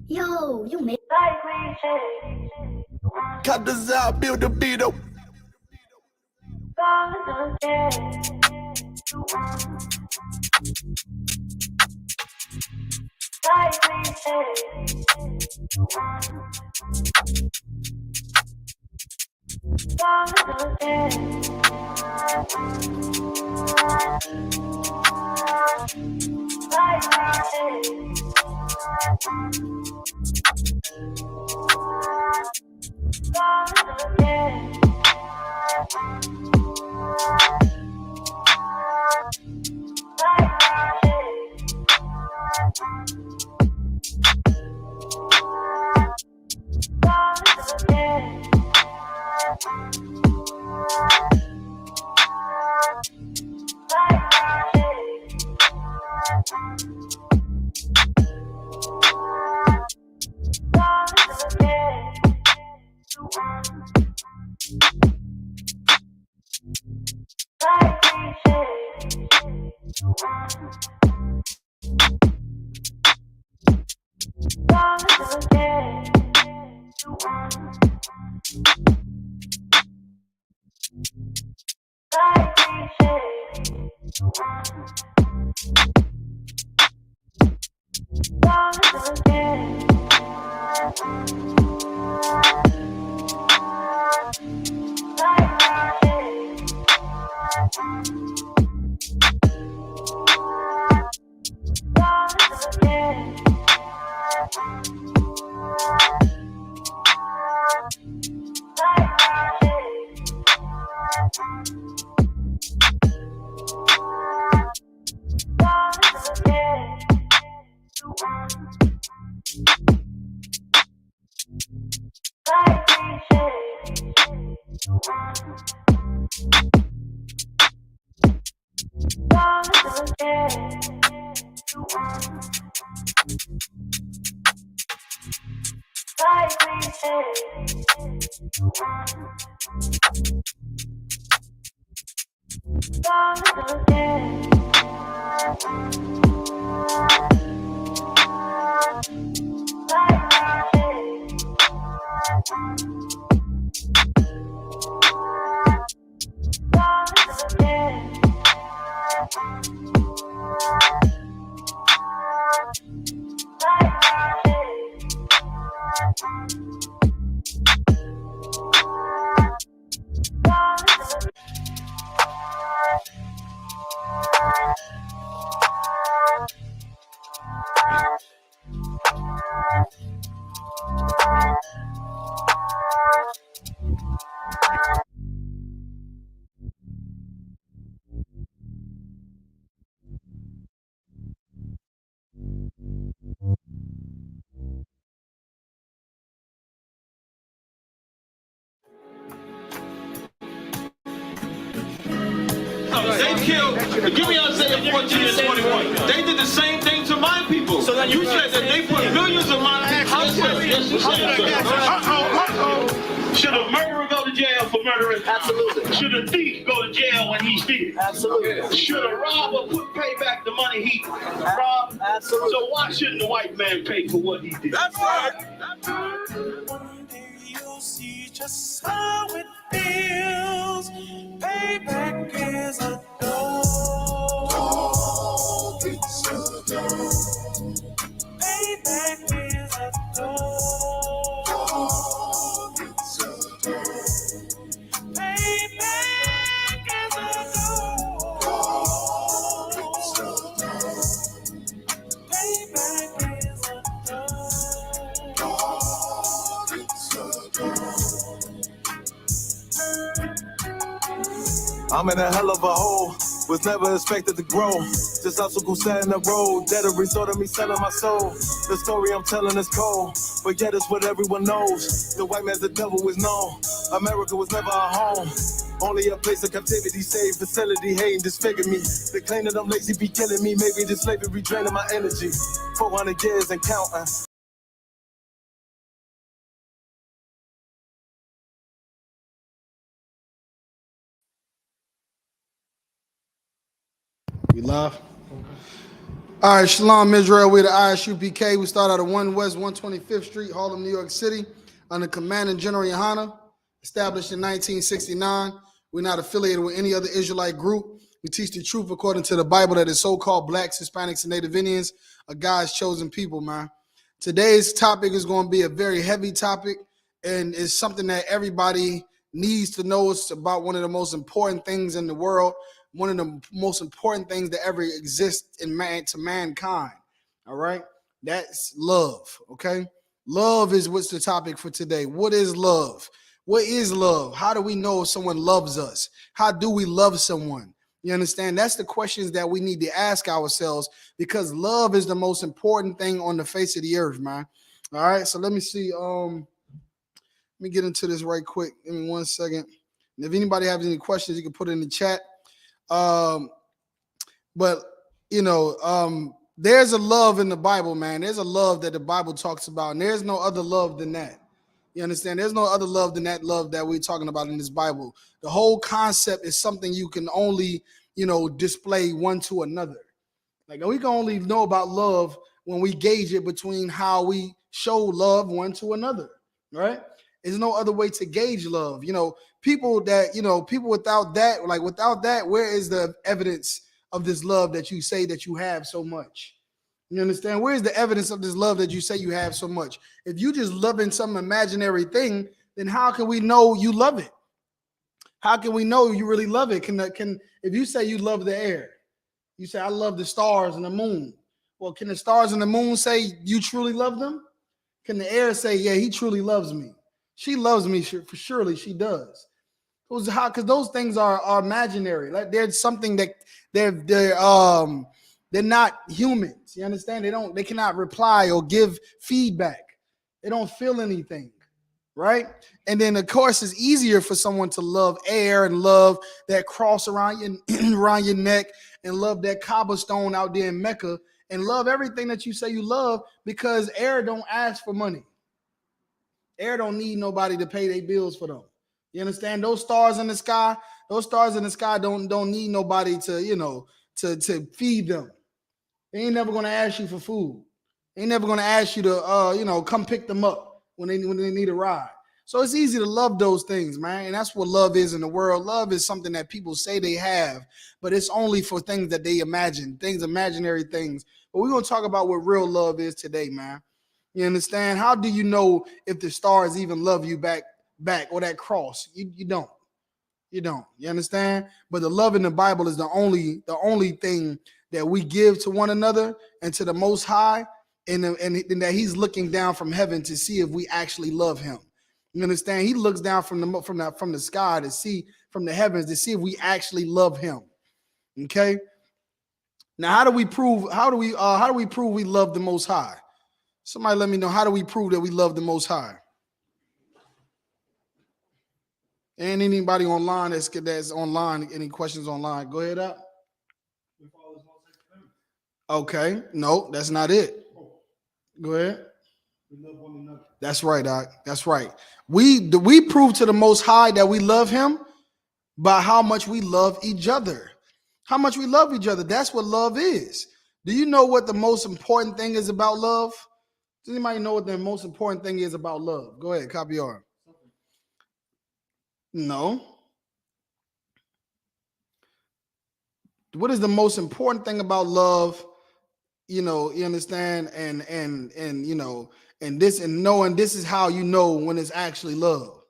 Yo, you made Cut this out, build the beat up. They killed, give me Isaiah 14 and 21. They did the same thing to my people. So you said that they put millions of my people. Should a murderer go to jail for murdering? Absolutely. Should a thief go to jail when he steals? Absolutely. Should a robber pay back the money he robbed? Absolutely. So why shouldn't the white man pay for what he did? That's right. One day you'll see just how it feels. Payback is a dog. It's a dog. Payback is a dog. It's a dog. Payback is a dog. It's a dog. Payback is a dog. It's a dog. I'm in a hell of a hole, was never expected to grow. Just obstacles set in the road, that a result of me selling my soul. The story I'm telling is cold, but yet it's what everyone knows. The white man's the devil is known. America was never a home, only a place of captivity, safe facility, hating, disfigure me. They claim that I'm lazy, be killing me. Maybe this slavery draining my energy. 400 years and counting. We live? All right, Shalom Israel. We're the I.S.U.P.K. We start out at 1 West 125th Street, Harlem, New York City, under Command and General Yohana, established in 1969. We're not affiliated with any other Israelite group. We teach the truth according to the Bible that is so-called Blacks, Hispanics, and Native Indians are God's chosen people, man. Today's topic is going to be a very heavy topic, and it's something that everybody needs to know. It's about one of the most important things in the world, one of the most important things that ever exist in mankind. All right, that's love. Okay, love is what's the topic for today. What is love? What is love? How do we know if someone loves us? How do we love someone? You understand? That's the questions that we need to ask ourselves, because love is the most important thing on the face of the earth, man. All right, so let me see. Let me get into this right quick. Give me 1 second. And if anybody has any questions, you can put it in the chat. But there's a love in the Bible, man. There's a love that the Bible talks about, and there's no other love than that. You understand? There's no other love than that love that we're talking about in this Bible. The whole concept is something you can only, display one to another. Like, we can only know about love when we gauge it between how we show love one to another, right? There's no other way to gauge love. People without that, where is the evidence of this love that you say that you have so much? You understand? Where's the evidence of this love that you say you have so much? If you just loving some imaginary thing, then how can we know you love it? How can we know you really love it? If you say you love the air, you say I love the stars and the moon. Well, can the stars and the moon say you truly love them? Can the air say, yeah, he truly loves me? She loves me, for surely she does. Because those things are imaginary. Like, there's something that they're not humans. You understand? They cannot reply or give feedback. They don't feel anything, right? And then of course it's easier for someone to love air and love that cross around your neck and love that cobblestone out there in Mecca and love everything that you say you love, because air don't ask for money. Air don't need nobody to pay their bills for them. You understand? Those stars in the sky don't need nobody to feed them. They ain't never gonna ask you for food. They ain't never gonna ask you to come pick them up when they need a ride. So it's easy to love those things, man. And that's what love is in the world. Love is something that people say they have, but it's only for things that they imagine, imaginary things. But we're gonna talk about what real love is today, man. You understand? How do you know if the stars even love you back, or that cross? You don't. You don't. You understand? But the love in the Bible is the only thing that we give to one another and to the Most High, and that He's looking down from heaven to see if we actually love Him. You understand? He looks down from the sky to see, from the heavens, to see if we actually love Him. Okay. Now, how do we prove we love the Most High? Somebody let me know, how do we prove that we love the Most High? And anybody online that's online, any questions online? Go ahead up. Okay, no, that's not it. Go ahead. We love one another. That's right, Doc. That's right. We prove to the Most High that we love Him by how much we love each other. How much we love each other. That's what love is. Do you know what the most important thing is about love? Does anybody know what the most important thing is about love? Go ahead, copy R. No. What is the most important thing about love? You understand, and knowing this is how you know when it's actually love.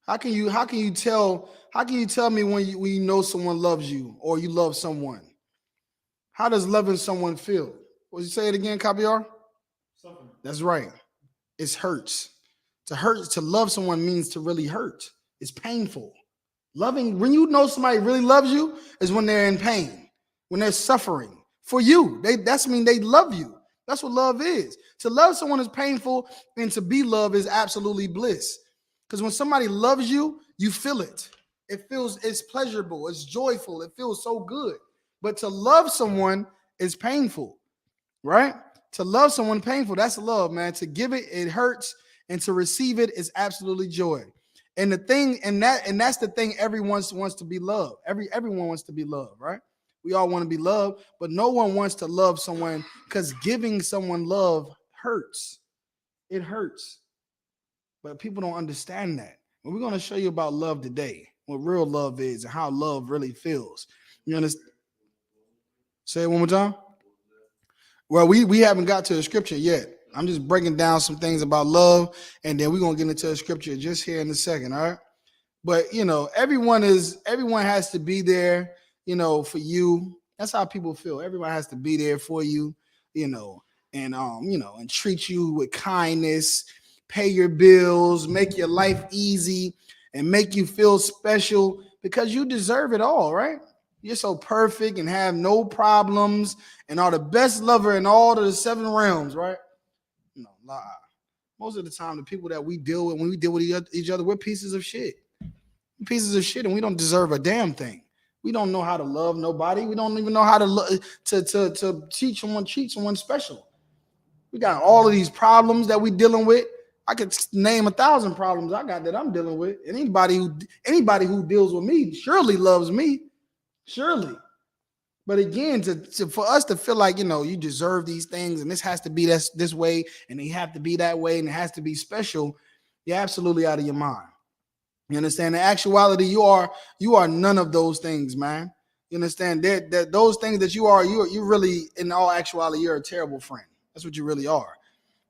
How can you tell me when you know someone loves you or you love someone? How does loving someone feel? What you say it again, Kabiar? Something. That's right. It hurts. To love someone means to really hurt. It's painful. When you know somebody really loves you is when they're in pain, when they're suffering for you. That's mean they love you. That's what love is. To love someone is painful, and to be loved is absolutely bliss. Because when somebody loves you, you feel it. It's pleasurable, it's joyful, it feels so good. But to love someone is painful, right? To love someone painful, that's love, man. To give it, it hurts, and to receive it is absolutely joy. And that's the thing, everyone wants to be loved. Everyone wants to be loved, right? We all want to be loved, but no one wants to love someone because giving someone love hurts. It hurts. But people don't understand that. And we're going to show you about love today, what real love is and how love really feels. You understand? Say it one more time. Well, we haven't got to the scripture yet. I'm just breaking down some things about love, and then we're going to get into the scripture just here in a second, all right? But, you know, everyone has to be there, you know, for you. That's how people feel. Everyone has to be there for you, you know, and treat you with kindness, pay your bills, make your life easy, and make you feel special because you deserve it all, right? You're so perfect and have no problems and are the best lover in all of the 7 realms, right? No, lie. Most of the time, the people that we deal with, when we deal with each other, we're pieces of shit. Pieces of shit, and we don't deserve a damn thing. We don't know how to love nobody. We don't even know how to treat someone special. We got all of these problems that we dealing with. I could name 1,000 problems I got that I'm dealing with. And anybody who deals with me surely loves me. Surely. But again, for us to feel like, you know, you deserve these things and this has to be this way and they have to be that way and it has to be special, you're absolutely out of your mind. You understand? In actuality, you are none of those things, man. You understand that those things that you really, in all actuality, you're a terrible friend. That's what you really are.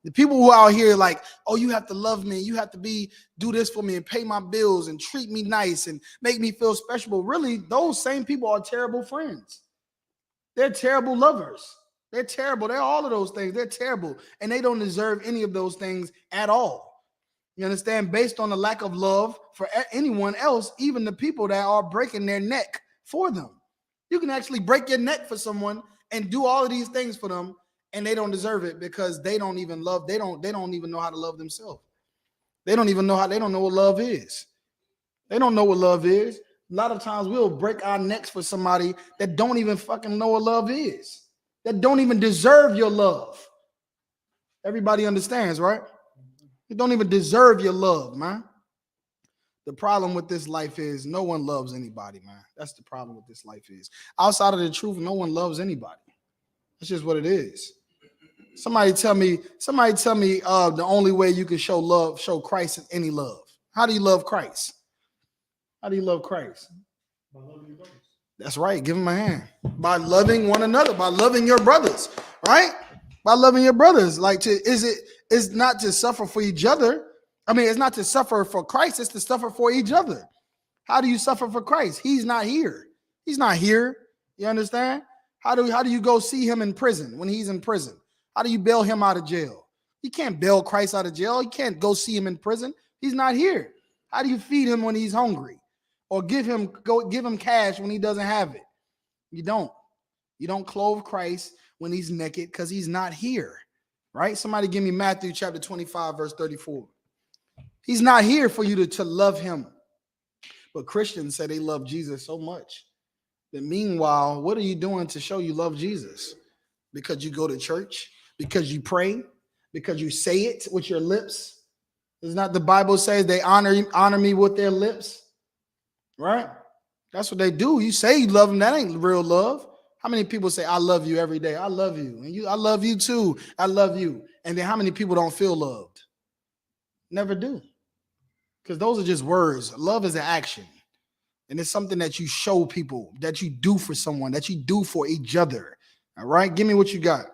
The people who are out here like, oh, you have to love me, you have to do this for me and pay my bills and treat me nice and make me feel special. But really, those same people are terrible friends. They're terrible lovers. They're terrible. They're all of those things. They're terrible. And they don't deserve any of those things at all. You understand? Based on the lack of love for anyone else, even the people that are breaking their neck for them. You can actually break your neck for someone and do all of these things for them, and they don't deserve it because they don't even love. They don't even know how to love themselves. They don't know what love is. They don't know what love is. A lot of times we'll break our necks for somebody that don't even fucking know what love is, that don't even deserve your love. Everybody understands, right? You don't even deserve your love, man. The problem with this life is no one loves anybody, man. That's the problem with this life is. Outside of the truth, no one loves anybody. That's just what it is. Somebody tell me the only way you can show Christ is any love. How do you love Christ? How do you love Christ? By loving your brothers. That's right. Give him a hand. By loving one another, by loving your brothers, right? By loving your brothers. It's not to suffer for each other. I mean, it's not to suffer for Christ, it's to suffer for each other. How do you suffer for Christ? He's not here. He's not here. You understand? How do you go see him in prison when he's in prison? How do you bail him out of jail? You can't bail Christ out of jail. You can't go see him in prison. He's not here. How do you feed him when he's hungry? Or give him cash when he doesn't have it? You don't. You don't clothe Christ when he's naked because he's not here. Right? Somebody give me Matthew chapter 25, verse 34. He's not here for you to love him. But Christians say they love Jesus so much. But meanwhile, what are you doing to show you love Jesus? Because you go to church? Because you pray? Because you say it with your lips? Is not the Bible says they honor me with their lips? Right? That's what they do. You say you love them. That ain't real love. How many people say, I love you every day? I love you. And I love you too. I love you. And then how many people don't feel loved? Never do. Because those are just words. Love is an action. And it's something that you show people, that you do for someone, that you do for each other. All right? Give me what you got.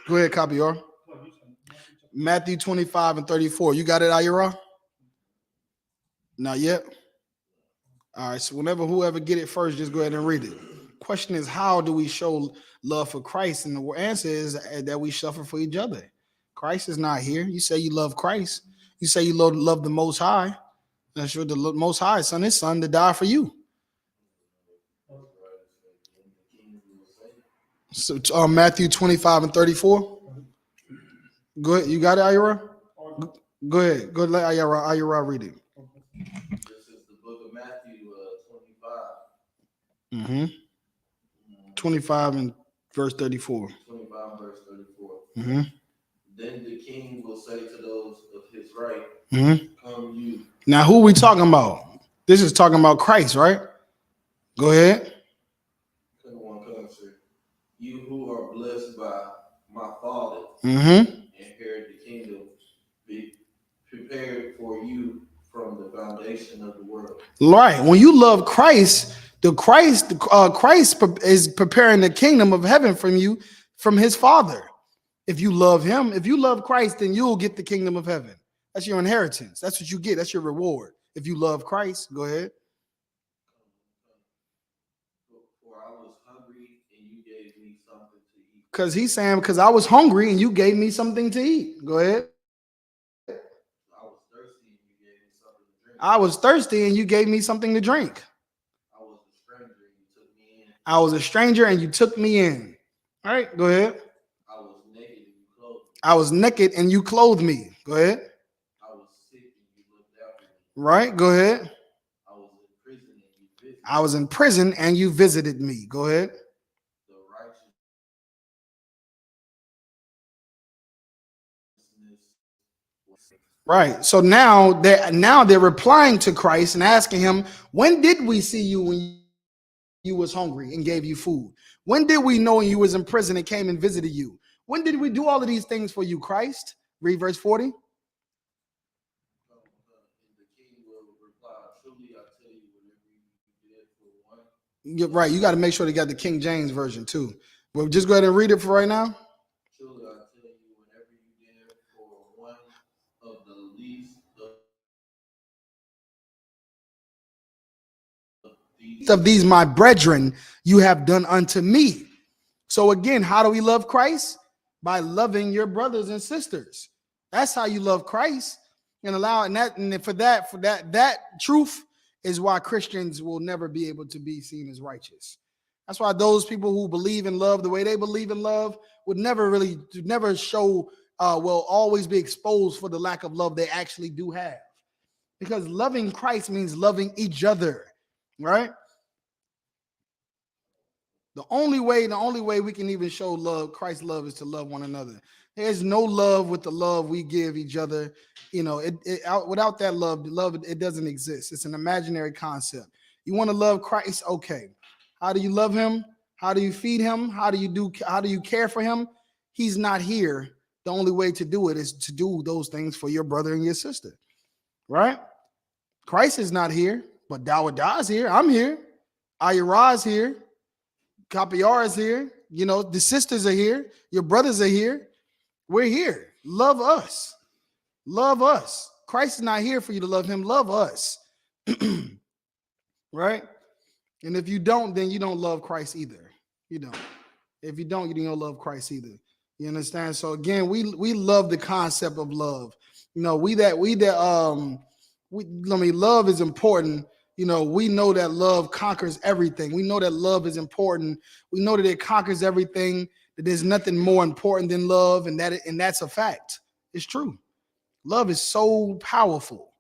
Go ahead, Kapior. Matthew 25 and 34. You got it, Ayara? Not yet? All right, so whoever get it first, just go ahead and read it. Question is, how do we show love for Christ? And the answer is that we suffer for each other. Christ is not here. You say you love Christ. You say you love the Most High. That's sure the Most High sent his son to die for you. So Matthew 25 and 34. Go ahead. You got it, Ayara? Go ahead. Go let Ayara read it. This is the book of Matthew 25. 25 and verse 34. 25 and verse 34. Then the king will say to those of his right, come you. Now, who are we talking about? This is talking about Christ, right? Go ahead. answered, "You who are blessed by my Father, inherit the kingdom be prepared for you from the foundation of the world." Right. When you love Christ, Christ is preparing the kingdom of heaven from you, from his Father. If you love him, if you love Christ, then you'll get the kingdom of heaven. That's your inheritance. That's what you get. That's your reward. If you love Christ, go ahead. For I was hungry and you gave me something to eat. Because he's saying, because I was hungry and you gave me something to eat. Go ahead. I was thirsty and you gave me something to drink. I was thirsty and you gave me something to drink. I was a stranger and you took me in. I was a stranger and you took me in. All right, go ahead. I was naked and you clothed me. I was naked and you clothed me. Go ahead. I was sick and you looked after me. Right, go ahead. I was in prison and you visited me. I was in prison and you visited me. Go ahead. The righteousness. Right. So now they're replying to Christ and asking him, when did we see you when you was hungry and gave you food? When did we know you was in prison and came and visited you? When did we do all of these things for you, Christ? Read verse 40. And the king will reply, "Truly I tell you, whatever you did for one." You're right. You got to make sure they got the King James version too. Well, just go ahead and read it for right now. "Truly I tell you, whatever you did for one of the least Of these my brethren, you have done unto me. So again, how do we love Christ? By loving your brothers and sisters. That's how you love Christ. And that truth is why Christians will never be able to be seen as righteous. That's why those people who believe in love the way they believe in love would never show, will always be exposed for the lack of love they actually do have. Because loving Christ means loving each other, right? The only way we can even show love, Christ's love, is to love one another. There's no love with the love we give each other. Without that love, it doesn't exist. It's an imaginary concept. You want to love Christ? Okay. How do you love him? How do you feed him? How do you care for him? He's not here. The only way to do it is to do those things for your brother and your sister, right? Christ is not here, but DAWADA is here. I'm here. I.S.U.P.K is here. Kapiyar is here. The sisters are here. Your brothers are here. We're here. Love us. Love us. Christ is not here for you to love him. Love us. Right? And if you don't, then you don't love Christ either. You don't. If you don't, you don't love Christ either. You understand? So again, we love the concept of love. Love is important. We know that love conquers everything. We know that love is important. We know that it conquers everything, that there's nothing more important than love, and that's a fact. It's true. Love is so powerful,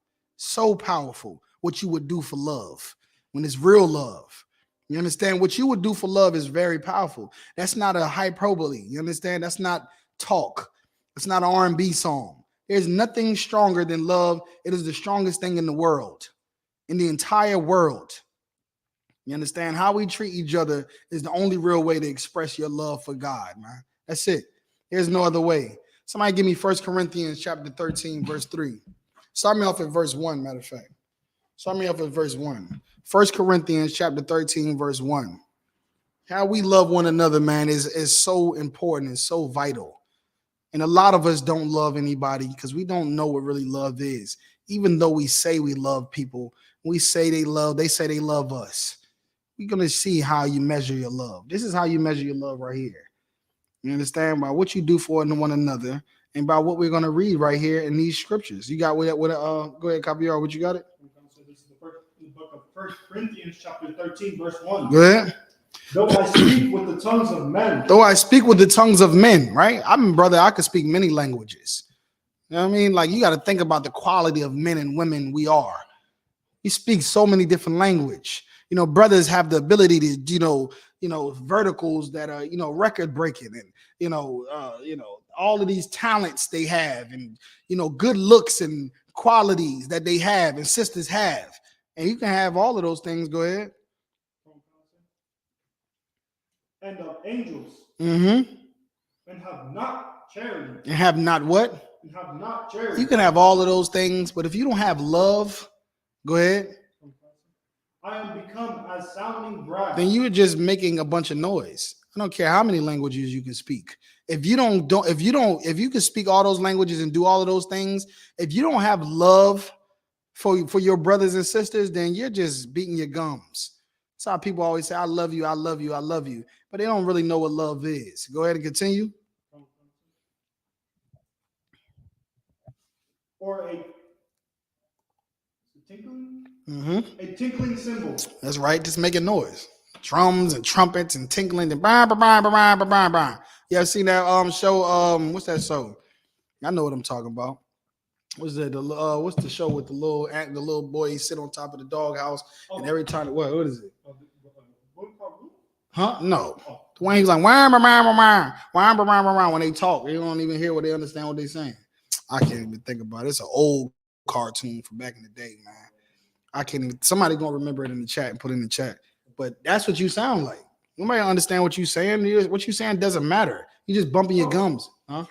what you would do for love when it's real love. You understand? What you would do for love is very powerful. That's not a hyperbole. You understand? That's not talk. It's not an R&B song. There's nothing stronger than love. It is the strongest thing in the world. In the entire world. You understand? How we treat each other is the only real way to express your love for God, man. That's it. There's no other way. Somebody give me 1 Corinthians chapter 13, verse 3. Start me off at verse 1, matter of fact. Start me off at verse 1. 1 Corinthians chapter 13, verse 1. How we love one another, man, is so important and so vital. And a lot of us don't love anybody because we don't know what really love is. Even though we say we love people, they say they love us. We're going to see how you measure your love. This is how you measure your love right here. You understand? By what you do for one another and by what we're going to read right here in these scriptures. You got go ahead, Kapiyar, what you got it? This is the book of 1 Corinthians chapter 13, verse 1. Go ahead. Though I speak with the tongues of men. Though I speak with the tongues of men, right? Brother, I could speak many languages. You know what I mean? Like, you got to think about the quality of men and women we are. We speak so many different language. Brothers have the ability to, verticals that are, record breaking and, all of these talents they have and, good looks and qualities that they have and sisters have. And you can have all of those things. Go ahead. and of angels, and have not charity, have not what? and have not charity. You can have all of those things, but if you don't have love, go ahead. I am become as sounding brass. Then you're just making a bunch of noise. I don't care how many languages you can speak. If you can speak all those languages and do all of those things, if you don't have love for your brothers and sisters, then you're just beating your gums. That's how people always say, I love you, I love you, I love you. But they don't really know what love is. Go ahead and continue. Or a tinkling? A tinkling cymbal. That's right, just making noise. Drums and trumpets and tinkling and bah, bah, bah, bah, bah, bah, bah, bah. You ever seen that show? What's that show? I know what I'm talking about. What's that? What's the show with the little boy? He sit on top of the doghouse, and every time what is it? Huh? No. The one he's like wah, bah, bah, bah, bah, wah, bah, bah, bah, bah. When they talk, they don't even hear what they understand what they're saying. I can't even think about it. It's an old cartoon from back in the day, man. I can't even. Somebody gonna remember it in the chat and put it in the chat. But that's what you sound like. Nobody understand what you're saying. What you're saying doesn't matter. You just bumping your gums, huh?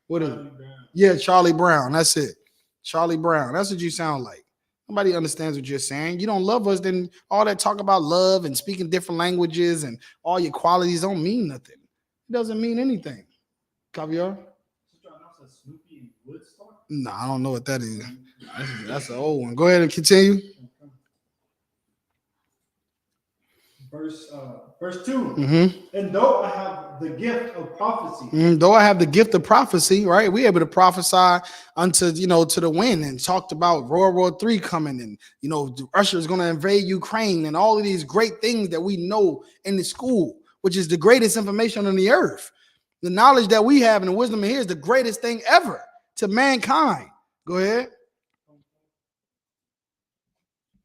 What is it? Yeah, Charlie Brown. That's it. Charlie Brown. That's what you sound like. Nobody understands what you're saying. You don't love us, then all that talk about love and speaking different languages and all your qualities don't mean nothing. It doesn't mean anything. Caviar? No, I don't know what that is. That's an old one. Go ahead and continue. Verse 2. And though I have the gift of prophecy. Though I have the gift of prophecy, right? We're able to prophesy unto, to the wind, and talked about World War III coming, and, Russia is going to invade Ukraine, and all of these great things that we know in the school, which is the greatest information on the earth. The knowledge that we have and the wisdom here is the greatest thing ever to mankind. Go ahead.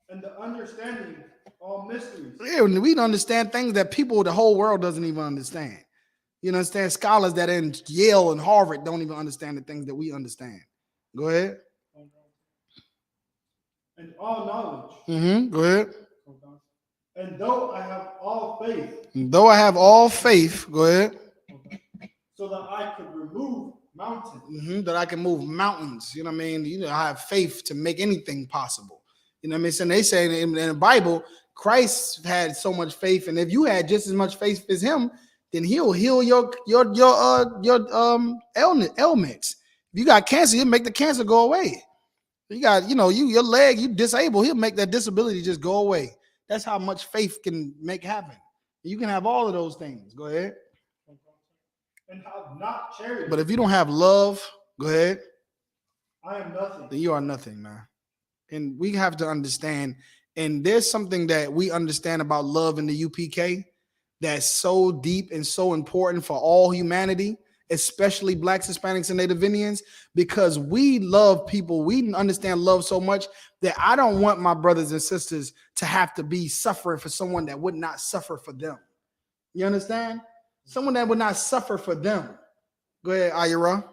And the understanding all mysteries. Yeah, we understand things that the whole world doesn't even understand. You understand? Scholars that in Yale and Harvard don't even understand the things that we understand. Go ahead. And all knowledge. Go ahead. And though I have all faith. Though I have all faith. Go ahead. So that I could remove mountains. That I can move mountains. You know what I mean? I have faith to make anything possible. You know what I mean? So they say in the Bible, Christ had so much faith, and if you had just as much faith as him, then he'll heal your ailments. If you got cancer, he'll make the cancer go away. You got, your leg, you disabled, he'll make that disability just go away. That's how much faith can make happen. You can have all of those things. Go ahead. And have not charity. But if you don't have love, go ahead. I am nothing. Then you are nothing, man. And we have to understand, and there's something that we understand about love in the U.P.K. that's so deep and so important for all humanity, especially Blacks, Hispanics, and Native Indians, because we love people. We understand love so much that I don't want my brothers and sisters to have to be suffering for someone that would not suffer for them. You understand? Someone that would not suffer for them. Go ahead, Ira.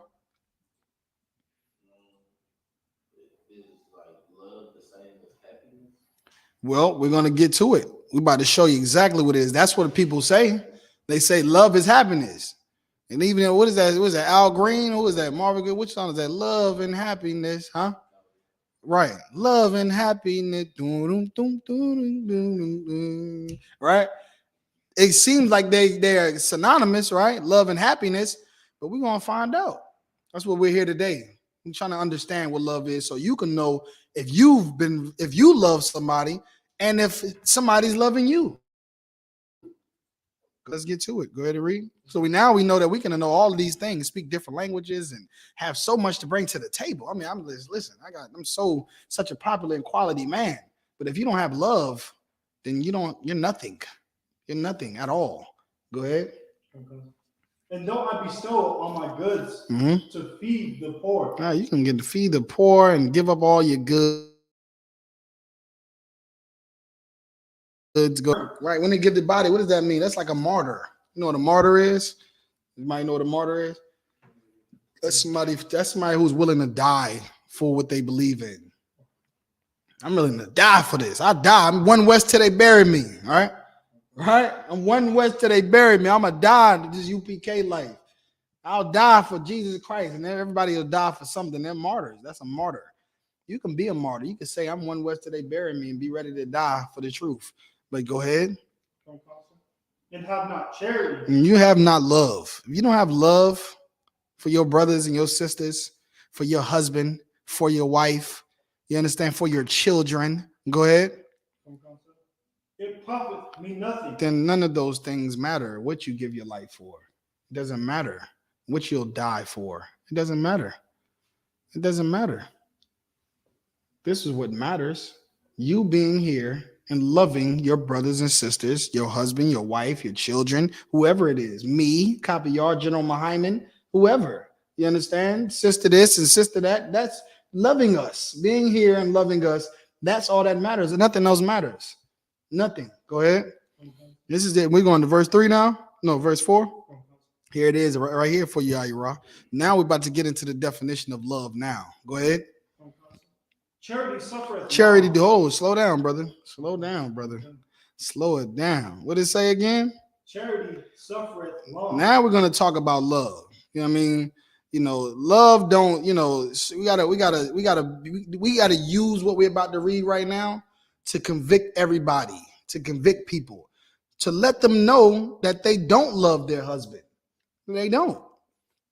Well, we're going to get to it. We're about to show you exactly what it is. That's what people say. They say love is happiness. And even, what is that? What is that? Al Green? Who is that? Marvin Gaye? Which song is that? Love and happiness, huh? Right. Love and happiness. Right? It seems like they're synonymous, right? Love and happiness. But we're going to find out. That's what we're here today. I'm trying to understand what love is so you can know if you love somebody and if somebody's loving you. Let's get to it. Go ahead and read. So we know that we can know all of these things, speak different languages, and have so much to bring to the table. I mean, I'm such a popular and quality man. But if you don't have love, then you're nothing. You're nothing at all. Go ahead. Okay. And though I bestow on my goods to feed the poor. Now you can get to feed the poor and give up all your goods. Go right when they give the body. What does that mean? That's like a martyr. You know what a martyr is? You might know what a martyr is. That's somebody who's willing to die for what they believe in. I'm willing to die for this. I die. I'm one west till they bury me. All right. Right? I'm one west till they bury me. I'm going to die in this UPK life. I'll die for Jesus Christ, and everybody will die for something. They're martyrs. That's a martyr. You can be a martyr. You can say, I'm one west till they bury me and be ready to die for the truth. But go ahead. And have not charity. And you have not love. If you don't have love for your brothers and your sisters, for your husband, for your wife, you understand, for your children, go ahead. It profit me nothing. Then none of those things matter what you give your life for. It doesn't matter what you'll die for. It doesn't matter. It doesn't matter. This is what matters. You being here and loving your brothers and sisters, your husband, your wife, your children, whoever it is. Me, Copy Yard, General Mahyman, whoever. You understand? Sister this and sister that. That's loving us. Being here and loving us. That's all that matters. And nothing else matters. Nothing. Go ahead. This is it. We're going to verse 3 now. No, verse 4. Here it is right here for you, I.S.U.P.K. Now we're about to get into the definition of love now. Go ahead. Charity suffereth. Charity, slow down, brother. Slow down, brother. Slow it down. What did it say again? Charity suffereth long. Now we're going to talk about love. You know what I mean? You know, love don't, you know, we gotta use what we're about to read right now to convict everybody, to convict people, to let them know that they don't love their husband. They don't.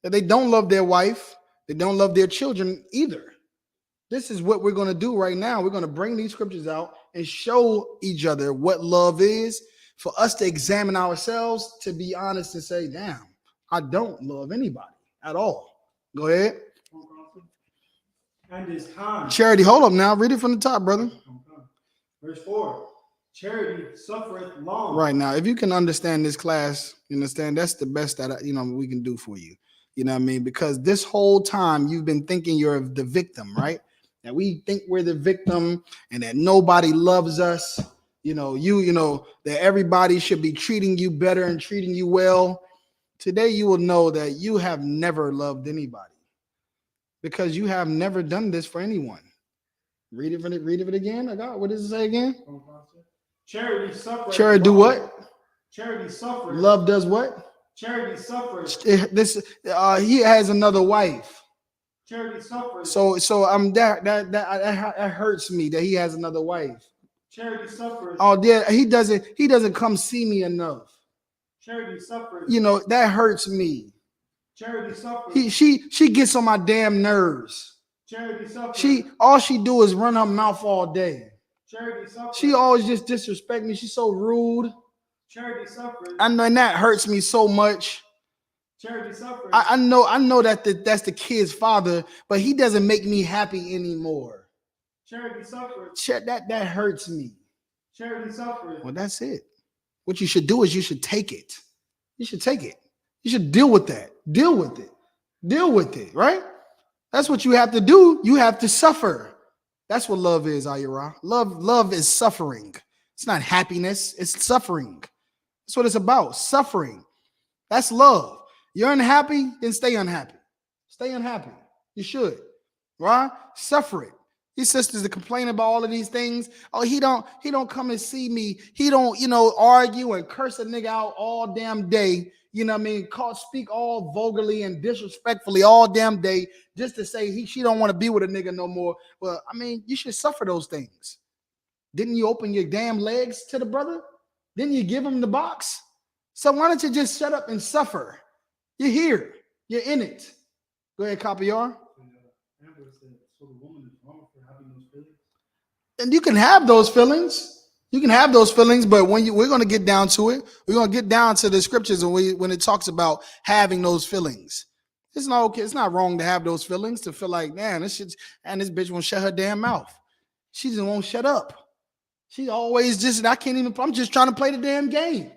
That they don't love their wife. They don't love their children either. This is what we're going to do right now. We're going to bring these scriptures out and show each other what love is, for us to examine ourselves, to be honest and say, damn, I don't love anybody at all. Go ahead. And is kind. Charity, hold up now. Read it from the top, brother. Verse 4. Charity suffereth long. Right now, if you can understand this class, you understand that's the best that we can do for you. You know what I mean? Because this whole time you've been thinking you're the victim, right? That we think we're the victim and that nobody loves us. You know that everybody should be treating you better and treating you well. Today you will know that you have never loved anybody because you have never done this for anyone. Read it again. What does it say again? Charity suffers. Charity do what? Charity suffers. Love does what? Charity suffers. He has another wife. Charity suffers. So that hurts me that he has another wife. Charity suffers. Oh, yeah, he doesn't come see me enough. Charity suffers. You know, that hurts me. Charity suffers. She gets on my damn nerves. Charity suffers. All she do is run her mouth all day. Charity suffers. She always just disrespect me. She's so rude. Charity suffers. I know, and that hurts me so much. Charity suffers. I know that's the kid's father, but he doesn't make me happy anymore. Charity suffers. That hurts me. Charity suffers. Well, that's it. What you should do is you should take it. You should take it. You should deal with that. Deal with it. Deal with it, right? That's what you have to do. You have to suffer. That's what love is, I.S.U.P.K. Love is suffering. It's not happiness. It's suffering. That's what it's about. Suffering. That's love. You're unhappy, then stay unhappy. Stay unhappy. You should. Right? Suffer it. These sisters that complain about all of these things. Oh, he don't come and see me. He don't, argue and curse a nigga out all damn day. You know what I mean? Speak all vulgarly and disrespectfully all damn day just to say she don't want to be with a nigga no more. Well, I mean, you should suffer those things. Didn't you open your damn legs to the brother? Didn't you give him the box? So why don't you just shut up and suffer? You're here. You're in it. Go ahead, Copy R. And you can have those feelings. You can have those feelings, but we're going to get down to it. We're going to get down to the scriptures when it talks about having those feelings. It's not okay. It's not wrong to have those feelings, to feel like, man, this bitch won't shut her damn mouth. She just won't shut up. She always I'm just trying to play the damn game.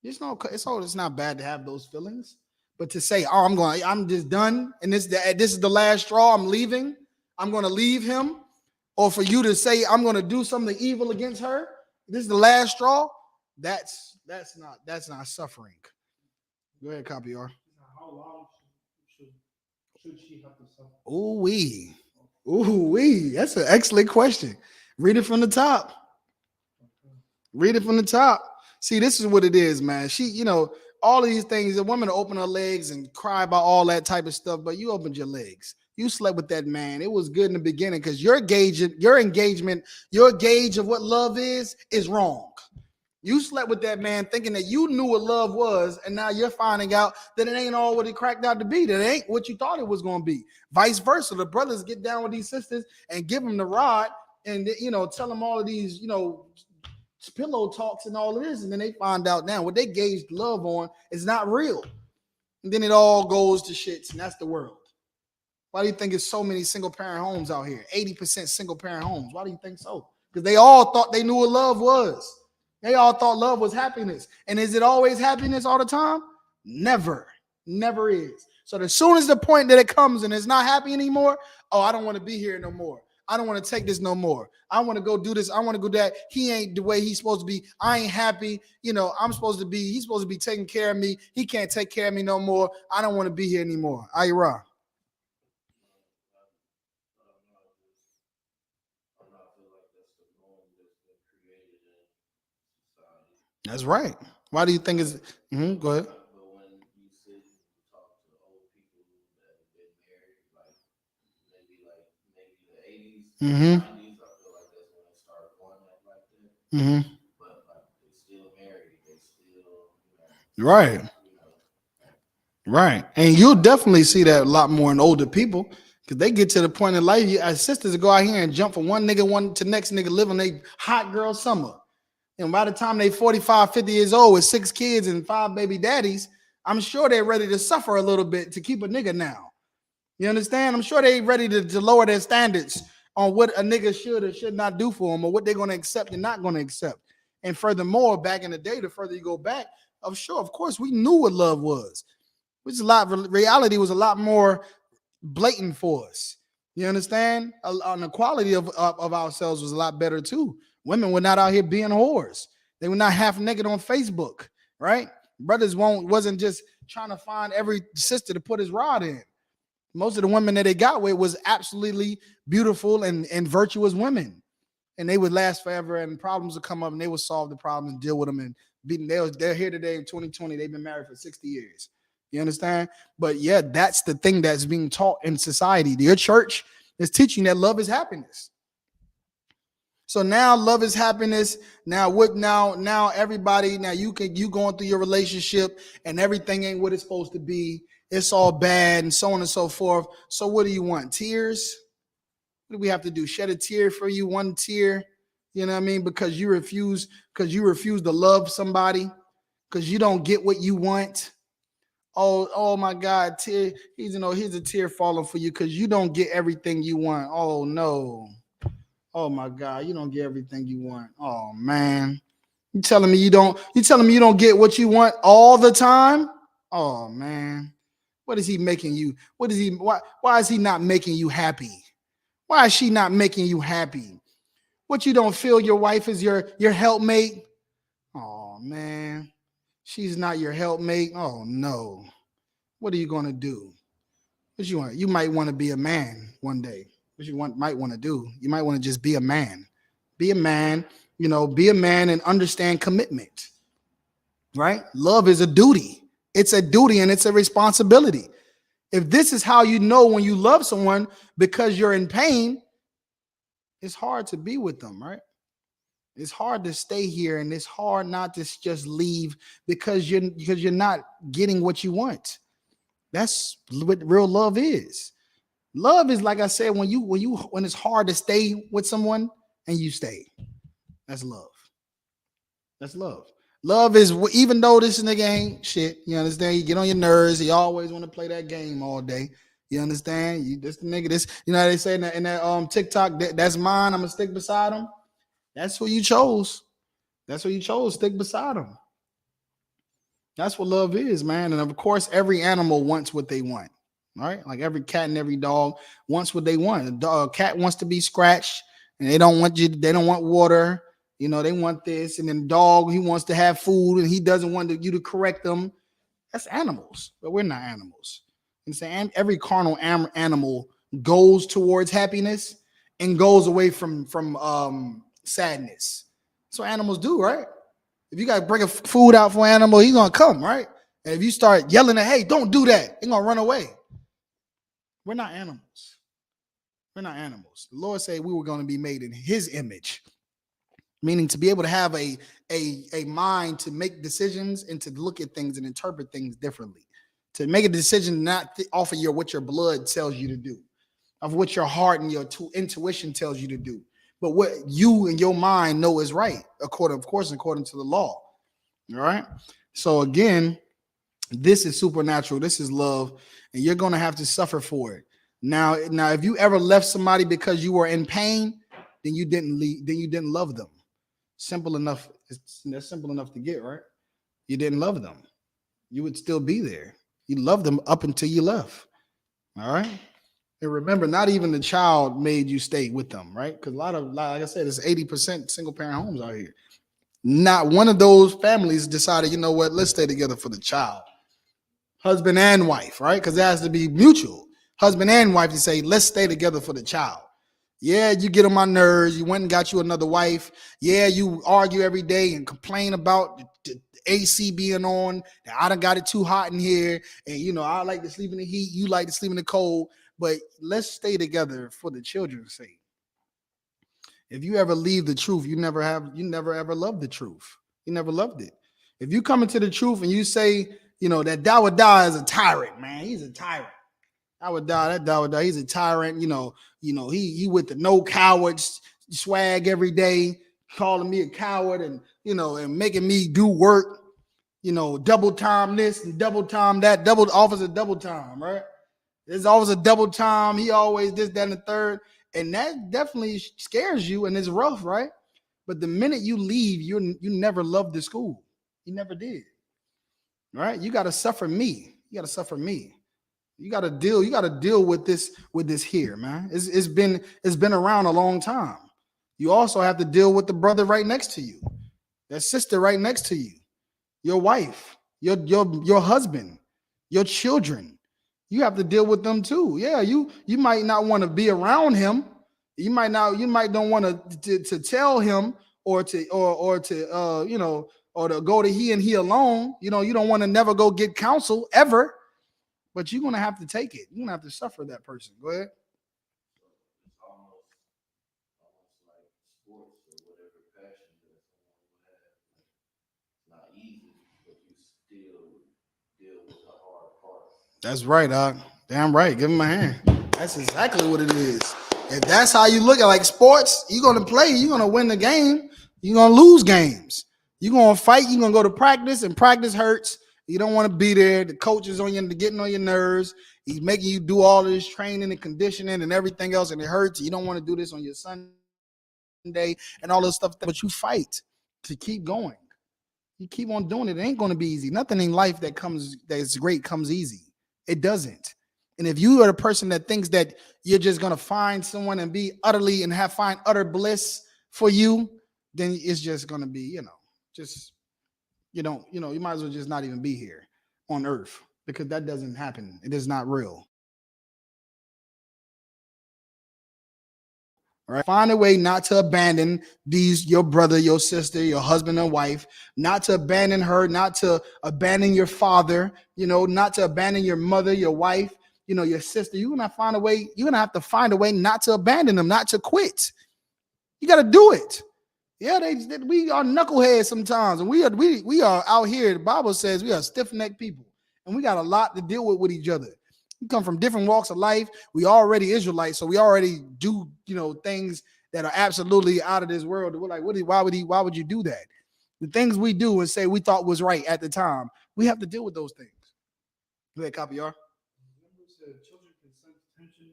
It's not bad to have those feelings, but to say, oh, I'm just done, and this is the last straw, I'm leaving, I'm going to leave him, or for you to say, I'm going to do something evil against her, this is the last straw, that's not suffering. Go ahead, Copy R. How long should she have to suffer? Ooh-wee. That's an excellent question. Read it from the top. Read it from the top. See, this is what it is, man. She, all of these things, the woman open her legs and cry about all that type of stuff, but you opened your legs. You slept with that man. It was good in the beginning because your gauge of what love is wrong. You slept with that man thinking that you knew what love was, and now you're finding out that it ain't all what it cracked out to be. That it ain't what you thought it was going to be. Vice versa. The brothers get down with these sisters and give them the rod and, tell them all of these, pillow talks and all of this, and then they find out now what they gauged love on is not real. And then it all goes to shits, and that's the world. Why do you think there's so many single parent homes out here? 80% single parent homes. Why do you think so? Because they all thought they knew what love was. They all thought love was happiness. And is it always happiness all the time? Never. Never is. So as soon as the point that it comes and it's not happy anymore, I don't want to be here no more. I don't want to take this no more. I want to go do this. I want to go that. He ain't the way he's supposed to be. I ain't happy. He's supposed to be taking care of me. He can't take care of me no more. I don't want to be here anymore. Ira. That's right. Why do you think it's go ahead? But when you sit and talk to old people that have been married, maybe the 80s, 90s, I feel like that's when it started going like that. But they still married, they still, right. Right. And you'll definitely see that a lot more in older people because they get to the point in life, as sisters go out here and jump from one nigga to next nigga living a hot girl summer. And by the time they 45, 50 years old with 6 kids and 5 baby daddies, I'm sure they're ready to suffer a little bit to keep a nigga now. You understand? I'm sure they're ready to lower their standards on what a nigga should or should not do for them or what they're going to accept and not going to accept. And furthermore, back in the day, the further you go back, of course, we knew what love was. Reality was a lot more blatant for us. You understand? And the quality of ourselves was a lot better too. Women were not out here being whores. They were not half naked on Facebook, right? Brothers wasn't just trying to find every sister to put his rod in. Most of the women that they got with was absolutely beautiful and virtuous women. And they would last forever and problems would come up and they would solve the problems and deal with them and they're here today in 2020. They've been married for 60 years. You understand? But yeah, that's the thing that's being taught in society. Your church is teaching that love is happiness. So now love is happiness. Now everybody, now you going through your relationship and everything ain't what it's supposed to be. It's all bad and so on and so forth. So what do you want? Tears? What do we have to do? Shed a tear for you, one tear, you know what I mean? Because you refuse to love somebody, because you don't get what you want. Oh my God, tear. Here's a tear falling for you because you don't get everything you want. Oh no. Oh my God, you don't get everything you want. Oh man. You telling me you don't get what you want all the time? Oh man. What is he making you? Why is he not making you happy? Why is she not making you happy? What, you don't feel your wife is your helpmate? Oh man. She's not your helpmate. Oh no. What are you going to do? What you want? You might want to be a man one day. What you might want to do? You might want to just be a man. Be a man, be a man and understand commitment. Right? Love is a duty. It's a duty and it's a responsibility. If this is how you know when you love someone because you're in pain, it's hard to be with them, right? It's hard to stay here and it's hard not to just leave because you're not getting what you want. That's what real love is. Love is, like I said, when it's hard to stay with someone and you stay. That's love. That's love. Love is, even though this nigga ain't shit, you understand? You get on your nerves. He always want to play that game all day. You understand? This nigga, they say in that TikTok, that's mine. I'm gonna stick beside him. That's who you chose. That's who you chose. Stick beside him. That's what love is, man. And of course, every animal wants what they want, right? Like every cat and every dog wants what they want. A cat wants to be scratched, and they don't want you. They don't want water. They want this. And then the dog, he wants to have food, and he doesn't want you to correct them. That's animals, but we're not animals. And saying every carnal animal goes towards happiness and goes away from sadness. That's what animals do, right? If you got to bring a food out for an animal, he's going to come, right? And if you start yelling at, hey, don't do that, he's going to run away. We're not animals. We're not animals. The Lord said we were going to be made in his image, meaning to be able to have a mind to make decisions and to look at things and interpret things differently, to make a decision not off of what your blood tells you to do, of what your heart and your intuition tells you to do, but what you and your mind know is right, according to the law. All right. So again, this is supernatural. This is love, and you're going to have to suffer for it. Now, if you ever left somebody because you were in pain, then you didn't leave. Then you didn't love them. Simple enough. That's simple enough to get, right? You didn't love them. You would still be there. You loved them up until you left. All right. And remember, not even the child made you stay with them, right? Because like I said, it's 80% single parent homes out here. Not one of those families decided, you know what, let's stay together for the child. Husband and wife, right? Because it has to be mutual. Husband and wife to say, let's stay together for the child. Yeah, you get on my nerves. You went and got you another wife. Yeah, you argue every day and complain about the AC being on. I done got it too hot in here. And, I like to sleep in the heat. You like to sleep in the cold. But let's stay together for the children's sake. If you ever leave the truth, you never ever loved the truth. You never loved it. If you come into the truth and you say, that DAWADA is a tyrant, man. He's a tyrant. DAWADA, he's a tyrant. He with the no cowards swag every day, calling me a coward and making me do work, double time this and double time that, double officer, double time, right? There's always a double time. He always this, that, and the third. And that definitely scares you and it's rough, right? But the minute you leave, you never loved the school. You never did. Right? You got to suffer me. You got to suffer me. You got to deal with this here, man. It's been around a long time. You also have to deal with the brother right next to you, that sister right next to you, your wife, your husband, your children. You have to deal with them too. Yeah, you might not want to be around him. You might don't want to tell him or to go to he and he alone. You don't want to never go get counsel ever. But you're going to have to take it. You're going to have to suffer that person. Go ahead. It's almost like sports or whatever passion that someone would have. It's not easy, but you still deal with the hard part. That's right, Doc. Damn right. Give him a hand. That's exactly what it is. If that's how you look at like sports, you're going to play. You're going to win the game. You're going to lose games. You're going to fight. You're going to go to practice, and practice hurts. You don't want to be there. The coach is getting on your nerves. He's making you do all this training and conditioning and everything else, and it hurts. You don't want to do this on your Sunday and all this stuff, but you fight to keep going. You keep on doing it. It ain't going to be easy. Nothing in life that is great comes easy. It doesn't. And if you are the person that thinks that you're just going to find someone and be utterly and find utter bliss for you, then it's just going to be, you might as well just not even be here on earth, because that doesn't happen. It is not real. All right. Find a way not to abandon your brother, your sister, your husband and wife, not to abandon her, not to abandon your father, not to abandon your mother, your wife, your sister. You're going to find a way. You're going to have to find a way not to abandon them, not to quit. You got to do it. Yeah, we are knuckleheads sometimes, and we are out here. The Bible says we are stiff-necked people, and we got a lot to deal with each other. We come from different walks of life. We already Israelites, so we already do things that are absolutely out of this world. We're like, why would you do that? The things we do and say we thought was right at the time, we have to deal with those things. Go ahead, copy R. Children can sense tension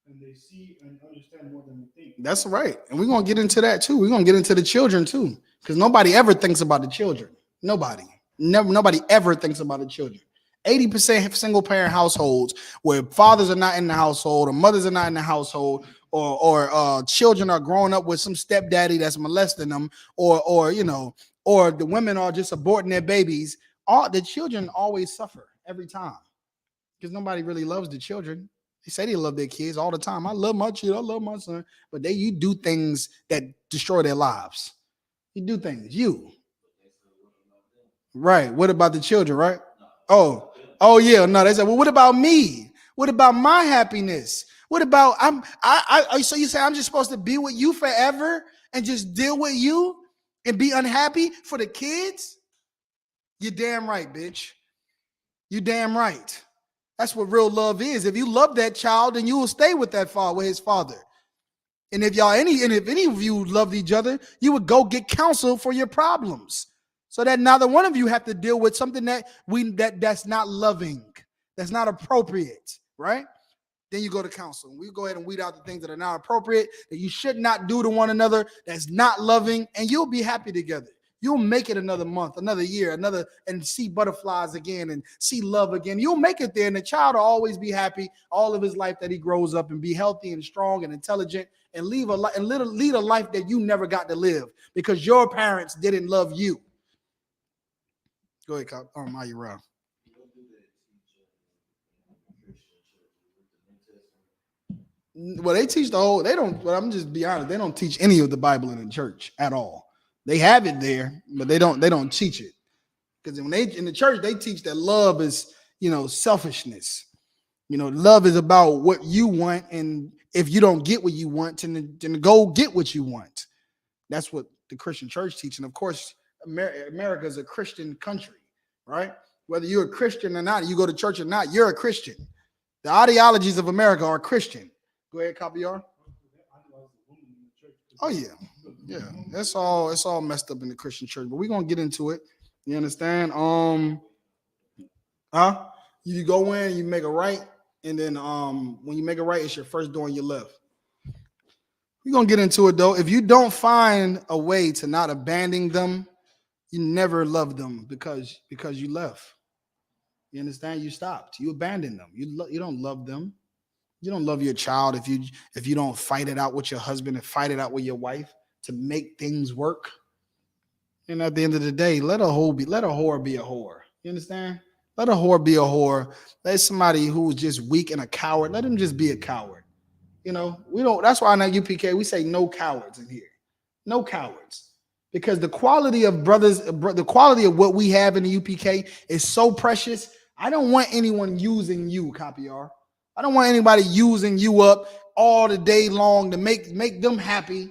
and they see and understand more than they think. That's right. And we're going to get into that too. We're going to get into the children too, because nobody ever thinks about the children. Nobody ever thinks about the children. 80% single parent households where fathers are not in the household or mothers are not in the household, or children are growing up with some stepdaddy that's molesting them, or the women are just aborting their babies. All the children always suffer every time, because nobody really loves the children. They say they love their kids all the time. I love my kid. I love my son. But you do things that destroy their lives. You do things. Right. What about the children, right? Oh yeah. No, they said, well, what about me? What about my happiness? What about so you say I'm just supposed to be with you forever and just deal with you and be unhappy for the kids? You're damn right, bitch. You damn right. That's what real love is. If you love that child, then you will stay with that father, with his father. And if any of you loved each other, you would go get counsel for your problems, so that neither one of you have to deal with something that's not loving, that's not appropriate, right? Then you go to counsel. We go ahead and weed out the things that are not appropriate, that you should not do to one another, that's not loving, and you'll be happy together. You'll make it another month, another year, and see butterflies again and see love again. You'll make it there, and the child will always be happy all of his life that he grows up and be healthy and strong and intelligent and lead a life that you never got to live because your parents didn't love you. Go ahead, Cop. Are you around? Well, they teach the whole. They don't. But I'm just be honest. They don't teach any of the Bible in the church at all. They have it there, but they don't teach it, because when they in the church they teach that love is selfishness. Love is about what you want, and if you don't get what you want, then go get what you want. That's what the Christian church teaches. And of course, America is a Christian country, right? Whether you're a Christian or not, you go to church or not, you're a Christian. The ideologies of America are Christian. Go ahead, Copy R. Oh yeah, yeah. It's all messed up in the Christian church, but we're gonna get into it. You understand? You go in, you make a right, and then when you make a right, it's your first door on your left. We're gonna get into it though. If you don't find a way to not abandon them, you never love them because you left. You understand? You stopped. You abandoned them. You don't love them. You don't love your child if you don't fight it out with your husband and fight it out with your wife to make things work. And at the end of the day, let a whore be a whore. You understand? Let a whore be a whore. Let somebody who's just weak and a coward, let him just be a coward. We don't. That's why in I.S.U.P.K we say no cowards in here. No cowards. Because the quality of the quality of what we have in the UPK is so precious. I don't want anyone using you, Copy R. I don't want anybody using you up all the day long to make them happy,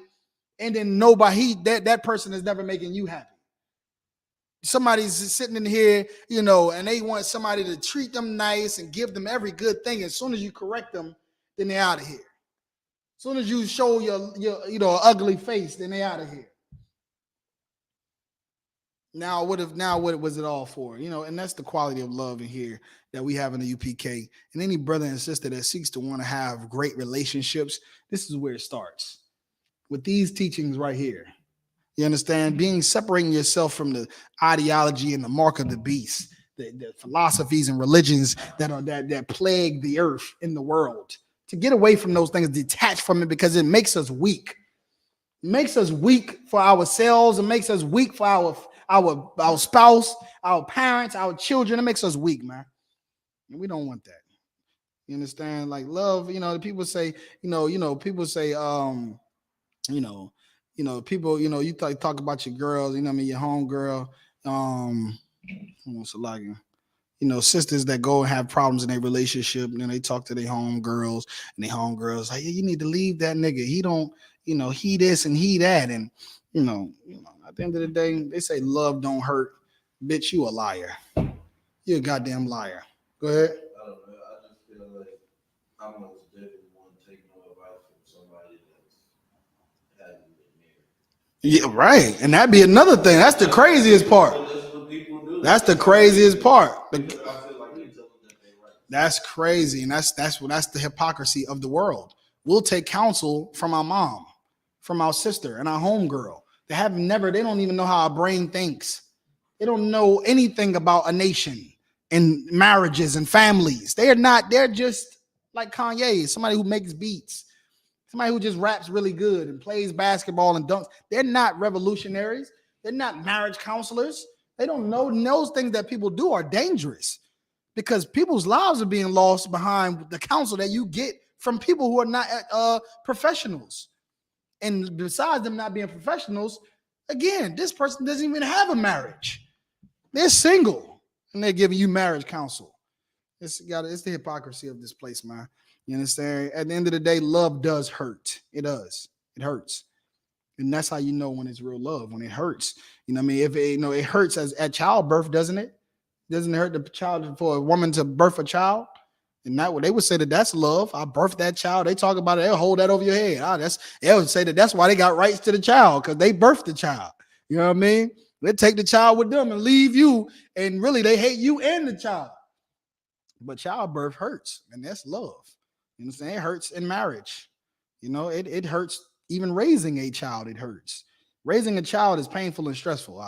and then that person is never making you happy. Somebody's sitting in here, and they want somebody to treat them nice and give them every good thing. As soon as you correct them, then they're out of here. As soon as you show your ugly face, then they're out of here. Now, what was it all for? And that's the quality of love in here that we have in the UPK. And any brother and sister that seeks to want to have great relationships, this is where it starts. With these teachings right here. You understand? Separating yourself from the ideology and the mark of the beast, the philosophies and religions that plague the earth in the world. To get away from those things, detach from it, because it makes us weak. It makes us weak for ourselves. It makes us weak for our spouse, our parents, our children. It makes us weak, man. And we don't want that. You understand? Like love, people say, people say, people, you talk about your girls, your home girl, sisters that go and have problems in their relationship, and then they talk to their home girls, and their home girls like, hey, you need to leave that nigga. He don't, he this and he that, and at the end of the day, they say love don't hurt. Bitch, you a liar. You a goddamn liar. Go ahead. I don't know. I just feel like I most definitely want to take no advice from somebody that hasn't been married. Yeah, right. And that'd be another thing. That's the craziest part. That's what people do. That's the craziest part. I feel like you tell them that they're right. That's crazy, and that's the hypocrisy of the world. We'll take counsel from our mom, from our sister, and our homegirl. They don't even know how our brain thinks. They don't know anything about a nation and marriages and families. They're just like Kanye, somebody who makes beats, somebody who just raps really good and plays basketball and dunks. They're not revolutionaries. They're not marriage counselors. They don't know those things that people do are dangerous, because people's lives are being lost behind the counsel that you get from people who are not professionals. And besides them not being professionals, again, this person doesn't even have a marriage. They're single and they're giving you marriage counsel. It's the hypocrisy of this place, man. You understand? At the end of the day, love does hurt. It does. It hurts. And that's how you know when it's real love, when it hurts. You know what I mean? If it, it hurts at childbirth, doesn't it? Doesn't it hurt the child for a woman to birth a child? And that what they would say that's love. I birthed that child. They talk about it. They'll hold that over your head. They'll say that's why they got rights to the child, because they birthed the child. You know what I mean? They take the child with them and leave you, and really they hate you and the child. But childbirth hurts, and that's love. You understand? It hurts in marriage. It hurts even raising a child. It hurts. Raising a child is painful and stressful.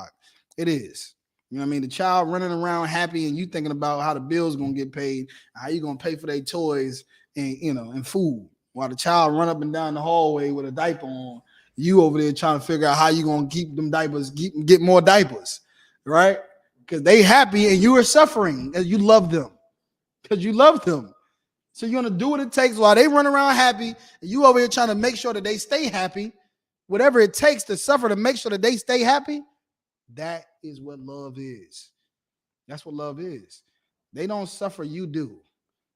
It is. You know what I mean? The child running around happy and you thinking about how the bill's gonna get paid, how you gonna pay for their toys and and food, while the child run up and down the hallway with a diaper on. You over there trying to figure out how you gonna keep them diapers, get more diapers, right? Because they happy and you are suffering as you love them. Because you love them. So you're gonna do what it takes while they run around happy, and you over here trying to make sure that they stay happy, whatever it takes to suffer to make sure that they stay happy. That is what love is. That's what love is. They don't suffer, you do.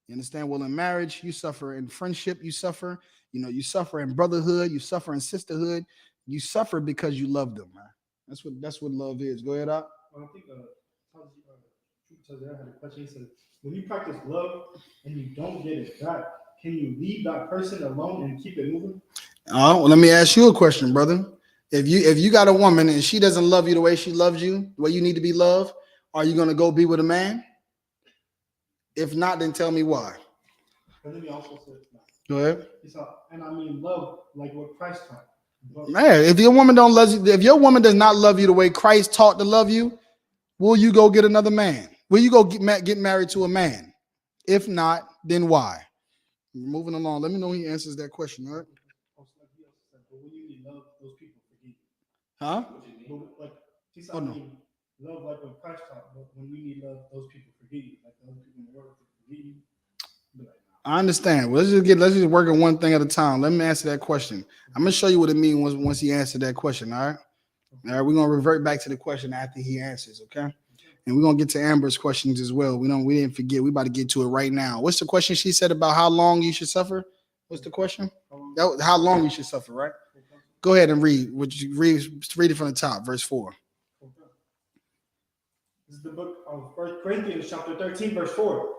You understand? Well, in marriage, you suffer. In friendship, you suffer. You suffer in brotherhood, you suffer in sisterhood. You suffer because you love them, man. That's what love is. Go ahead, Doc. I think I had a question. He said, when you practice love and you don't get it back, can you leave that person alone and keep it moving? Well, let me ask you a question, brother. If you got a woman and she doesn't love you the way she loves you, the way you need to be loved, are you going to go be with a man? If not, then tell me why. And then he also said, no. Go ahead. And I mean love like what Christ taught. Man, if your woman if your woman does not love you the way Christ taught to love you, will you go get another man? Will you go get married to a man? If not, then why? Moving along. Let me know he answers that question. All right. Huh? Oh, no. Love like what Christ taught, but when we need love, those people forget you. Like those people in the world forget you. I understand. Well, let's just work on one thing at a time. Let me answer that question. I'm gonna show you what it means once he answered that question. All right. All right. We're gonna revert back to the question after he answers. Okay. And we're gonna get to Amber's questions as well. We didn't forget. We about to get to it right now. What's the question she said about how long you should suffer? What's the question? How long you should suffer, right? Go ahead and read. Read it from the top, verse 4. This is the book of 1 Corinthians, chapter 13, verse 4.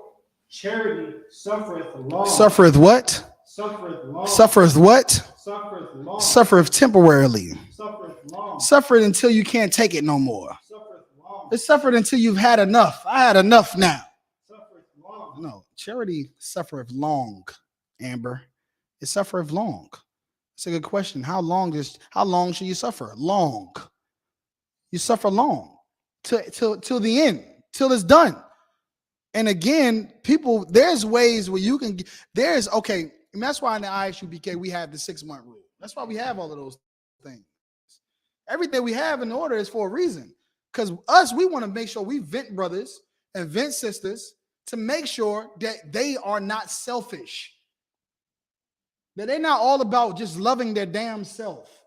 Charity suffereth long. Suffereth what? Suffereth long. Suffereth what? Suffereth long. Suffereth temporarily. Suffereth long. Suffereth until you can't take it no more. Suffereth long. It's suffered until you've had enough. I had enough now. Suffereth long. No, charity suffereth long, Amber. It suffereth long. It's a good question. How long should you suffer? Long. You suffer long till the end, till it's done. And again, people, there's ways where you can. And that's why in the I.S.U.P.K we have the 6-month rule. That's why we have all of those things. Everything we have in order is for a reason. Because we want to make sure we vent brothers and vent sisters to make sure that they are not selfish. That they're not all about just loving their damn self.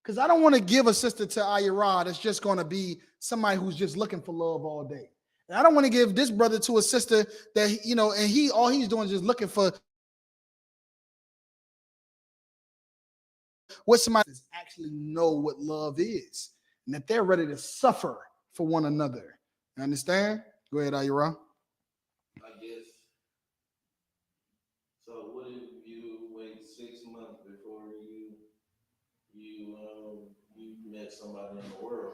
Because I don't want to give a sister to I.S.U.P.K that's just going to be somebody who's just looking for love all day. And I don't want to give this brother to a sister that, and all he's doing is just looking for what somebody does actually know what love is. And that they're ready to suffer for one another. You understand? Go ahead, I.S.U.P.K. I guess. So what if you wait 6 months before you met somebody in the world?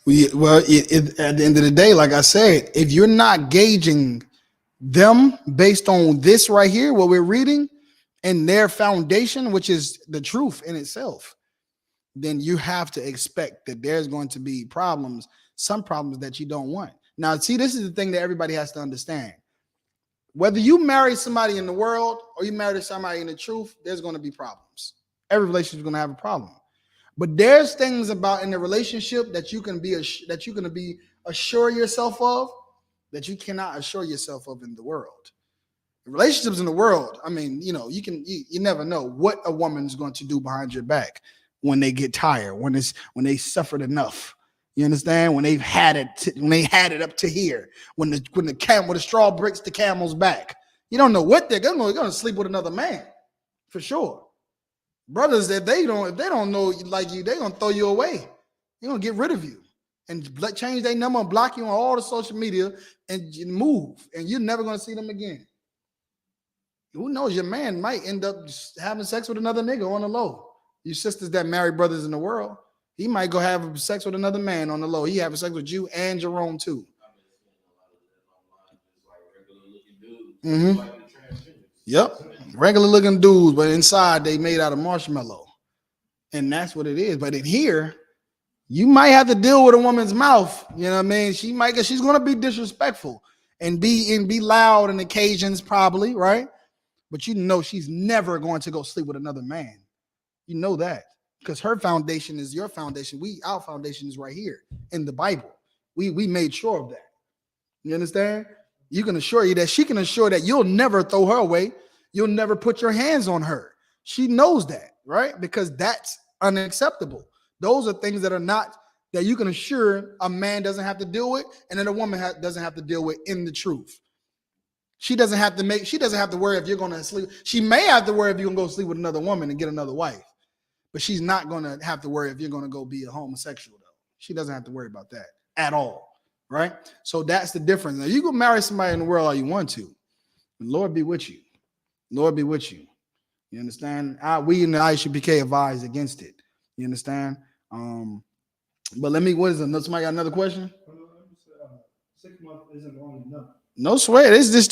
At the end of the day, like I said, if you're not gauging them based on this right here, what we're reading, and their foundation, which is the truth in itself, then you have to expect that there's going to be problems, some problems that you don't want. Now, see, this is the thing that everybody has to understand. Whether you marry somebody in the world or you marry somebody in the truth, there's going to be problems. Every relationship is going to have a problem. But there's things about in the relationship that you can be assure yourself of that you cannot assure yourself of in the world. Relationships in the world, I mean, you never know what a woman's going to do behind your back when they get tired, when they suffered enough. You understand? When they've had it, when they had it up to here, when the straw breaks the camel's back, you don't know what they're gonna sleep with another man, for sure. Brothers that if they don't know like you, they're gonna throw you away. They're gonna get rid of you and change their number and block you on all the social media and move, and you're never gonna see them again. Who knows? Your man might end up having sex with another nigga on the low. Your sisters that marry brothers in the world, he might go have sex with another man on the low. He having sex with you and Jerome too. Mm-hmm. Yep, regular looking dudes, but inside they made out of marshmallow, and that's what it is. But in here, you might have to deal with a woman's mouth. You know what I mean? She's gonna be disrespectful and be loud on occasions, probably, right? But you know she's never going to go sleep with another man. You know that because her foundation is your foundation. Our foundation is right here in the Bible. We made sure of that. You understand? You can assure you that she can assure that you'll never throw her away. You'll never put your hands on her. She knows that, right? Because that's unacceptable. Those are things that are not, that you can assure a man doesn't have to deal with, and then a woman doesn't have to deal with in the truth. She doesn't have to worry if you're going to sleep. She may have to worry if you're going to go sleep with another woman and get another wife, but she's not going to have to worry if you're going to go be a homosexual, though. She doesn't have to worry about that at all. Right? So that's the difference. Now you can marry somebody in the world all you want to. The Lord be with you. Lord be with you. You understand? We in the I.S.U.P.K advise against it. You understand? But what is it? Somebody got another question? 6 months isn't long enough. No sweat. That's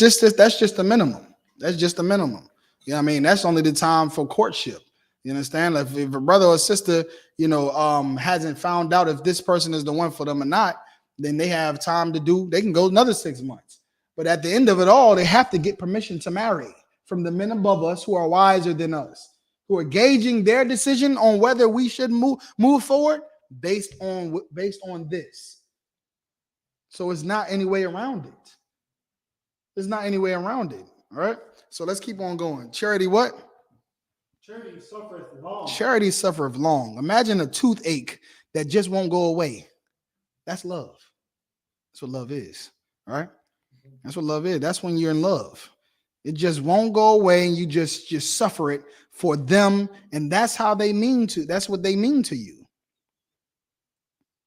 just the minimum. That's just the minimum. You know what I mean? That's only the time for courtship. You understand? Like if a brother or sister, hasn't found out if this person is the one for them or not, then they have time they can go another 6 months. But at the end of it all, they have to get permission to marry from the men above us who are wiser than us, who are gauging their decision on whether we should move forward based on this. So it's not any way around it. There's not any way around it. All right. So let's keep on going. Charity, what? Charity suffereth long. Charity suffereth long. Imagine a toothache that just won't go away. That's love. That's what love is. All right. That's what love is. That's when you're in love. It just won't go away, and you just suffer it for them, and that's what they mean to you.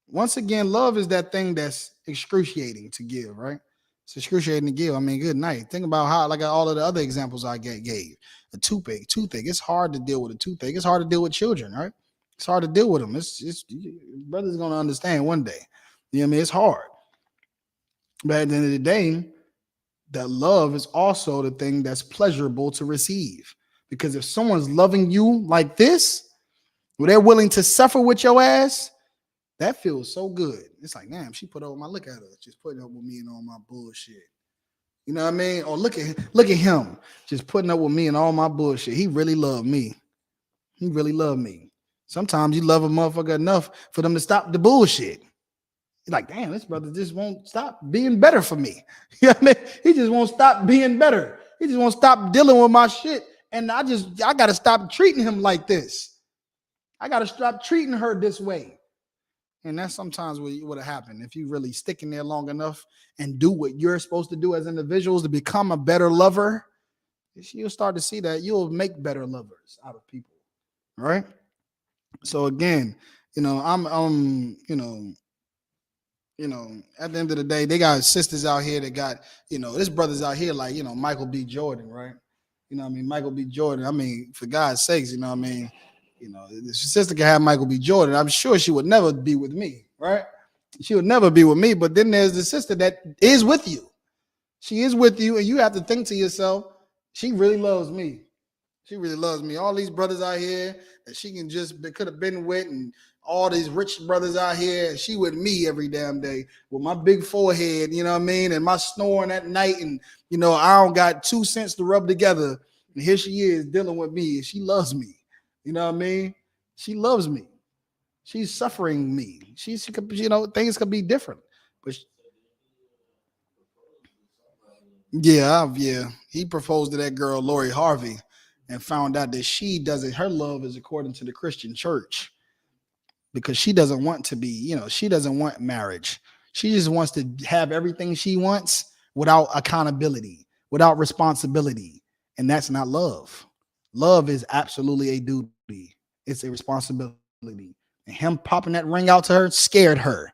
Once again, love is that thing that's excruciating to give, right? It's excruciating to give. I mean, good night. Think about how, like all of the other examples I gave. A toothache. It's hard to deal with a toothache. It's hard to deal with children, right? It's hard to deal with them. It's brother's gonna understand one day. You know what I mean? It's hard. But at the end of the day, that love is also the thing that's pleasurable to receive. Because if someone's loving you like this, where they're willing to suffer with your ass, that feels so good. It's like, damn, she put up look at her, just putting up with me and all my bullshit. You know what I mean? Or look at him, just putting up with me and all my bullshit. He really loved me. He really loved me. Sometimes you love a motherfucker enough for them to stop the bullshit. You're like, damn, this brother just won't stop being better for me. You know what I mean? He just won't stop being better. He just won't stop dealing with my shit. And I got to stop treating him like this. I got to stop treating her this way. And that's sometimes what would have happened if you really stick in there long enough and do what you're supposed to do as individuals to become a better lover. You'll start to see that you'll make better lovers out of people. Right? So again, at the end of the day, they got sisters out here that got, this brother's out here like, Michael B. Jordan, right? You know what I mean? Michael B. Jordan. I mean, for God's sakes, you know what I mean? If sister can have Michael B. Jordan, I'm sure she would never be with me, right? She would never be with me. But then there's the sister that is with you. She is with you, and you have to think to yourself, she really loves me. She really loves me. All these brothers out here that she could have been with, and all these rich brothers out here, and she with me every damn day with my big forehead, you know what I mean? And my snoring at night, and I don't got 2 cents to rub together. And here she is dealing with me, and she loves me. You know what I mean? She loves me. She's suffering me. She could, things could be different. But yeah. He proposed to that girl, Lori Harvey, and found out that she doesn't. Her love is according to the Christian church. because she doesn't want to be, she doesn't want marriage. She just wants to have everything she wants without accountability, without responsibility. And that's not love. Love is absolutely a duty. It's a responsibility. And him popping that ring out to her scared her.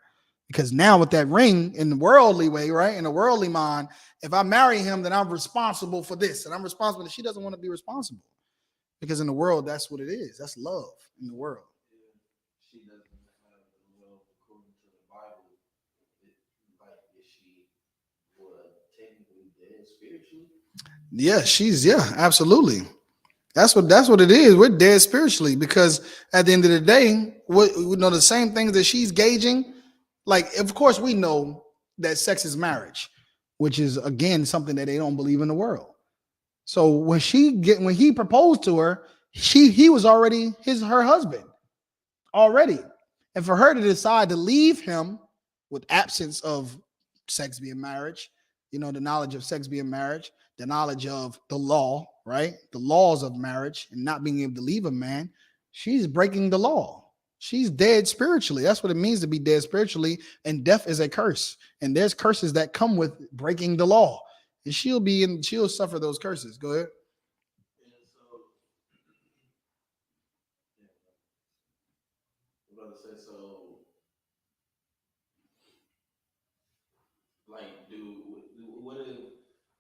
Because now with that ring in the worldly way, right? In the worldly mind, if I marry him, then I'm responsible for this. And I'm responsible. She doesn't want to be responsible. Because in the world, that's what it is. That's love in the world. She doesn't have the love according to the Bible. Like, is she technically dead spiritually? Yeah, absolutely. That's what it is. We're dead spiritually because at the end of the day, we know the same things that she's gauging. Like, of course, we know that sex is marriage, which is again something that they don't believe in the world. So when he proposed to her, he was already her husband already, and for her to decide to leave him with absence of sex being marriage, the knowledge of sex being marriage, the knowledge of the law, right? The laws of marriage and not being able to leave a man, she's breaking the law. She's dead spiritually. That's what it means to be dead spiritually. And death is a curse. And there's curses that come with breaking the law. And she'll suffer those curses. Go ahead.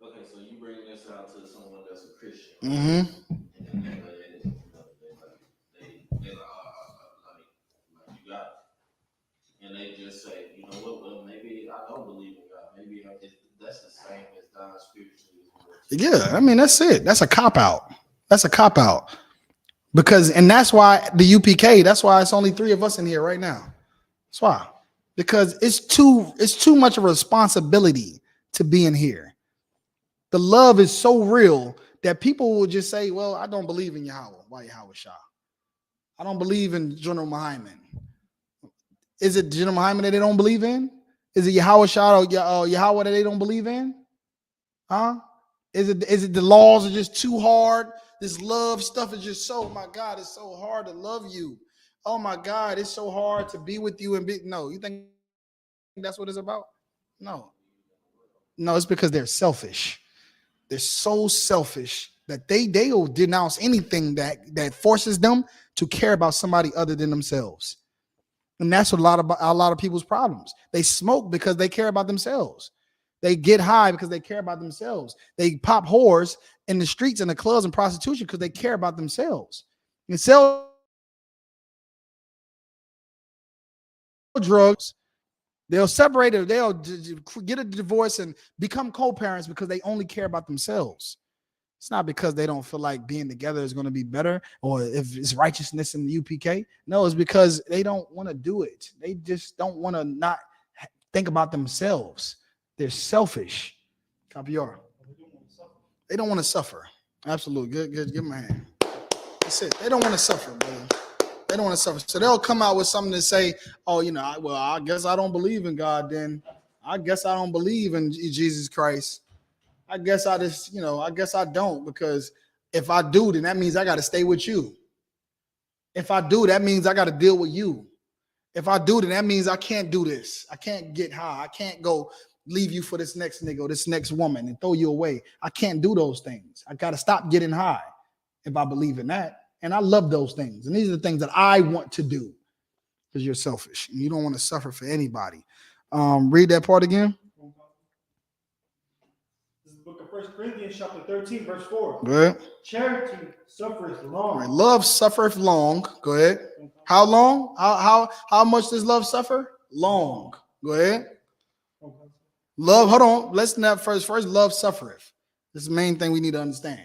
Okay, so you bring this out to someone that's a Christian. Mm-hmm. And they like you got it. And they just say, you know what, well, maybe I don't believe in God. Maybe that's the same as dying spiritually. Yeah, I mean, that's it. That's a cop-out. And that's why the U.P.K, that's why it's only 3 of us in here right now. That's why. Because it's too much of a responsibility to be in here. The love is so real that people will just say, well, I don't believe in Yahweh. Why Yahweh Shah? I don't believe in General Muhammad. Is it General Muhammad that they don't believe in? Is it Yahweh Shah or Yahweh that they don't believe in? Huh? Is it the laws are just too hard? This love stuff is just so, my God, it's so hard to love you. Oh my God, it's so hard to be with you no, you think that's what it's about? No, it's because they're selfish. They're so selfish that they'll denounce anything that forces them to care about somebody other than themselves. And that's a lot of people's problems. They smoke because they care about themselves. They get high because they care about themselves. They pop whores in the streets and the clubs and prostitution because they care about themselves. And sell drugs. They'll separate it. They'll get a divorce and become co-parents because they only care about themselves. It's not because they don't feel like being together is going to be better or if it's righteousness in the U.P.K. No, it's because they don't want to do it. They just don't want to not think about themselves. They're selfish. Copy your. They don't want to suffer. Absolutely. Good. Give them a hand. That's it. They don't want to suffer, brother. They don't want to suffer. So they'll come out with something to say, oh, I guess I don't believe in God then. I guess I don't believe in Jesus Christ. I guess I just, I guess I don't, because if I do, then that means I got to stay with you. If I do, that means I got to deal with you. If I do, then that means I can't do this. I can't get high. I can't go leave you for this next nigga or this next woman and throw you away. I can't do those things. I got to stop getting high if I believe in that. And I love those things. And these are the things that I want to do, because you're selfish and you don't want to suffer for anybody. Read that part again. This is the book of 1 Corinthians chapter 13, verse 4. Go ahead. Charity suffereth long. Right. Love suffereth long. Go ahead. How long? How much does love suffer? Long. Go ahead. Love, hold on. Let's not first. Love suffereth. This is the main thing we need to understand.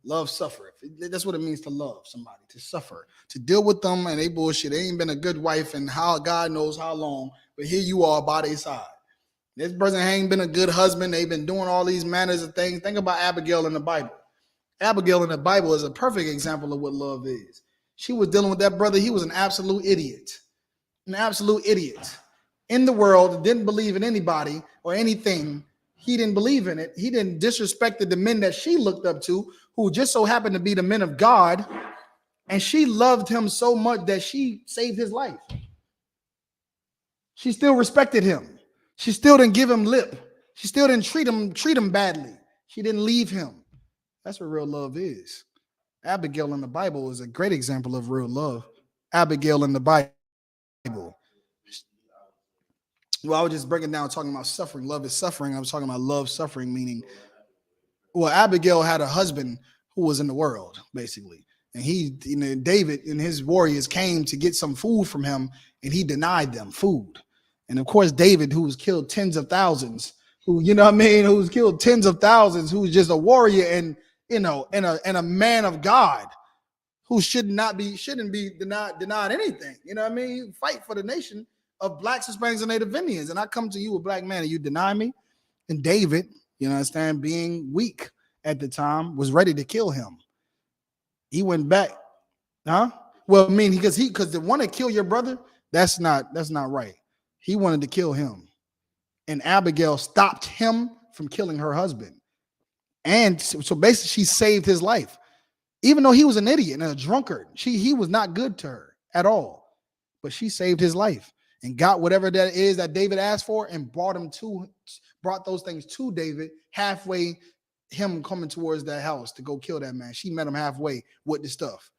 Love suffereth. That's what it means to love somebody, to suffer, to deal with them and they bullshit. They ain't been a good wife and how God knows how long, but here you are by their side. This person ain't been a good husband. They've been doing all these manners of things. Think about Abigail in the Bible. Abigail in the Bible is a perfect example of what love is. She was dealing with that brother. He was an absolute idiot. An absolute idiot. In the world, didn't believe in anybody or anything. He didn't believe in it. He didn't disrespect the men that she looked up to, who just so happened to be the men of God. And she loved him so much that she saved his life. She still respected him. She still didn't give him lip. She still didn't treat him badly. She didn't leave him. That's what real love is. Abigail in the Bible is a great example of real love. Abigail in the Bible. Well, I was just breaking down talking about suffering. Love is suffering. I was talking about love, suffering, meaning, well, Abigail had a husband who was in the world, basically. And David and his warriors came to get some food from him, and he denied them food. And of course, David, who was killed tens of thousands, who's killed tens of thousands, who's just a warrior and a man of God, who shouldn't be denied anything. You know what I mean? Fight for the nation of blacks, Hispanics, and Native Indians. And I come to you, a black man, and you deny me. And David, being weak at the time, was ready to kill him. He went back, huh? Well, I mean, because they want to kill your brother, that's not right. He wanted to kill him, and Abigail stopped him from killing her husband. And so basically, she saved his life, even though he was an idiot and a drunkard. He was not good to her at all, but she saved his life and got whatever that is that David asked for, and brought those things to David halfway. Him coming towards that house to go kill that man. She met him halfway with the stuff.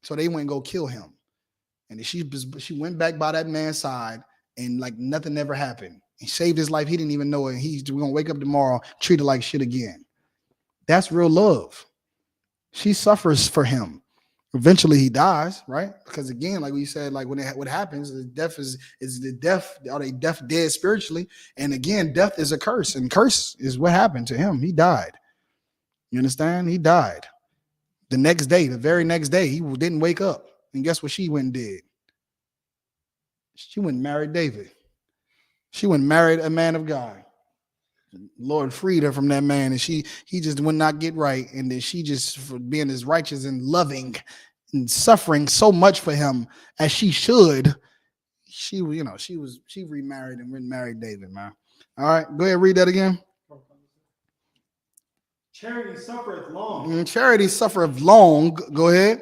So they went and go kill him. And she went back by that man's side, and like nothing ever happened. He saved his life. He didn't even know it. He's going to wake up tomorrow, treat her like shit again. That's real love. She suffers for him. Eventually he dies, right? Because again, like we said, like what happens is death is the death. Are they dead spiritually? And again, death is a curse, and curse is what happened to him. He died. You understand? He died. The very next day, he didn't wake up. And guess what she went and did? She went and married David. She went and married a man of God. Lord freed her from that man, and he just would not get right. And then she just, for being as righteous and loving and suffering so much for him as she should, she remarried and married David, man. All right, go ahead, read that again. Charity suffereth long. Charity suffereth long. Go ahead.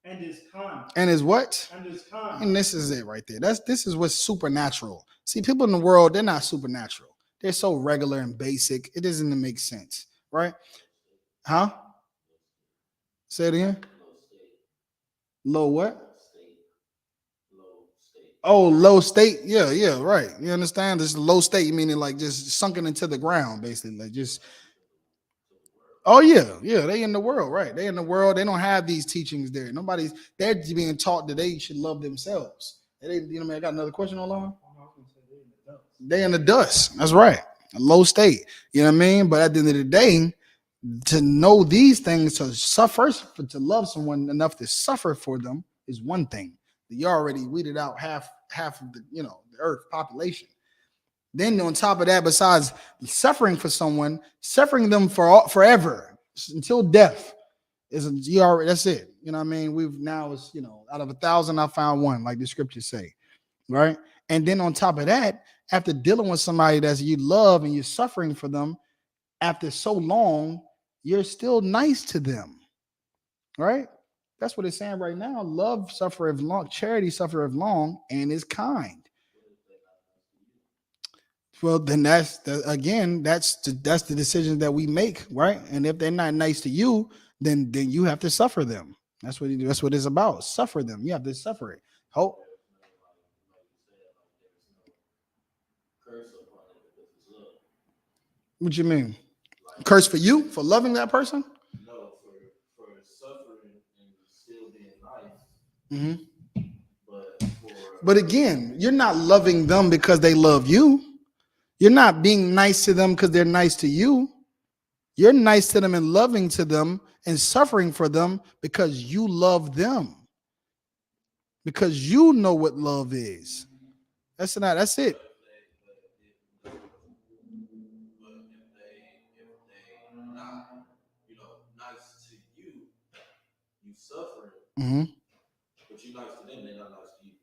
And is kind. And is what? And is kind. And this is it right there. This is what's supernatural. See, people in the world, they're not supernatural. They're so regular and basic. It doesn't make sense, right? Huh? Say it again. Low what? Oh, low state. Yeah, right. You understand? This low state, meaning like just sunken into the ground, basically, like just. Oh yeah, they in the world, right? They in the world. They don't have these teachings there. They're being taught that they should love themselves. I got another question online. They in the dust. That's right. A low state. You know what I mean? But at the end of the day, to know these things, to love someone enough to suffer for them is one thing. You already weeded out half of the earth population. Then on top of that, besides suffering for someone, suffering them forever until death that's it. You know what I mean? We've now out of 1,000, I found one, like the scriptures say, right? And then on top of that, after dealing with somebody that you love and you're suffering for them, after so long, you're still nice to them, right? That's what it's saying right now. Love suffereth long, charity suffereth long, and is kind. Well, then that's the decision that we make, right? And if they're not nice to you, then you have to suffer them. That's what it's about. Suffer them. You have to suffer it. Hope. What you mean? Curse for you for loving that person? No, for suffering and still being nice. Mm-hmm. But again, you're not loving them because they love you. You're not being nice to them because they're nice to you. You're nice to them and loving to them and suffering for them because you love them. Because you know what love is. That's it. But if they not, nice to you, you suffering. Mm-hmm. But you nice to them, they're not nice to you.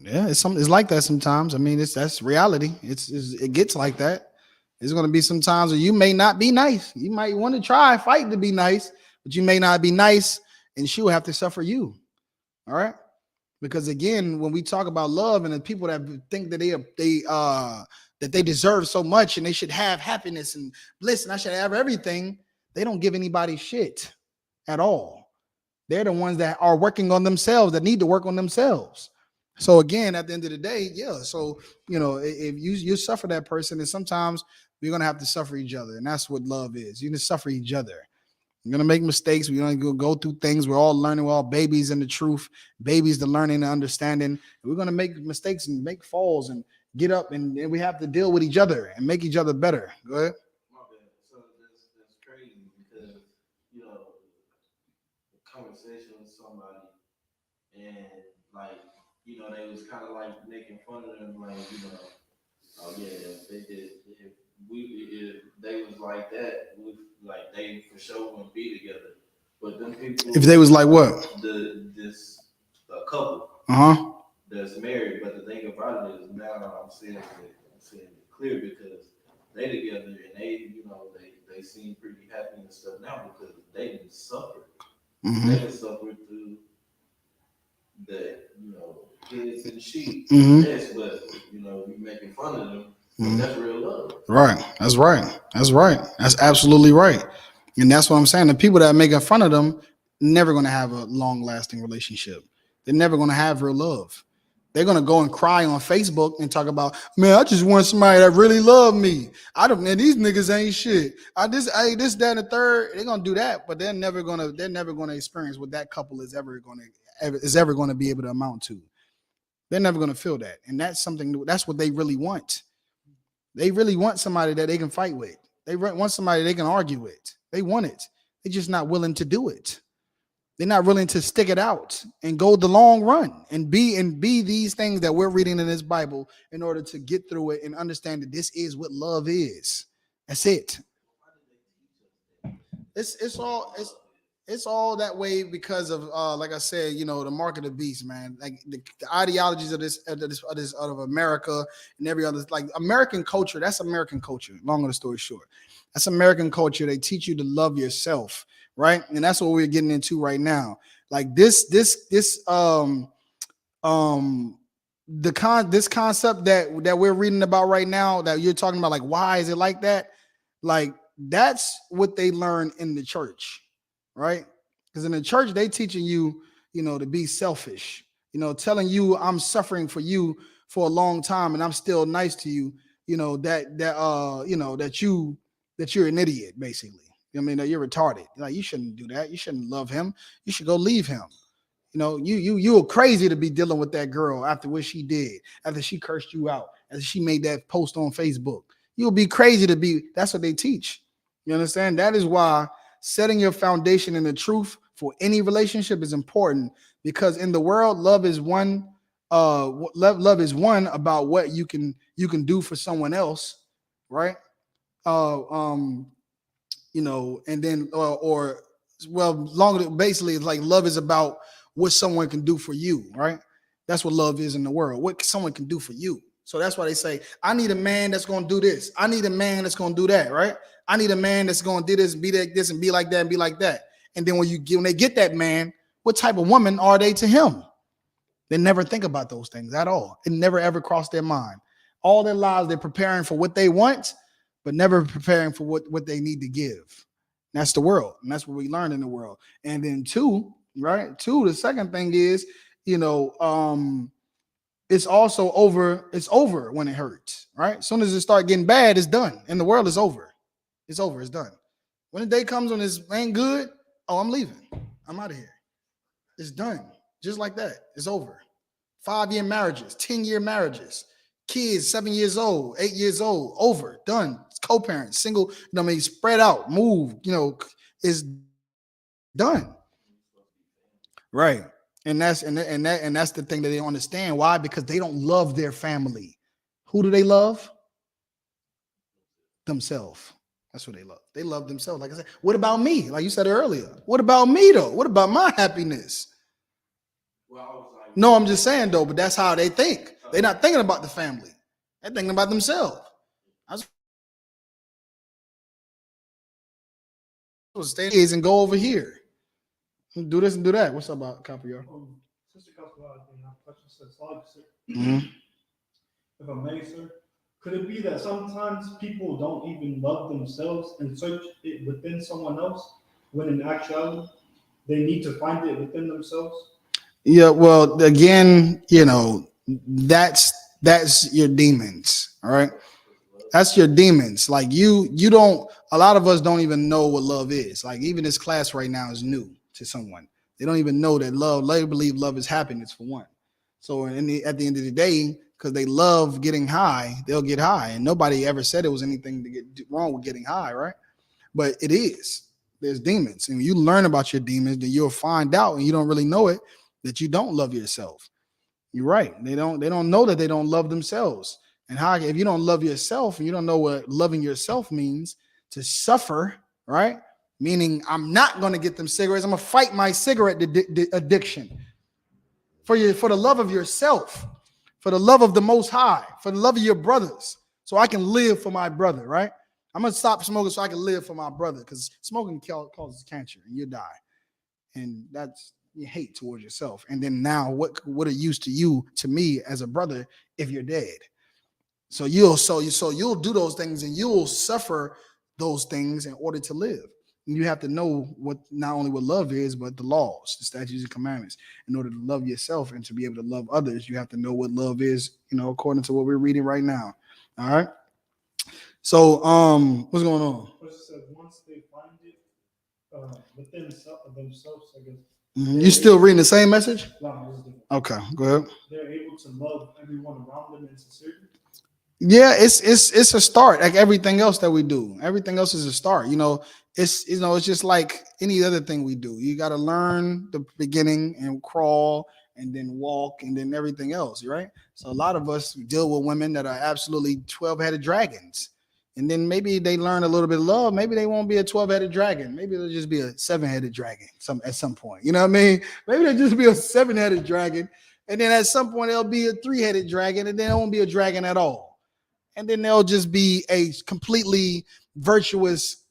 Yeah, it's like that sometimes. I mean, that's reality. It gets like that. There's going to be some times where you may not be nice. You might want to fight to be nice, but you may not be nice, and she will have to suffer you. All right. Because again, when we talk about love and the people that think that they deserve so much and they should have happiness and bliss and I should have everything, they don't give anybody shit at all. They're the ones that are working on themselves, that need to work on themselves. So again, at the end of the day, yeah. So if you suffer that person, and sometimes we're gonna have to suffer each other, and that's what love is. You just suffer each other. We're gonna make mistakes. We're gonna go through things. We're all learning. We're all babies in the truth, babies to learning and understanding. And we're gonna make mistakes and make falls and get up, and we have to deal with each other and make each other better. Go ahead. My bad. So that's crazy because the conversation with somebody and like they was kind of like making fun of them, like oh yeah, if they did if they was like that, like they for sure wouldn't be together. But them people, If they was like what? This a couple that's married, but the thing about it is now I'm seeing it clear because they together and they seem pretty happy and stuff now because they didn't suffer. They didn't suffer through the kids and sheep. Yes, but you making fun of them. That's real love. Right. That's right. That's right. That's absolutely right. And that's what I'm saying. The people that are making fun of them never going to have a long lasting relationship. They're never going to have real love. They're going to go and cry on Facebook and talk about, man, I just want somebody that really love me. Man, these niggas ain't shit. This, that, and the third. They're going to do that, but they're never going to experience what that couple is ever going to be able to amount to. They're never going to feel that. And that's what they really want. They really want somebody that they can fight with. They want somebody they can argue with. They want it. They're just not willing to do it. They're not willing to stick it out and go the long run and be these things that we're reading in this Bible in order to get through it and understand that this is what love is. That's it. It's all that way because of like I said, the mark of the beast, man. Like the ideologies of America and every other, like American culture. That's American culture. Long story short, that's American culture. They teach you to love yourself, right? And that's what we're getting into right now. Like this concept that we're reading about right now, that you're talking about, like why is it like that? Like that's what they learn in the church. Right? Because in the church, they teaching you, to be selfish, telling you I'm suffering for you for a long time and I'm still nice to you, that you're an idiot, basically. That you're retarded. Like you shouldn't do that. You shouldn't love him. You should go leave him. You're crazy to be dealing with that girl after what she did, after she cursed you out, after she made that post on Facebook. You'll be crazy to be. That's what they teach. You understand? That is why setting your foundation in the truth for any relationship is important, because in the world, love is one. Love is one about what you can do for someone else, right? And then longer. Basically, it's like love is about what someone can do for you, right? That's what love is in the world. What someone can do for you. So that's why they say, I need a man that's going to do this. I need a man that's going to do that, right? I need a man that's going to do this, be like this, and be like that, and be like that. And then when they get that man, what type of woman are they to him? They never think about those things at all. It never ever crossed their mind. All their lives, they're preparing for what they want, but never preparing for what they need to give. That's the world. And that's what we learn in the world. And then two, the second thing is, it's also over. It's over when it hurts, right? As soon as it starts getting bad, it's done. In the world, it's over. It's over. It's done. When the day comes when this ain't good, oh, I'm leaving. I'm out of here. It's done. Just like that. It's over. 5-year marriages, 10-year marriages, kids, 7 years old, 8 years old, over, done. Co-parents, single, spread out, move, is done. Right. And that's the thing that they don't understand. Why? Because they don't love their family. Who do they love? Themselves. That's what they love. They love themselves. Like I said, what about me? Like you said earlier. What about me though? What about my happiness? No, I'm just saying though, but that's how they think. They're not thinking about the family. They're thinking about themselves. I was stay and go over here. Do this and do that. What's up about Caprior? Sister Costello, I think I question says, Mm-hmm. If I may, sir, could it be that sometimes people don't even love themselves and search it within someone else, when in actuality they need to find it within themselves? Yeah, well, again, that's your demons, all right? That's your demons. Like you don't. A lot of us don't even know what love is. Like even this class right now is new to someone. They don't even know that love. They believe love is happiness for one. So at the end of the day, because they love getting high, they'll get high, and nobody ever said it was anything to get wrong with getting high, right? But it is. There's demons, and when you learn about your demons, then you'll find out, and you don't really know it, that you don't love yourself. You're right. They don't know that they don't love themselves. And how if you don't love yourself and you don't know what loving yourself means, to suffer, right? Meaning I'm not going to get them cigarettes. I'm going to fight my cigarette addiction for the love of yourself, for the love of the Most High, for the love of your brothers, so I can live for my brother, right? I'm going to stop smoking so I can live for my brother, because smoking causes cancer and you die. And that's you hate towards yourself. And then now what are used to you, to me as a brother, if you're dead? So you'll do those things and you'll suffer those things in order to live. And you have to know what not only what love is, but the laws, the statutes and commandments. In order to love yourself and to be able to love others, you have to know what love is, according to what we're reading right now. All right. So what's going on? Once they find it within themselves, I guess. Mm-hmm. You still reading the same message? No, okay, go ahead. They're able to love everyone around them in sincerity. Yeah, it's a start, like everything else that we do. Everything else is a start. It's it's just like any other thing we do. You got to learn the beginning and crawl and then walk and then everything else, right? So a lot of us deal with women that are absolutely 12-headed dragons. And then maybe they learn a little bit of love. Maybe they won't be a 12-headed dragon. Maybe it'll just be a 7-headed dragon at some point. You know what I mean? Maybe they'll just be a 7-headed dragon. And then at some point, they'll be a 3-headed dragon. And then it won't be a dragon at all. And then they'll just be a completely virtuous,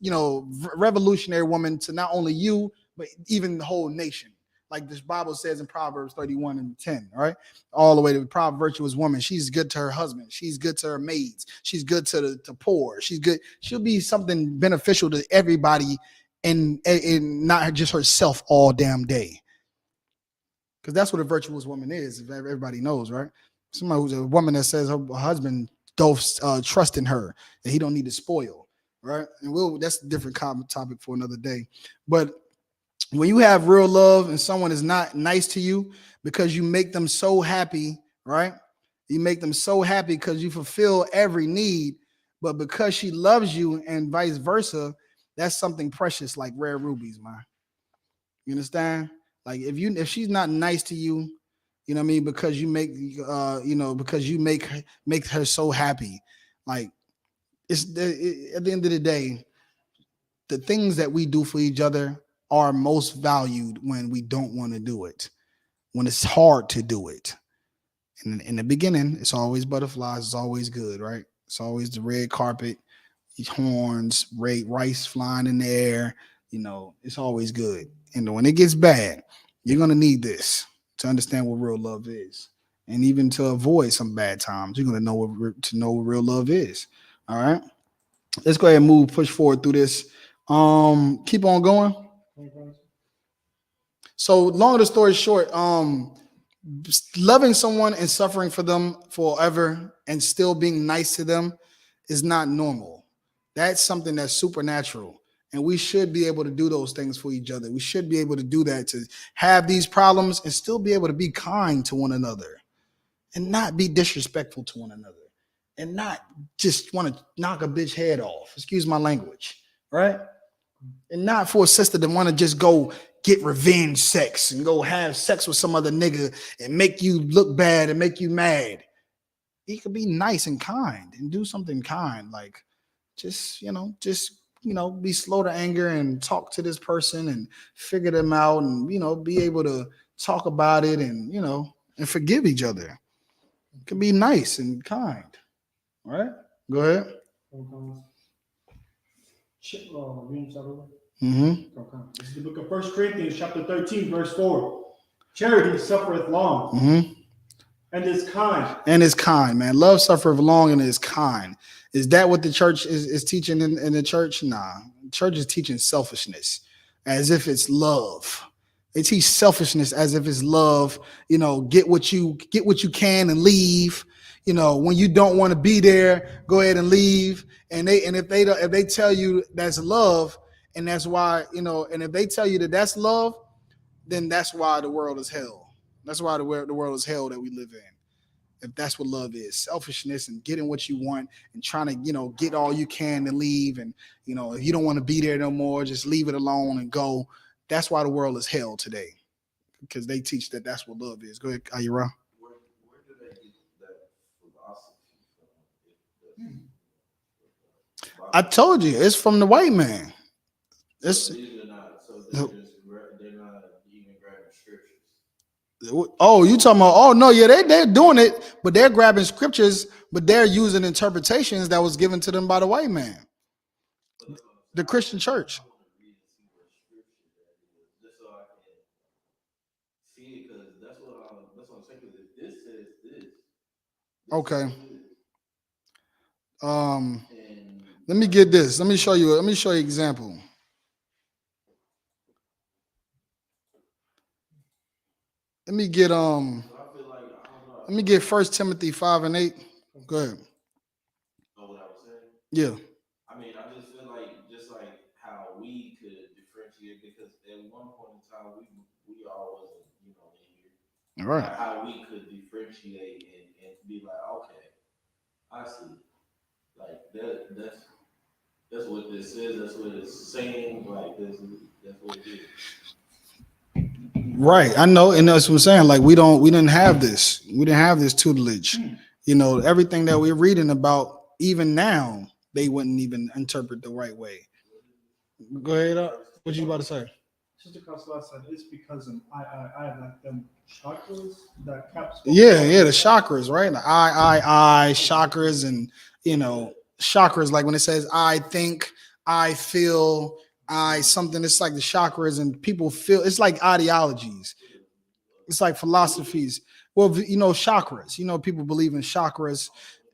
revolutionary woman to not only you, but even the whole nation. Like this Bible says in Proverbs 31:10, right? All the way to the proud virtuous woman. She's good to her husband. She's good to her maids. She's good to the poor. She's good. She'll be something beneficial to everybody and not just herself all damn day. Because that's what a virtuous woman is, if everybody knows, right? Somebody who's a woman that says her husband don't trust in her, that he don't need to spoil, right? And that's a different topic for another day. But when you have real love and someone is not nice to you because you make them so happy, right? You make them so happy because you fulfill every need, but because she loves you and vice versa, that's something precious like rare rubies, man. You understand? Like if she's not nice to you, you know what I mean, because you make because you make her so happy. Like at the end of the day, the things that we do for each other are most valued when we don't want to do it, when it's hard to do it. And in the beginning, it's always butterflies, it's always good, right? It's always the red carpet, horns, rice flying in the air, it's always good. And when it gets bad, you're gonna need this to understand what real love is, and even to avoid some bad times. You're gonna know what real love is. All right, let's go ahead and push forward through this. Keep on going. So, long of the story short, loving someone and suffering for them forever and still being nice to them is not normal. That's something that's supernatural. And we should be able to do those things for each other. We should be able to do that, to have these problems and still be able to be kind to one another and not be disrespectful to one another and not just want to knock a bitch head off. Excuse my language, right? And not for a sister to want to just go get revenge sex and go have sex with some other nigga and make you look bad and make you mad. He could be nice and kind and do something kind, like just be slow to anger and talk to this person and figure them out and, be able to talk about it and, and forgive each other. It can be nice and kind. All right, go ahead. This is the book of 1 Corinthians chapter 13, verse 4. Charity suffereth long. Mm-hmm. And is kind. And is kind, man. Love suffereth long and is kind. Is that what the church is teaching in the church? Nah. The church is teaching selfishness as if it's love. They teach selfishness as if it's love. You know, get what you can and leave. You know, when you don't want to be there, go ahead and leave. And if they tell you that's love, and that's why, you know, and if they tell you that that's love, then that's why the world is hell. That's why the world is hell that we live in. If that's what love is, selfishness and getting what you want and trying to, you know, get all you can and leave. And, you know, if you don't want to be there no more, just leave it alone and go. That's why the world is hell today, because they teach that that's what love is. Go ahead, Ayura. Where do they get that philosophy from? I told you, it's from the white man. It's, so they're not even grabbing scriptures. oh, you talking about? Oh no, yeah, they're doing it, but they're grabbing scriptures, but they're using interpretations that was given to them by the white man, the Christian church. Just so I can see it, because that's what I'm saying. Because if this says this Okay. says this, and Let me get this. Let me show you an example. Let me get so I feel like, I don't know. let me get 1 Timothy 5:8. Go ahead. Know what I was saying? Yeah. I mean, I just feel like, just like how we could differentiate, because at one point in time we all wasn't, you know, in here. All right. Like how we could differentiate and be like, okay, I see. Like that's what this is. That's what it's saying. Like that's what it is. Right. I know, and that's what I'm saying. Like we didn't have this. We didn't have this tutelage. You know, everything that we're reading about, even now, they wouldn't even interpret the right way. Go ahead. What you about to say? Sister Costello said it's because of I like them chakras that caps. Yeah, the chakras, right? The I chakras, and you know, chakras, like when it says I think, I feel, I something, it's like the chakras, and people feel it's like ideologies. It's like philosophies. Well, you know, chakras, you know, people believe in chakras.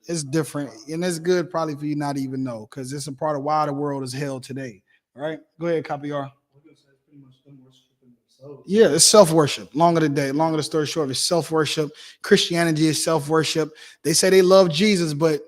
It's different, and it's good probably for you not to even know, because it's a part of why the world is hell today. All right, go ahead, Copy R. Yeah, it's self-worship. Longer the story short, it's self-worship. Christianity is self-worship. They say they love Jesus, but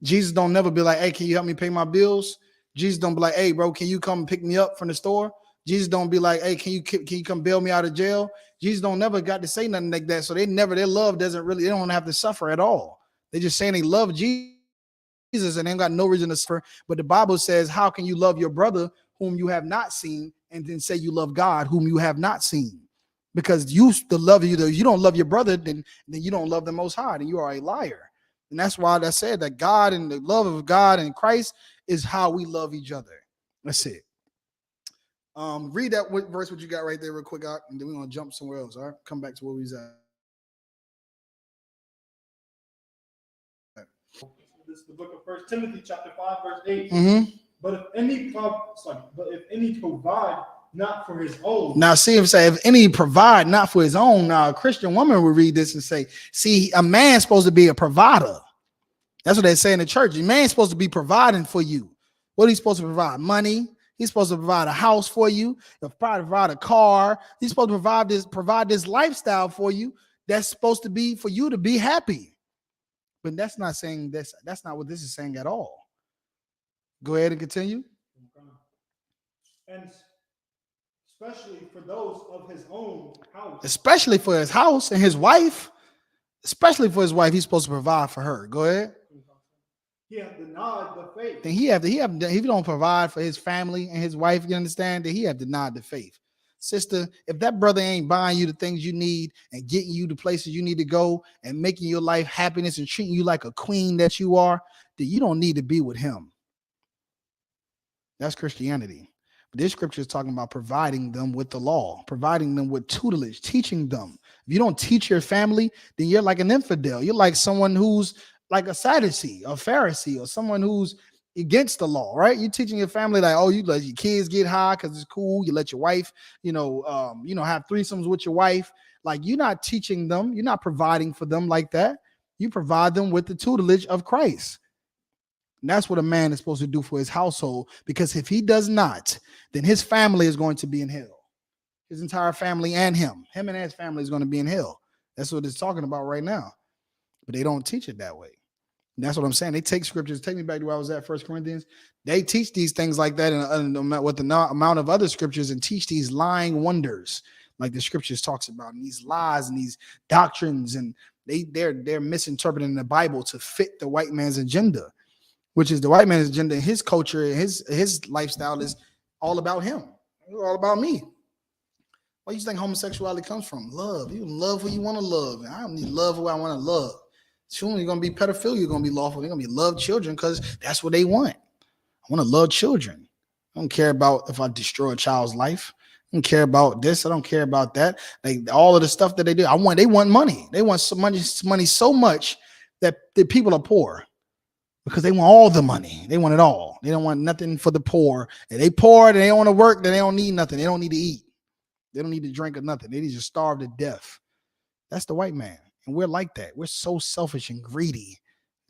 Jesus don't never be like, hey, can you help me pay my bills? Jesus don't be like, hey, bro, can you come pick me up from the store? Jesus don't be like, hey, can you come bail me out of jail? Jesus don't never got to say nothing like that. So their love doesn't really, they don't have to suffer at all. They just saying they love Jesus and they ain't got no reason to suffer. But the Bible says, how can you love your brother whom you have not seen, and then say you love God whom you have not seen? Because you don't love your brother, then you don't love the Most High, and you are a liar. And that's why I said that God and the love of God and Christ is how we love each other. That's it. Read that verse what you got right there real quick out, and then we're gonna jump somewhere else. All right, come back to where we was at. This is the book of 1 Timothy chapter 5 verse 8. Mm-hmm. But if any provide not for his own. Now, see him say, if any provide not for his own. Now, a Christian woman will read this and say, see, a man's supposed to be a provider. That's what they say in the church. A man's supposed to be providing for you. What are you supposed to provide? Money. He's supposed to provide a house for you. He'll probably provide a car. He's supposed to provide this lifestyle for you that's supposed to be for you to be happy. But that's not saying this. That's not what this is saying at all. Go ahead and continue. And especially for those of his own house. Especially for his house and his wife. Especially for his wife, he's supposed to provide for her. Go ahead. He have denied the faith. Then if he don't provide for his family and his wife, you understand that he have denied the faith. Sister, if that brother ain't buying you the things you need and getting you the places you need to go and making your life happiness and treating you like a queen that you are, then you don't need to be with him. That's Christianity. But this scripture is talking about providing them with the law, providing them with tutelage, teaching them. If you don't teach your family, then you're like an infidel. You're like someone who's like a Sadducee, a Pharisee, or someone who's, against the law, right? You're teaching your family like, oh, you let your kids get high because it's cool. You let your wife, have threesomes with your wife. Like, you're not teaching them. You're not providing for them like that. You provide them with the tutelage of Christ. And that's what a man is supposed to do for his household, because if he does not, then his family is going to be in hell. His entire family and him and his family is going to be in hell. That's what it's talking about right now. But they don't teach it that way. And that's what I'm saying. They take scriptures. Take me back to where I was at, 1 Corinthians. They teach these things like that with the amount of other scriptures, and teach these lying wonders like the scriptures talks about, and these lies and these doctrines, and they're misinterpreting the Bible to fit the white man's agenda, which is the white man's agenda. His culture, his lifestyle is all about him. It's all about me. What do you think homosexuality comes from? Love. You love who you want to love. I don't need love who I want to love. Soon you're going to be pedophilia. You're going to be lawful. They're going to be love children because that's what they want. I want to love children. I don't care about if I destroy a child's life. I don't care about this. I don't care about that. Like, all of the stuff that they do. They want money. They want so money so much that the people are poor, because they want all the money. They want it all. They don't want nothing for the poor. If they poor and they don't want to work, then they don't need nothing. They don't need to eat. They don't need to drink or nothing. They need to starve to death. That's the white man. And we're like that. We're so selfish and greedy,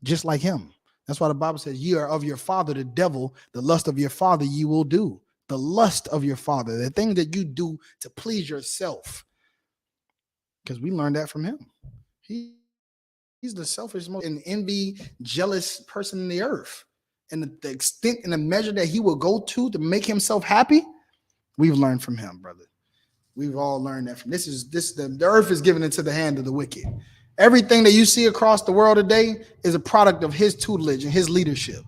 just like him. That's why the Bible says, ye are of your father, the devil. The lust of your father you will do. The lust of your father, the thing that you do to please yourself. Because we learned that from him. He's the selfish, most and envy, jealous person in the earth. And the extent and the measure that he will go to make himself happy, we've learned from him, brother. We've all learned that from the earth is given into the hand of the wicked. Everything that you see across the world today is a product of his tutelage and his leadership.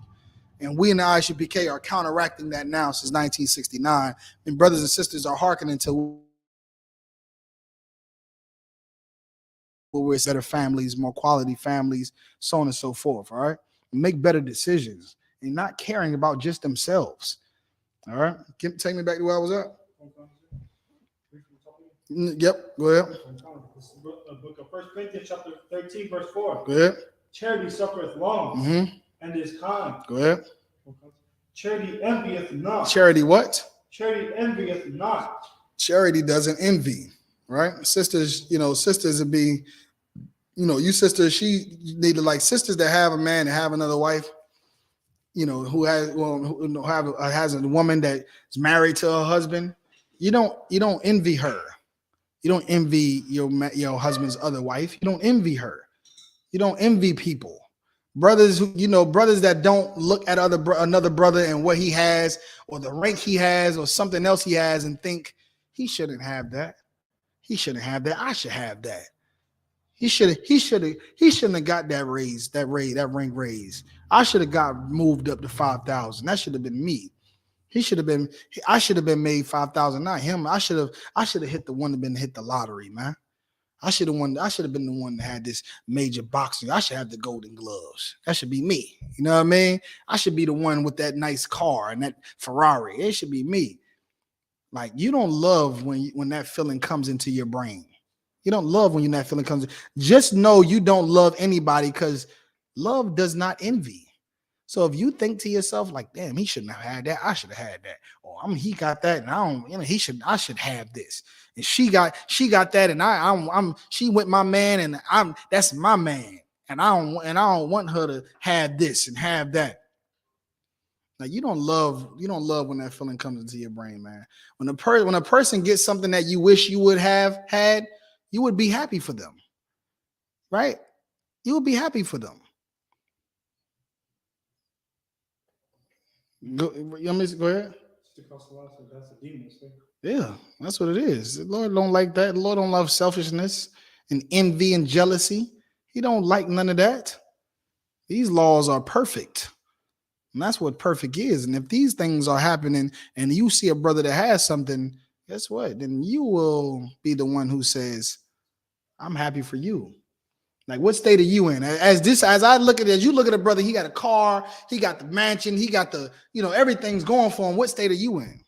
And we in the I.S.U.P.K are counteracting that now since 1969. And brothers and sisters are hearkening to better families, more quality families, so on and so forth. All right. Make better decisions and not caring about just themselves. All right. Take me back to where I was at. Yep, go ahead. Book of 1 Corinthians chapter 13, verse 4. Go ahead. Charity suffereth long and is kind. Go ahead. Charity envieth not. Charity what? Charity envieth not. Charity doesn't envy, right? Sisters, sisters would be, you sisters, she need to, like, sisters that have a man and have another wife, who has a woman that is married to her husband. You don't envy her. You don't envy your husband's other wife. You don't envy her. You don't envy people. Brothers, brothers that don't look at another brother and what he has, or the rank he has, or something else he has, and think he shouldn't have that. He shouldn't have that. I should have that. He shouldn't have got that rank raised. I should have got moved up to 5,000. That should have been me. I should have been made 5,000, not him. I should have hit the one that hit the lottery, man. I should have been the one that had this major boxing. I should have the golden gloves. That should be me. You know what I mean? I should be the one with that nice car and that Ferrari. It should be me. Like, you don't love when that feeling comes into your brain. You don't love when that feeling comes. Just know you don't love anybody, because love does not envy. So if you think to yourself like, damn, he shouldn't have had that, I should have had that. Or he got that, and I should have this. And she got that, and she with my man, and that's my man. And I don't want her to have this and have that. Like, you don't love when that feeling comes into your brain, man. When a person gets something that you wish you would have had, you would be happy for them. Right? You would be happy for them. Go ahead. That's a demon. Yeah, that's what it is. The Lord don't like that. The Lord don't love selfishness and envy and jealousy. He don't like none of that. These laws are perfect. And that's what perfect is. And if these things are happening and you see a brother that has something, guess what? Then you will be the one who says, I'm happy for you. Like, what state are you in? As you look at a brother, he got a car, he got the mansion, he got the, everything's going for him. What state are you in?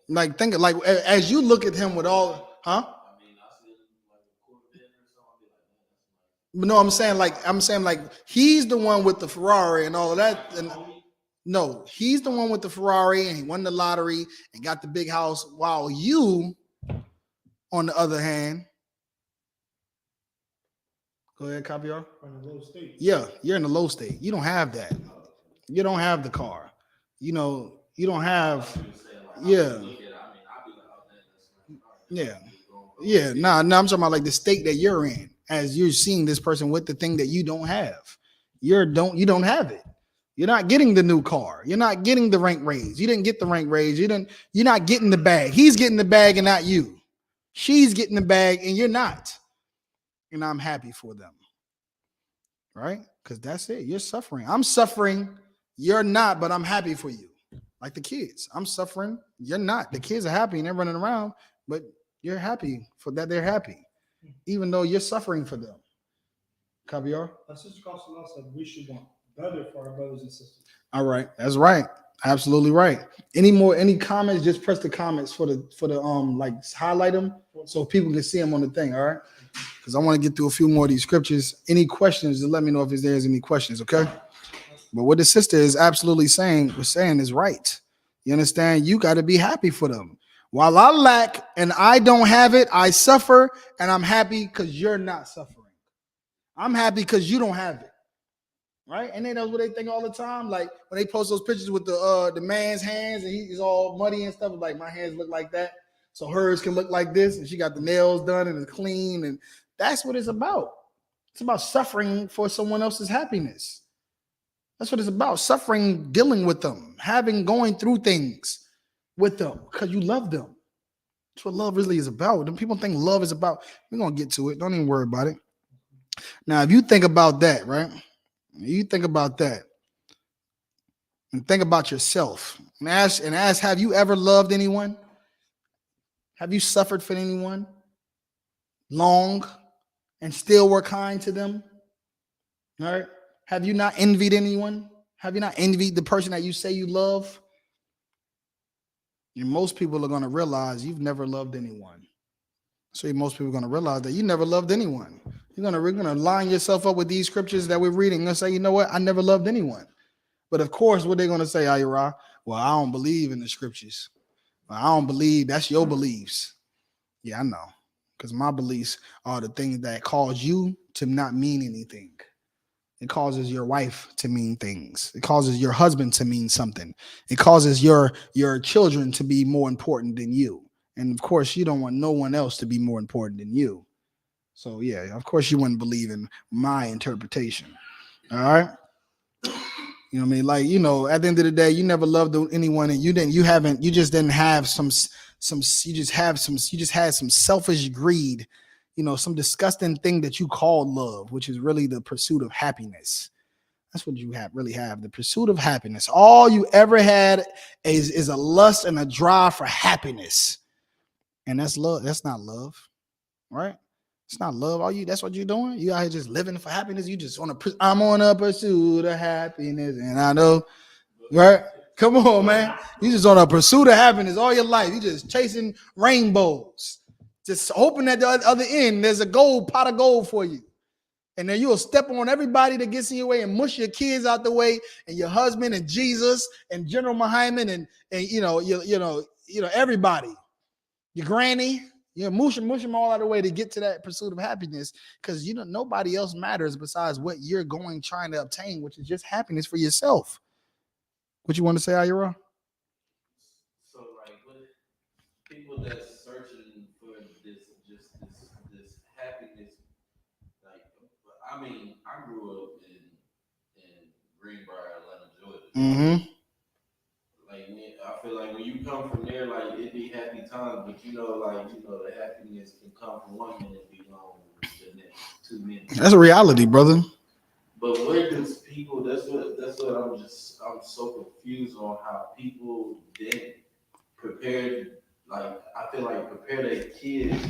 Like, think like as you look at him with all, huh? No, I'm saying like he's the one with the Ferrari and all of that. And no, he's the one with the Ferrari and he won the lottery and got the big house. While you, on the other hand, go ahead, Caviar. In a low state. Yeah, you're in the low state. You don't have that. You don't have the car. You know, you don't have. Yeah. Yeah. Yeah. Nah, I'm talking about like the state that you're in as you're seeing this person with the thing that you don't have. You don't have it. You're not getting the new car. You're not getting the rank raise. You didn't get the rank raise. You're not getting the bag. He's getting the bag and not you. She's getting the bag and you're not. And I'm happy for them. Right? Because that's it. You're suffering. I'm suffering. You're not, but I'm happy for you. Like the kids. I'm suffering. You're not. The kids are happy and they're running around, but you're happy for that. They're happy, even though you're suffering for them. Caviar? Sister Consuela said we should want better for our brothers and sisters. All right. That's right. Absolutely right. Any comments? Just press the comments for the like highlight them so people can see them on the thing. All right. Because I want to get through a few more of these scriptures. Any questions? Just let me know if there's any questions. Okay. But what the sister is absolutely saying is right. You understand? You got to be happy for them. While I lack and I don't have it, I suffer, and I'm happy because you're not suffering. I'm happy because you don't have it. Right? And then that's what they think all the time. Like when they post those pictures with the man's hands and he's all muddy and stuff, like my hands look like that. So hers can look like this, and she got the nails done and it's clean. And that's what it's about. It's about suffering for someone else's happiness. That's what it's about. Suffering, dealing with them, going through things with them because you love them. That's what love really is about. And people think love is about, we're going to get to it. Don't even worry about it. Now, if you think about that, right? You think about that and think about yourself and ask, have you ever loved anyone? Have you suffered for anyone long and still were kind to them? All right. Have you not envied anyone? Have you not envied the person that you say you love? And most people are going to realize you've never loved anyone. So most people are going to realize that you never loved anyone. We're going to line yourself up with these scriptures that we're reading and say, you know what? I never loved anyone. But of course, what they're going to say, Ayara, well, I don't believe in the scriptures. Well, I don't believe. That's your beliefs. Yeah, I know. Because my beliefs are the things that cause you to not mean anything. It causes your wife to mean things. It causes your husband to mean something. It causes your children to be more important than you. And of course, you don't want no one else to be more important than you. So yeah, of course you wouldn't believe in my interpretation. All right. You know what I mean? Like, you know, at the end of the day, you never loved anyone and you just had some selfish greed. You know, some disgusting thing that you call love, which is really the pursuit of happiness. That's what you really have, the pursuit of happiness. All you ever had is a lust and a drive for happiness. And that's love. That's not love, right? It's not love. That's what you're doing? You out here just living for happiness. You just I'm on a pursuit of happiness. And I know, right? Come on, man. You just on a pursuit of happiness all your life. You just chasing rainbows. Just hoping at the other end, there's a pot of gold for you. And then you'll step on everybody that gets in your way and mush your kids out the way and your husband and Jesus and General Muhammad and everybody, your granny, mush them all out of the way to get to that pursuit of happiness. Because nobody else matters besides what you're trying to obtain, which is just happiness for yourself. What you want to say, Ayura? So like with people that's searching for this happiness, like I mean, I grew up in Greenbrier, Atlanta, Georgia. Mm-hmm. Like I feel like when you come from there, like it be happy times, but the happiness can come from 1 minute and be gone the next 2 minutes. That's a reality, brother. But where does people? That's what I'm so confused on how people didn't prepare. Like I feel like prepare their kids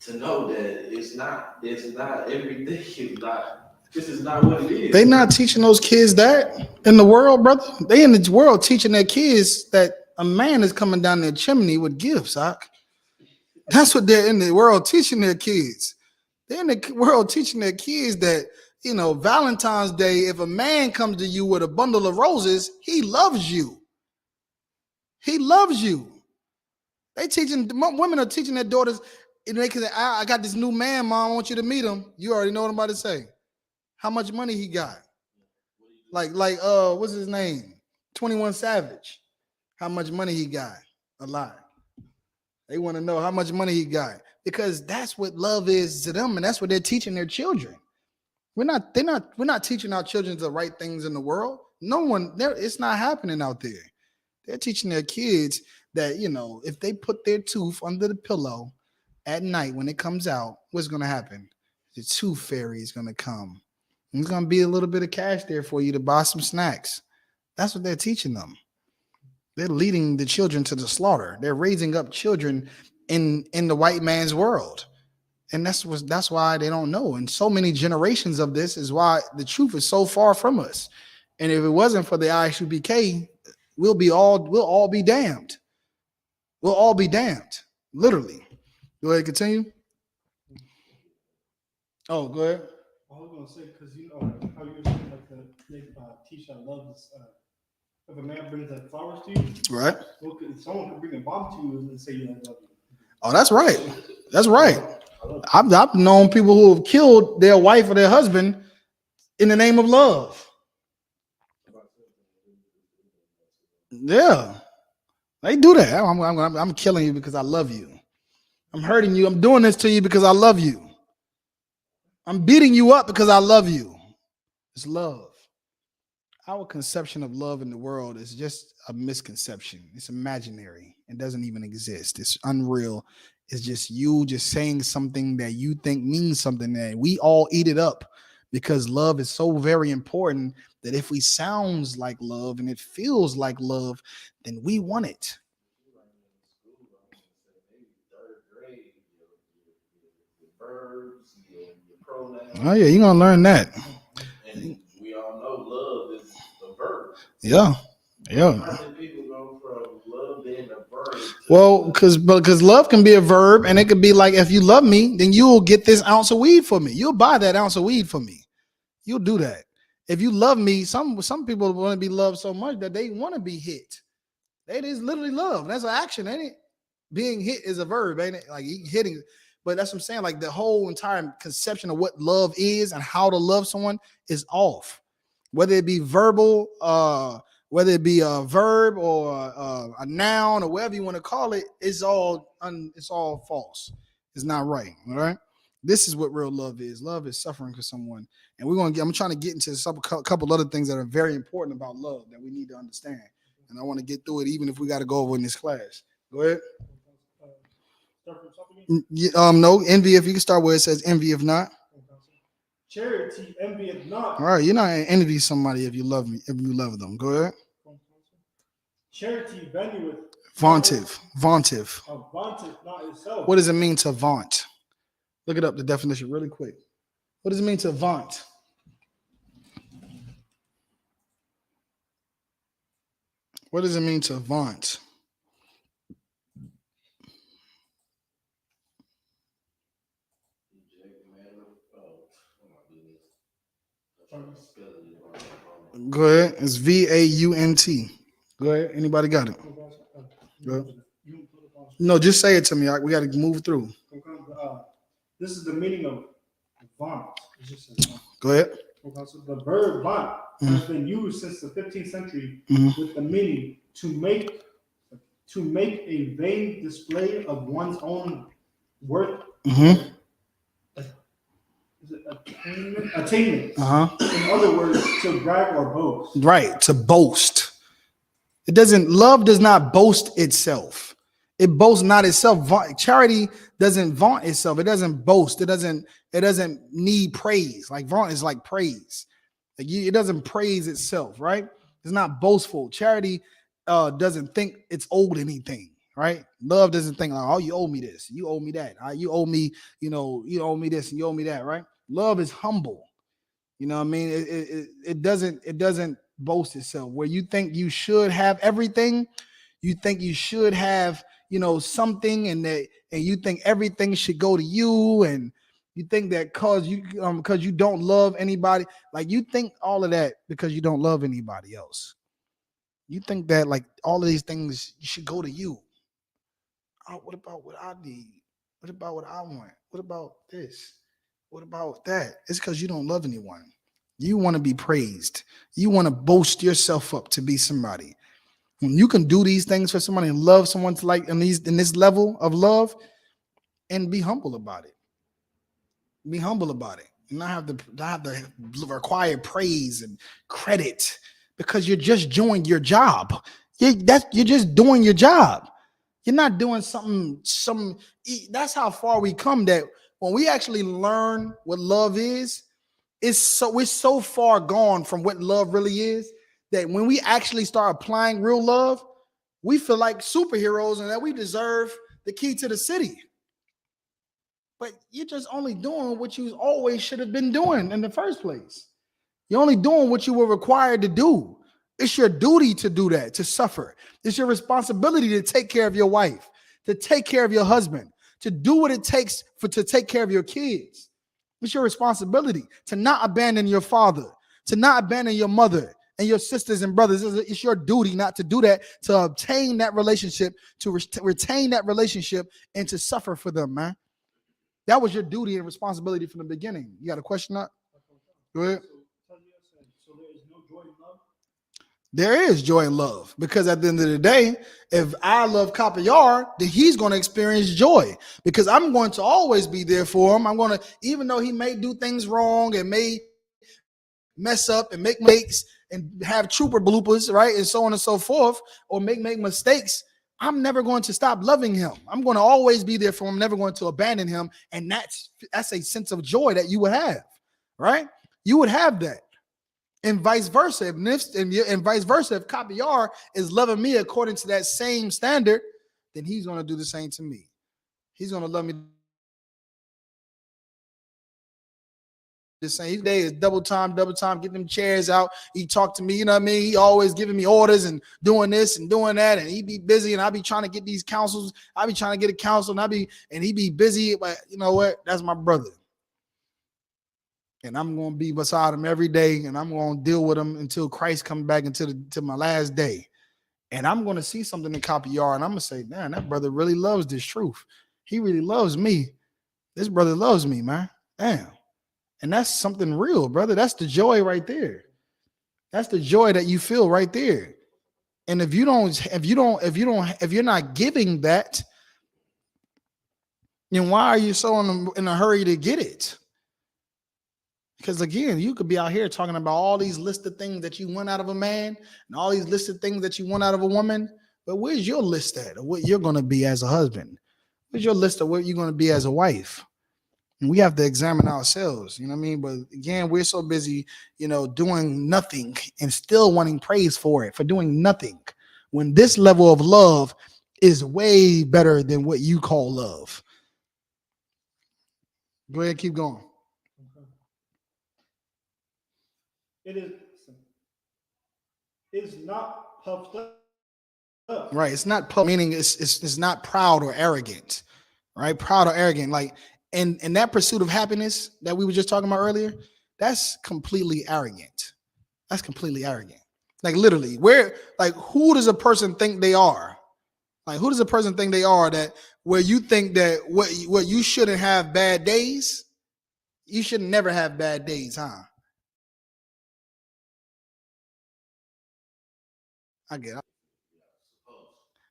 to know that it's not everything is not. This is not what it is. They're not teaching those kids that in the world, brother. They in the world teaching their kids that a man is coming down their chimney with gifts, Doc. That's what they're in the world teaching their kids. They're in the world teaching their kids that, you know, Valentine's Day, if a man comes to you with a bundle of roses, he loves you. He loves you. Women are teaching their daughters, and they can say, I got this new man, mom, I want you to meet him. You already know what I'm about to say. How much money he got? Like, what's his name? 21 Savage. How much money he got? A lot. They want to know how much money he got, because that's what love is to them, and that's what they're teaching their children. We're not teaching our children the right things in the world. It's not happening out there. They're teaching their kids that, you know, if they put their tooth under the pillow at night when it comes out, what's going to happen? The tooth fairy is going to come. There's going to be a little bit of cash there for you to buy some snacks. That's what they're teaching them. They're leading the children to the slaughter. They're raising up children in the white man's world. And that's why they don't know. And so many generations of this is why the truth is so far from us. And if it wasn't for the I.S.U.P.K, we'll all be damned. We'll all be damned. Literally. Go ahead, continue. Oh, go ahead. I was gonna say, because you know how you were saying, like they teach that love is if a man brings like flowers to you, right? Well, someone can bring a bomb to you and say you love you. Oh, that's right. That's right. I've known people who have killed their wife or their husband in the name of love. Yeah, they do that. I'm killing you because I love you. I'm hurting you. I'm doing this to you because I love you. I'm beating you up because I love you. It's love. Our conception of love in the world is just a misconception. It's imaginary. It doesn't even exist. It's unreal. It's just you just saying something that you think means something, that we all eat it up, because love is so very important that if we sounds like love and it feels like love, then we want it. Oh yeah, you're gonna learn that. And we all know love is a verb. Yeah. How did people go from love being a verb? Well, because love can be a verb, and it could be like, if you love me, then you'll get this ounce of weed for me. You'll buy that ounce of weed for me. You'll do that. If you love me, some people want to be loved so much that they want to be hit. That is literally love. That's an action, ain't it? Being hit is a verb, ain't it? Like hitting. But that's what I'm saying. Like the whole entire conception of what love is and how to love someone is off. Whether it be verbal, whether it be a verb or a noun or whatever you want to call it, it's all false. It's not right. All right. This is what real love is. Love is suffering for someone. And I'm trying to get into a couple other things that are very important about love that we need to understand. And I want to get through it, even if we got to go over in this class. Go ahead. No, envy, if you can start where it says envy, if not. Charity, envy, if not. All right, you're not envy somebody if you love me, if you love them. Go ahead. Charity, valueth. Vauntive. Vauntive, not itself. What does it mean to vaunt? Look it up, the definition really quick. What does it mean to vaunt? What does it mean to vaunt? Go ahead. It's VAUNT. Go ahead. Anybody got it? Go ahead. No, just say it to me. We got to move through. This is the meaning of vaunt. Go ahead. So the verb vaunt has been used since the 15th century with the meaning to make a vain display of one's own worth. Attainment. In other words, to brag or boast. Right, to boast. Love does not boast itself. It boasts not itself. Charity doesn't vaunt itself. It doesn't boast. It doesn't need praise. Like vaunt is like praise. It doesn't praise itself, right? It's not boastful. Charity doesn't think it's owed anything, right? Love doesn't think like, oh, you owe me this, you owe me that, you owe me, you owe me this and you owe me that, right? Love is humble. You know what I mean? It doesn't boast itself. Where you think you should have everything, you think you should have, something, and you think everything should go to you, and You think that cause you don't love anybody, like you think all of that because you don't love anybody else. You think that like all of these things should go to you. Oh, what about what I need? What about what I want? What about this? What about that? It's because you don't love anyone. You want to be praised. You want to boast yourself up to be somebody. When you can do these things for somebody and love someone to like in this level of love, and be humble about it. Be humble about it. Not have the required praise and credit because you're just doing your job. You're just doing your job. You're not doing something. That's how far we come. That when we actually learn what love is, we're so far gone from what love really is that when we actually start applying real love, we feel like superheroes and that we deserve the key to the city. But you're just only doing what you always should have been doing in the first place. You're only doing what you were required to do. It's your duty to do that, to suffer. It's your responsibility to take care of your wife, to take care of your husband, to do what it takes to take care of your kids. It's your responsibility to not abandon your father, to not abandon your mother and your sisters and brothers. It's your duty not to do that, to obtain that relationship, to retain that relationship, and to suffer for them, man. That was your duty and responsibility from the beginning. You got a question up? Go ahead. So there is no joy in love? There is joy in love because at the end of the day, if I love Kapayar, then he's going to experience joy because I'm going to always be there for him. I'm going to, even though he may do things wrong and may mess up and make mistakes and have trooper bloopers, right? And so on and so forth, or make mistakes. I'm never going to stop loving him. I'm going to always be there for him, never going to abandon him. And that's a sense of joy that you would have, right? You would have that. And vice versa. And vice versa, if Kapayar is loving me according to that same standard, then he's going to do the same to me. He's going to love me the same. Each day is double time, get them chairs out. He talked to me, you know what I mean? He always giving me orders and doing this and doing that. And he be busy and I be trying to get these counsels. I be trying to get a counsel and he be busy. But you know what? That's my brother. And I'm going to be beside him every day. And I'm going to deal with him until Christ comes back to my last day. And I'm going to see something in Kapayar and I'm going to say, man, that brother really loves this truth. He really loves me. This brother loves me, man. Damn. And that's something real, brother. That's the joy right there. That's the joy that you feel right there. And if you're not giving that, then why are you so in a hurry to get it? Because again, you could be out here talking about all these listed things that you want out of a man and all these listed things that you want out of a woman. But where's your list at of what you're going to be as a husband? Where's your list of what you're going to be as a wife? And we have to examine ourselves, you know what I mean? But again, we're so busy, doing nothing and still wanting praise for doing nothing. When this level of love is way better than what you call love. Go ahead, keep going. It's not puffed up. Right. It's not puffed, meaning it's not proud or arrogant. Right? Proud or arrogant. Like, and that pursuit of happiness that we were just talking about earlier, that's completely arrogant. That's completely arrogant. Like literally, who does a person think they are? Like, who does a person think they are that where you think that what you shouldn't have bad days, you should never have bad days, huh? I get it.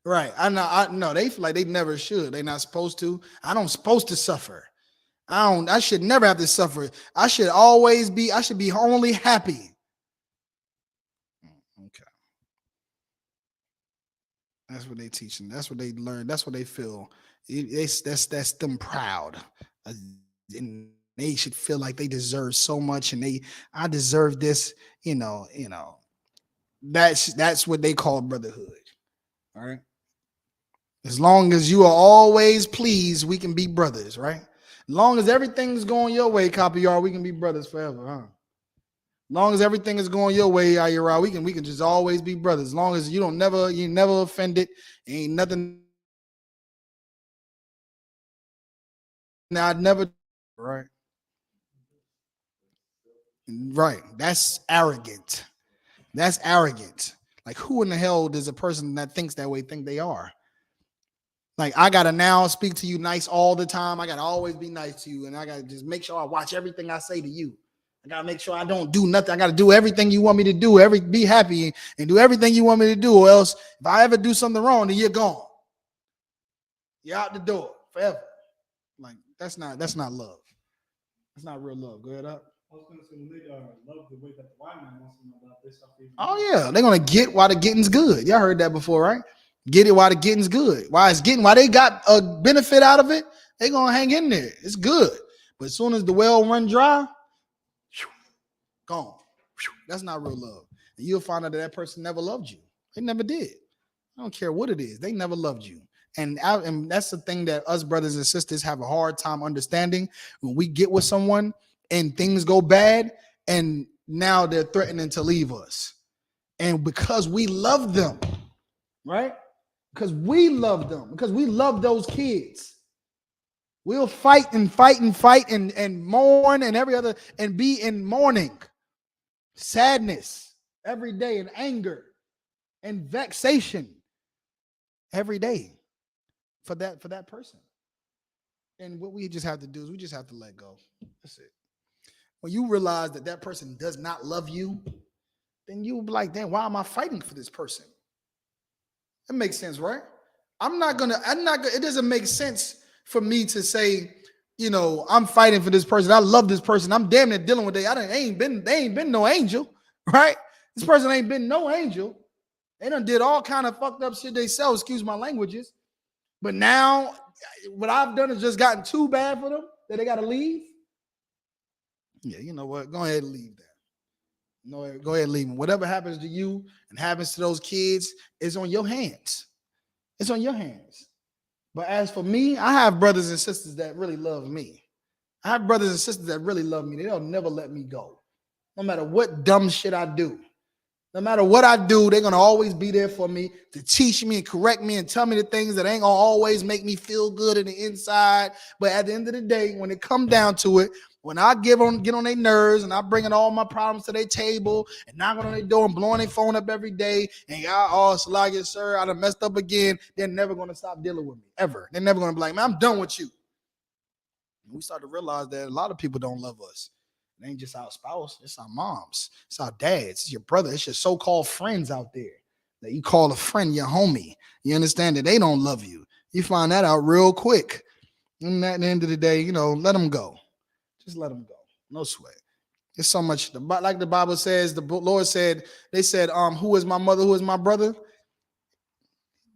Right. I know they feel like they never should. They're not supposed to. I don't supposed to suffer. I should never have to suffer. I should be only happy. Okay. That's what they teaching. That's what they learn. That's what they feel. That's them proud. And they should feel like they deserve so much and I deserve this, that's what they call brotherhood. All right. As long as you are always pleased, we can be brothers, right? As long as everything's going your way, Kapayar, we can be brothers forever, huh? As long as everything is going your way, Ayara, we can just always be brothers. As long as you never offended, ain't nothing. I'd never, right? Right. That's arrogant. That's arrogant. Like, who in the hell does a person that thinks that way think they are? Like, I gotta now speak to you nice all the time. I gotta always be nice to you, and I gotta just make sure I watch everything I say to you. I gotta make sure I don't do nothing. I gotta do everything you want me to do. Be happy and do everything you want me to do. Or else, if I ever do something wrong, then you're gone. You're out the door forever. Like, that's not love. That's not real love. Go ahead up. I was gonna say when they love the way that the white man wants to know about this stuff. Oh yeah, they're gonna get while the getting's good. Y'all heard that before, right? Get it while the getting's good. Why they got a benefit out of it, they gonna hang in there. It's good. But as soon as the well run dry, gone. That's not real love. And you'll find out that person never loved you. They never did. I don't care what it is. They never loved you. And that's the thing that us brothers and sisters have a hard time understanding. When we get with someone and things go bad, and now they're threatening to leave us. And because we love them, right? Because we love them, because we love those kids. We'll fight and mourn and every other, and be in mourning, sadness every day, and anger and vexation every day for that person. And what we just have to do is we just have to let go. That's it. When you realize that person does not love you, then you'll be like, damn, why am I fighting for this person? That makes sense, right? It doesn't make sense for me to say, I'm fighting for this person. I love this person. I'm damn near dealing with they ain't been no angel, right? This person ain't been no angel. They done did all kind of fucked up shit themselves, excuse my languages. But now what I've done is just gotten too bad for them that they got to leave. Yeah, you know what? Go ahead and leave that. No, go ahead and leave them. Whatever happens to you and happens to those kids is on your hands. It's on your hands. But as for me, I have brothers and sisters that really love me. I have brothers and sisters that really love me. They'll never let me go. No matter what dumb shit I do. No matter what I do, they're going to always be there for me to teach me and correct me and tell me the things that ain't going to always make me feel good in the inside. But at the end of the day, when it comes down to it, when I get on their nerves and I bringing all my problems to their table and knocking on their door and blowing their phone up every day and Salakia, sir, I done messed up again, they're never going to stop dealing with me, ever. They're never going to be like, man, I'm done with you. And we start to realize that a lot of people don't love us. It ain't just our spouse, it's our moms, it's our dads, it's your brother, it's your so-called friends out there that you call a friend your homie. You understand that they don't love you. You find that out real quick. And at the end of the day, let them go. Just let them go. No sweat. It's so much. Like the Bible says, the Lord said, they said, who is my mother? Who is my brother?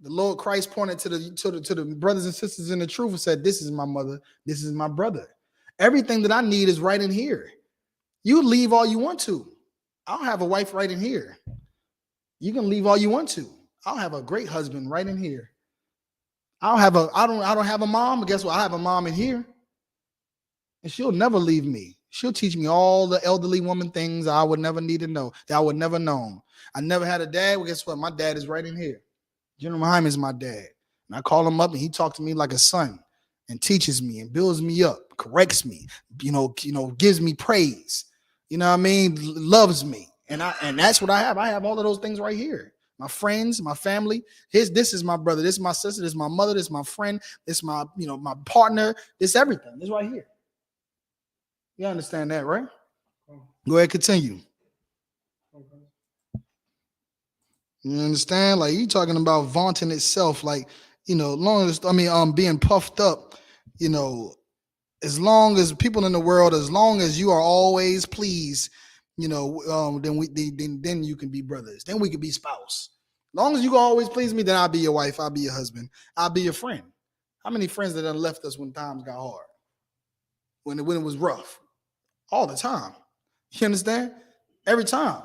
The Lord Christ pointed to the brothers and sisters in the truth and said, this is my mother. This is my brother. Everything that I need is right in here. You leave all you want to. I'll have a wife right in here. You can leave all you want to. I'll have a great husband right in here. I don't have a mom, but guess what? I have a mom in here. And she'll never leave me. She'll teach me all the elderly woman things I would never need to know, that I would never known. I never had a dad. Well, guess what? My dad is right in here. General Muhammad is my dad. And I call him up and he talks to me like a son and teaches me and builds me up, corrects me, gives me praise. You know what I mean? Loves me. And that's what I have. I have all of those things right here. My friends, my family. This is my brother. This is my sister. This is my mother. This is my friend. This is my, my partner. This everything. This right here. You understand that, right? Go ahead, continue. You understand? Like, you talking about vaunting itself, like, long as being puffed up, as long as people in the world, as long as you are always pleased, then you can be brothers. Then we can be spouse. As long as you can always please me, then I'll be your wife. I'll be your husband. I'll be your friend. How many friends that done left us when times got hard? When it was rough? All the time. You understand? Every time.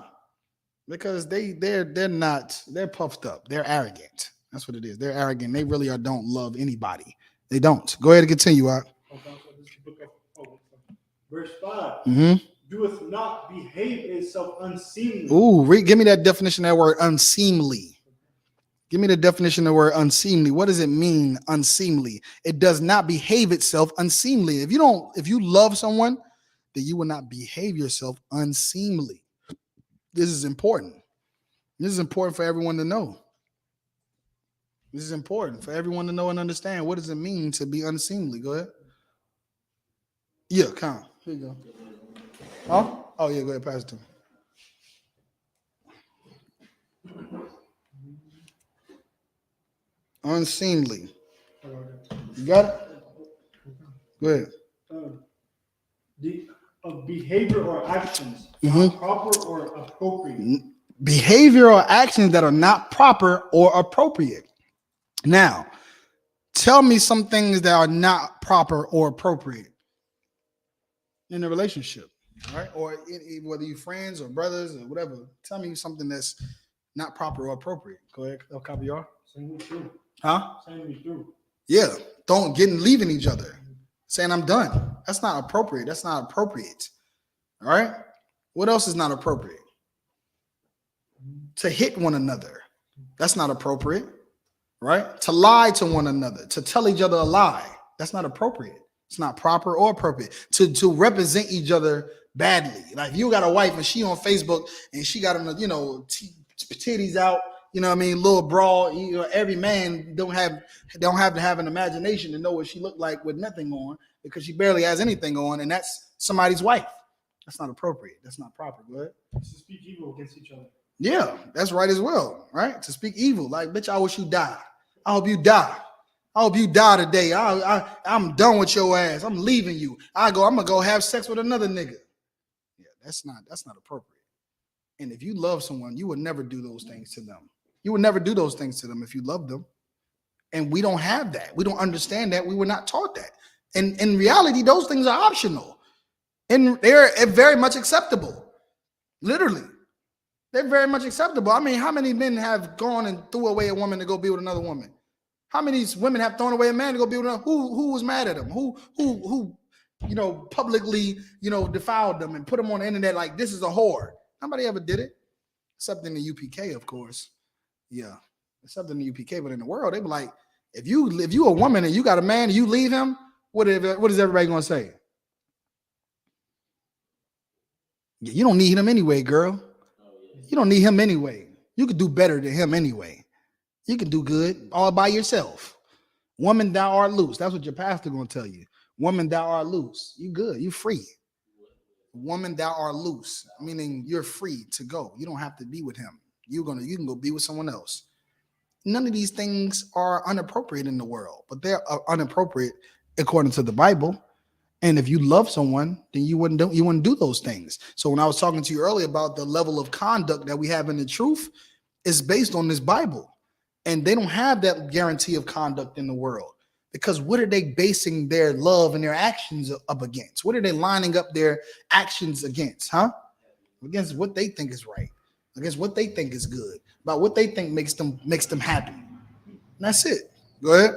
Because they're puffed up. They're arrogant. That's what it is. They're arrogant. They really don't love anybody. They don't. Go ahead and continue, Ak. Verse 5. Doeth not behave itself unseemly. Ooh, give me that definition of that word unseemly. Give me the definition of the word unseemly. What does it mean, unseemly? It does not behave itself unseemly. If you love someone, that you will not behave yourself unseemly. This is important. This is important for everyone to know. This is important for everyone to know and understand. What does it mean to be unseemly? Go ahead. Yeah, come. Here you go. Huh? Oh, yeah, go ahead, pass it to me. Unseemly. You got it? Go ahead. Behavior or actions, not proper or appropriate. Behavior or actions that are not proper or appropriate. Now, tell me some things that are not proper or appropriate in a relationship, right? Or whether you're friends or brothers or whatever. Tell me something that's not proper or appropriate. Go ahead, copy y'all. Same with you. Huh? Same with you. Yeah. Don't leaving each other. Saying I'm done. That's not appropriate. That's not appropriate. All right. What else is not appropriate? To hit one another. That's not appropriate. Right? To lie to one another. To tell each other a lie. That's not appropriate. It's not proper or appropriate. To represent each other badly. Like if you got a wife and she on Facebook and she got them, titties out. You know what I mean? Little bra. Every man don't have to have an imagination to know what she looked like with nothing on because she barely has anything on, and that's somebody's wife. That's not appropriate. That's not proper. Go ahead. To speak evil against each other. Yeah, that's right as well. Right? To speak evil. Like, bitch, I wish you die. I hope you die. I hope you die today. I'm done with your ass. I'm leaving you. I'm gonna go have sex with another nigga. Yeah, that's not appropriate. And if you love someone, you would never do those things to them. You would never do those things to them if you loved them. And we don't have that. We don't understand that. We were not taught that. And in reality, those things are optional. And they're very much acceptable. Literally. They're very much acceptable. I mean, how many men have gone and threw away a woman to go be with another woman? How many women have thrown away a man to go be with another? Who was mad at them? Who publicly, defiled them and put them on the internet like this is a whore? Nobody ever did it. Except in the U.P.K, of course. Yeah, except in the U.P.K, but in the world, they be like, if you a woman and you got a man and you leave him, what is everybody gonna say? Yeah, you don't need him anyway, girl. You don't need him anyway. You could do better than him anyway. You can do good all by yourself. Woman, thou art loose. That's what your pastor gonna tell you. Woman, thou art loose. You good. You free. Woman, thou art loose, meaning you're free to go. You don't have to be with him. You can go be with someone else. None of these things are inappropriate in the world, but they're inappropriate according to the Bible. And if you love someone, then you wouldn't do those things. So when I was talking to you earlier about the level of conduct that we have in the truth, is based on this Bible. And they don't have that guarantee of conduct in the world. Because what are they basing their love and their actions up against? What are they lining up their actions against? Against what they think is right. Against what they think is good, about what they think makes them happy. And that's it. Go ahead.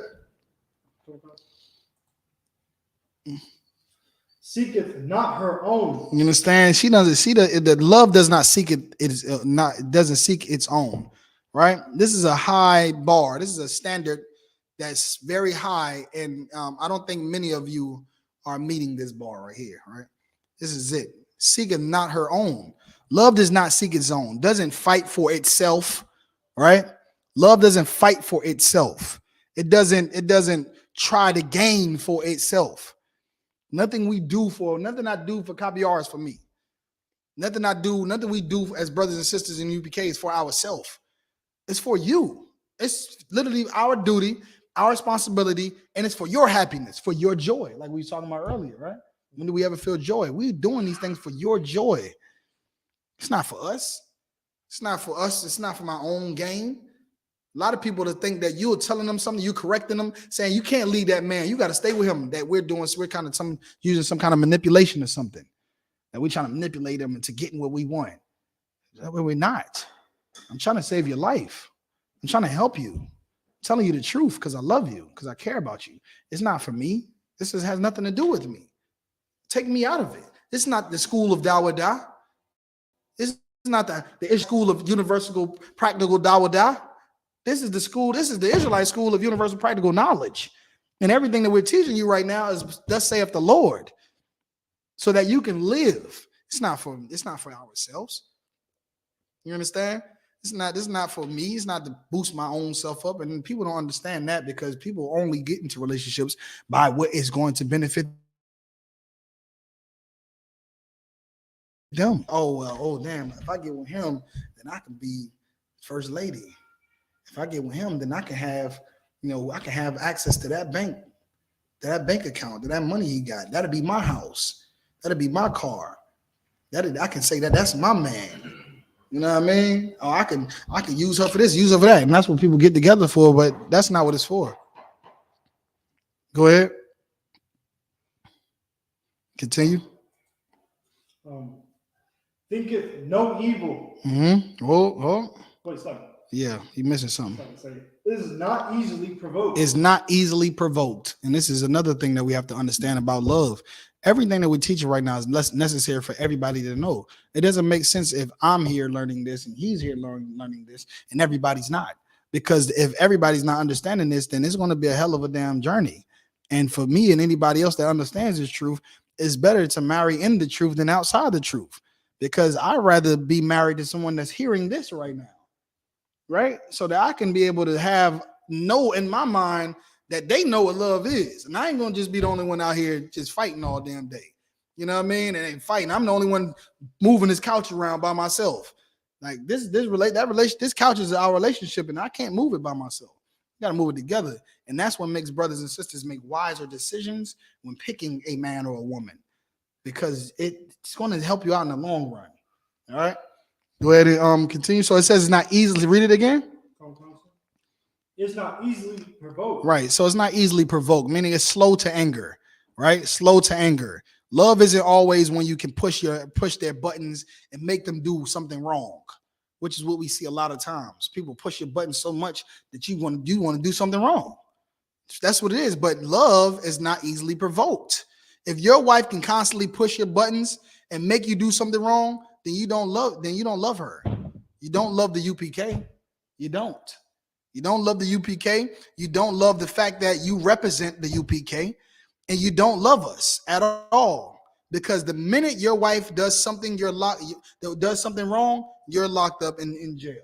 Seeketh not her own. You understand? She doesn't see the love does not seek it. It doesn't seek its own. Right? This is a high bar. This is a standard that's very high, and I don't think many of you are meeting this bar right here. Right? This is it. Seeketh not her own. Love does not seek its own, doesn't fight for itself, right? Love doesn't fight for itself. It doesn't try to gain for itself. Nothing I do for KBR is for me. Nothing we do as brothers and sisters in U.P.K is for ourselves. It's for you. It's literally our duty, our responsibility, and it's for your happiness, for your joy, like we were talking about earlier, right? When do we ever feel joy? We're doing these things for your joy. It's not for us. It's not for us. It's not for my own gain. A lot of people that think that you're telling them something, you're correcting them, saying you can't leave that man. You got to stay with him. That we're kind of using some kind of manipulation or something. That we're trying to manipulate them into getting what we want. That way we're not. I'm trying to save your life. I'm trying to help you. I'm telling you the truth because I love you, because I care about you. It's not for me. This has nothing to do with me. Take me out of it. It's not the school of DAWADA. It's not the school of universal practical DAWADA. This is the Israelite school of universal practical knowledge. And everything that we're teaching you right now is thus saith the Lord. so that you can live. It's not for ourselves. You understand? This is not for me. It's not to boost my own self up. And people don't understand that because people only get into relationships by what is going to benefit them. Oh, well, oh, damn. If I get with him, then I can be first lady. If I get with him, then I can have, I can have access to that bank account, to that money he got. That'll be my house. That'll be my car. I can say that's my man. You know what I mean? Oh, I can use her for this, use her for that. And that's what people get together for, but that's not what it's for. Go ahead. Continue. Thinketh no evil. Mm-hmm. Oh. Wait, it's like, yeah, you're missing something. It is not easily provoked. It's not easily provoked. And this is another thing that we have to understand about love. Everything that we're teaching right now is less necessary for everybody to know. It doesn't make sense if I'm here learning this and he's here learning this and everybody's not. Because if everybody's not understanding this, then it's going to be a hell of a damn journey. And for me and anybody else that understands this truth, it's better to marry in the truth than outside the truth. Because I'd rather be married to someone that's hearing this right now. Right? So that I can be able to know in my mind that they know what love is. And I ain't gonna just be the only one out here just fighting all damn day. You know what I mean? And ain't fighting. I'm the only one moving this couch around by myself. Like this couch is our relationship, and I can't move it by myself. You gotta move it together. And that's what makes brothers and sisters make wiser decisions when picking a man or a woman. Because it's going to help you out in the long run. All right. Go ahead and continue. So it says it's not easily. Read it again. It's not easily provoked. Right. So it's not easily provoked, meaning it's slow to anger. Right. Slow to anger. Love isn't always when you can push their buttons and make them do something wrong, which is what we see a lot of times. People push your buttons so much that you want to do something wrong. That's what it is. But love is not easily provoked. If your wife can constantly push your buttons and make you do something wrong, then you don't love her. You don't love the U.P.K. You don't. You don't love the U.P.K. You don't love the fact that you represent the U.P.K. and you don't love us at all. Because the minute your wife does something wrong, you're locked up in jail.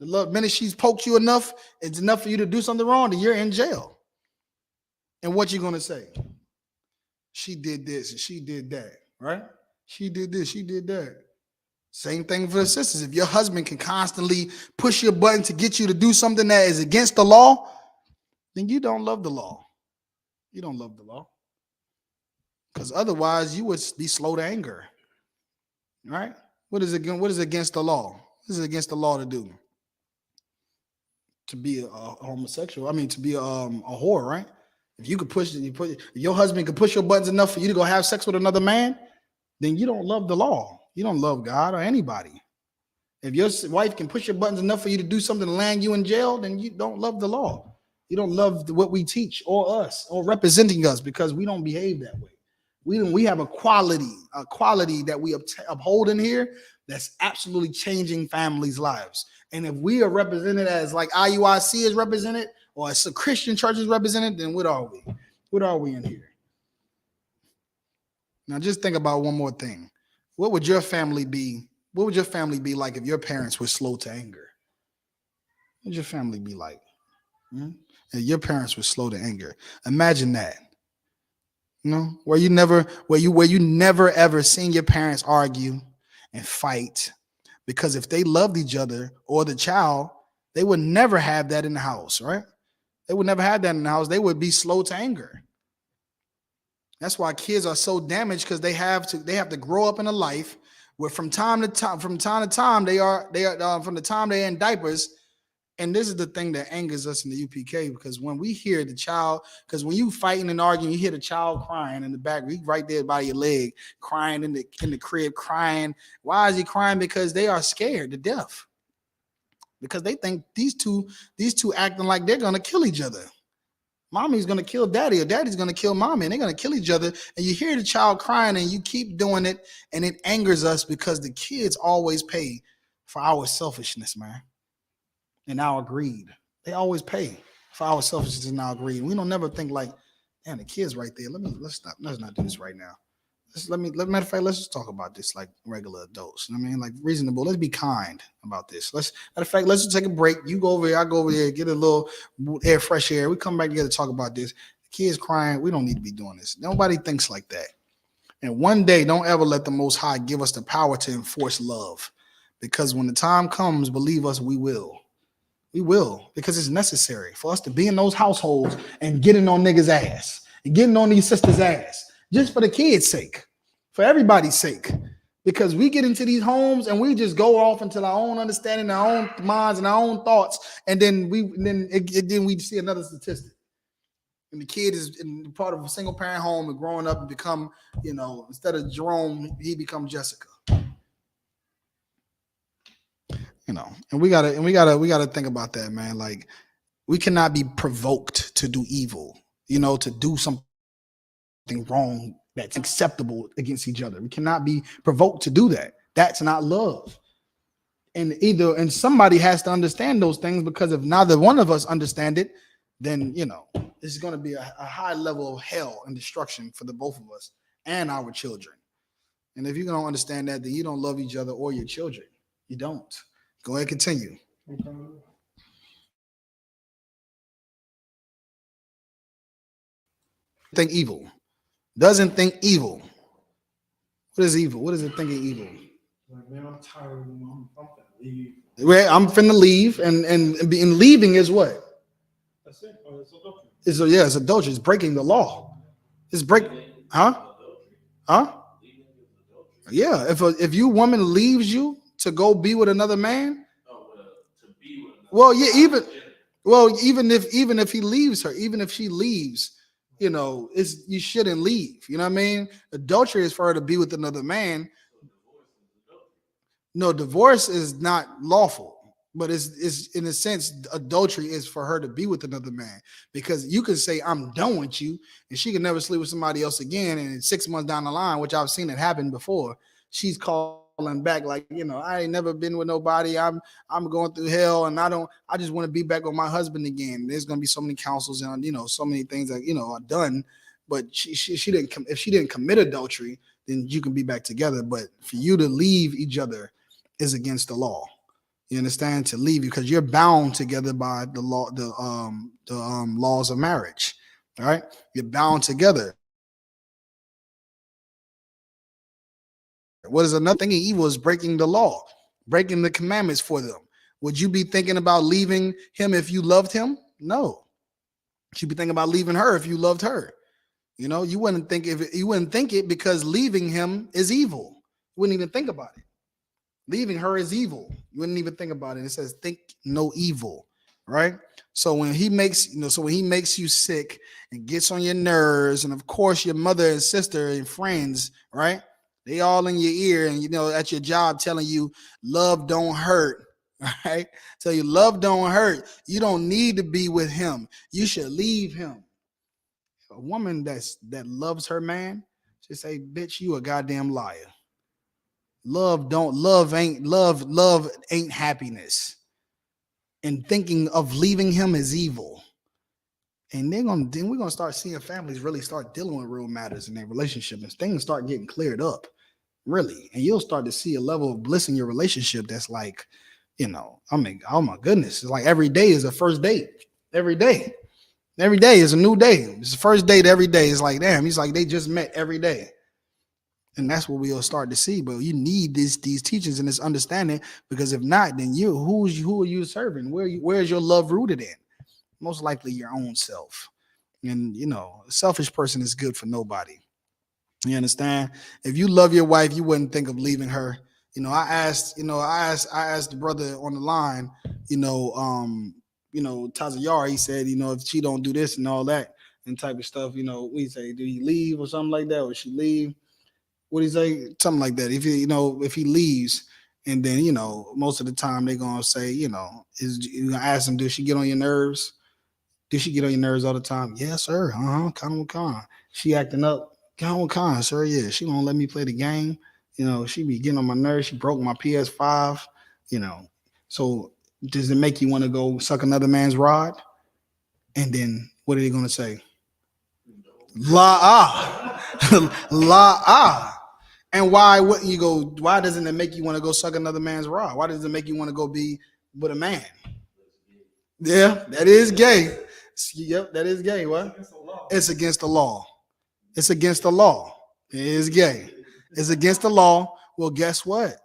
The minute she's poked you enough, it's enough for you to do something wrong, then you're in jail. And what you gonna say? She did this and she did that, right? She did this, she did that. Same thing for the sisters. If your husband can constantly push your button to get you to do something that is against the law, then you don't love the law. You don't love the law. Because otherwise you would be slow to anger. Right? What is against the law? What is it against the law to do? To be a homosexual. I mean, to be a whore, right? If you could if your husband could push your buttons enough for you to go have sex with another man, then you don't love the law. You don't love God or anybody. If your wife can push your buttons enough for you to do something to land you in jail, then you don't love the law. You don't love what we teach or us or representing us because we don't behave that way. We have a quality that we uphold in here that's absolutely changing families' lives. And if we are represented as like I.U.I.C. is represented or as a Christian church is represented, then what are we? What are we in here? Now just think about one more thing. What would your family be? What would your family be like if your parents were slow to anger? What would your family be like? If your parents were slow to anger. Imagine that. Where you never ever seen your parents argue and fight, because if they loved each other or the child, they would never have that in the house, right? They would never have that in the house. They would be slow to anger. That's why kids are so damaged, because they have to grow up in a life where from time to time from the time they're in diapers. And this is the thing that angers us in the U.P.K. because when we hear the child, because when you fighting and arguing, you hear the child crying in the back, he's right there by your leg, crying in the crib, crying. Why is he crying? Because they are scared to death. Because they think these two acting like they're gonna kill each other. Mommy's gonna kill daddy, or daddy's gonna kill mommy, and they're gonna kill each other. And you hear the child crying, and you keep doing it, and it angers us because the kids always pay for our selfishness, man. And our greed. They always pay for our selfishness and our greed. We don't never think like, And the kids right there. Let's not do this right now. Matter of fact, let's just talk about this like regular adults. I mean, like reasonable. Let's be kind about this. Matter of fact, let's just take a break. You go over here, I go over there, get a little fresh air. We come back together to talk about this. The kids crying. We don't need to be doing this. Nobody thinks like that. And one day, don't ever let the Most High give us the power to enforce love, because when the time comes, believe us, we will. We will, because it's necessary for us to be in those households and getting on niggas' ass and getting on these sisters' ass. Just for the kids' sake, for everybody's sake, because we get into these homes and we just go off into our own understanding, our own minds, and our own thoughts, and then we see another statistic, and the kid is in part of a single parent home and growing up and become, instead of Jerome, he becomes Jessica. And we gotta think about that, man. Like, we cannot be provoked to do evil, to do something wrong that's acceptable against each other. We cannot be provoked to do that. That's not love. And somebody has to understand those things, because if neither one of us understand it, then it's going to be a high level of hell and destruction for the both of us and our children. And if you don't understand that, then you don't love each other or your children. You don't. Go ahead, continue. Think evil. Doesn't think evil. What is evil? What is it thinking evil? Like, man, I'm tired. I'm finna leave. Well, I'm finna leave, and leaving is what? That's it. It's adultery. It's adultery. It's breaking the law. It's huh? Yeah. If you woman leaves you to go be with another man, well, yeah, even if he leaves her, even if she leaves, you shouldn't leave. You know what I mean? Adultery is for her to be with another man. No, divorce is not lawful, but it's in a sense, adultery is for her to be with another man, because you can say I'm done with you, and she can never sleep with somebody else again, and 6 months down the line, which I've seen it happen before, she's calling back like, I ain't never been with nobody. I'm going through hell, and I just want to be back with my husband again. There's gonna be so many counsels and so many things that are done, but she didn't if she didn't commit adultery, then you can be back together. But for you to leave each other is against the law. You understand? To leave you, because you're bound together by the law, the laws of marriage. All right, you're bound together. What is another thing? Evil is breaking the law, breaking the commandments for them. Would you be thinking about leaving him if you loved him? No. You'd be thinking about leaving her if you loved her. You wouldn't think it, because leaving him is evil. You wouldn't even think about it. Leaving her is evil. You wouldn't even think about it. It says, think no evil, right? So when he makes you sick and gets on your nerves, and of course your mother and sister and friends, right? They all in your ear, and at your job telling you love don't hurt, right? Tell you love don't hurt. You don't need to be with him. You should leave him. A woman that loves her man should say, bitch, you a goddamn liar. Love ain't happiness. And thinking of leaving him is evil. And we're gonna start seeing families really start dealing with real matters in their relationship, and things start getting cleared up, really. And you'll start to see a level of bliss in your relationship that's like, oh my goodness, it's like every day is a first date. Every day is a new day. It's the first date every day. It's like, damn, he's like they just met every day. And that's what we'll start to see. But you need these teachings and this understanding, because if not, then who are you serving? Where is your love rooted in? Most likely your own self. And a selfish person is good for nobody. You understand? If you love your wife, you wouldn't think of leaving her. I asked the brother on the line, Tazayar, he said, if she don't do this and all that and type of stuff, we say, do he leave or something like that? Or she leave? What do you say? Something like that. If he leaves, and then most of the time they're gonna say, you gonna ask him, does she get on your nerves? Does she get on your nerves all the time? Yes, sir. Con. She acting up. Con, sir. Yeah, she won't let me play the game. She be getting on my nerves. She broke my PS5. So does it make you want to go suck another man's rod? And then what are they gonna say? La la. And why wouldn't you go? Why doesn't it make you want to go suck another man's rod? Why does it make you want to go be with a man? Yeah, that is gay. Yep, that is gay. What? It's against the law. It's against the law. It is gay. It's against the law. Well, guess what?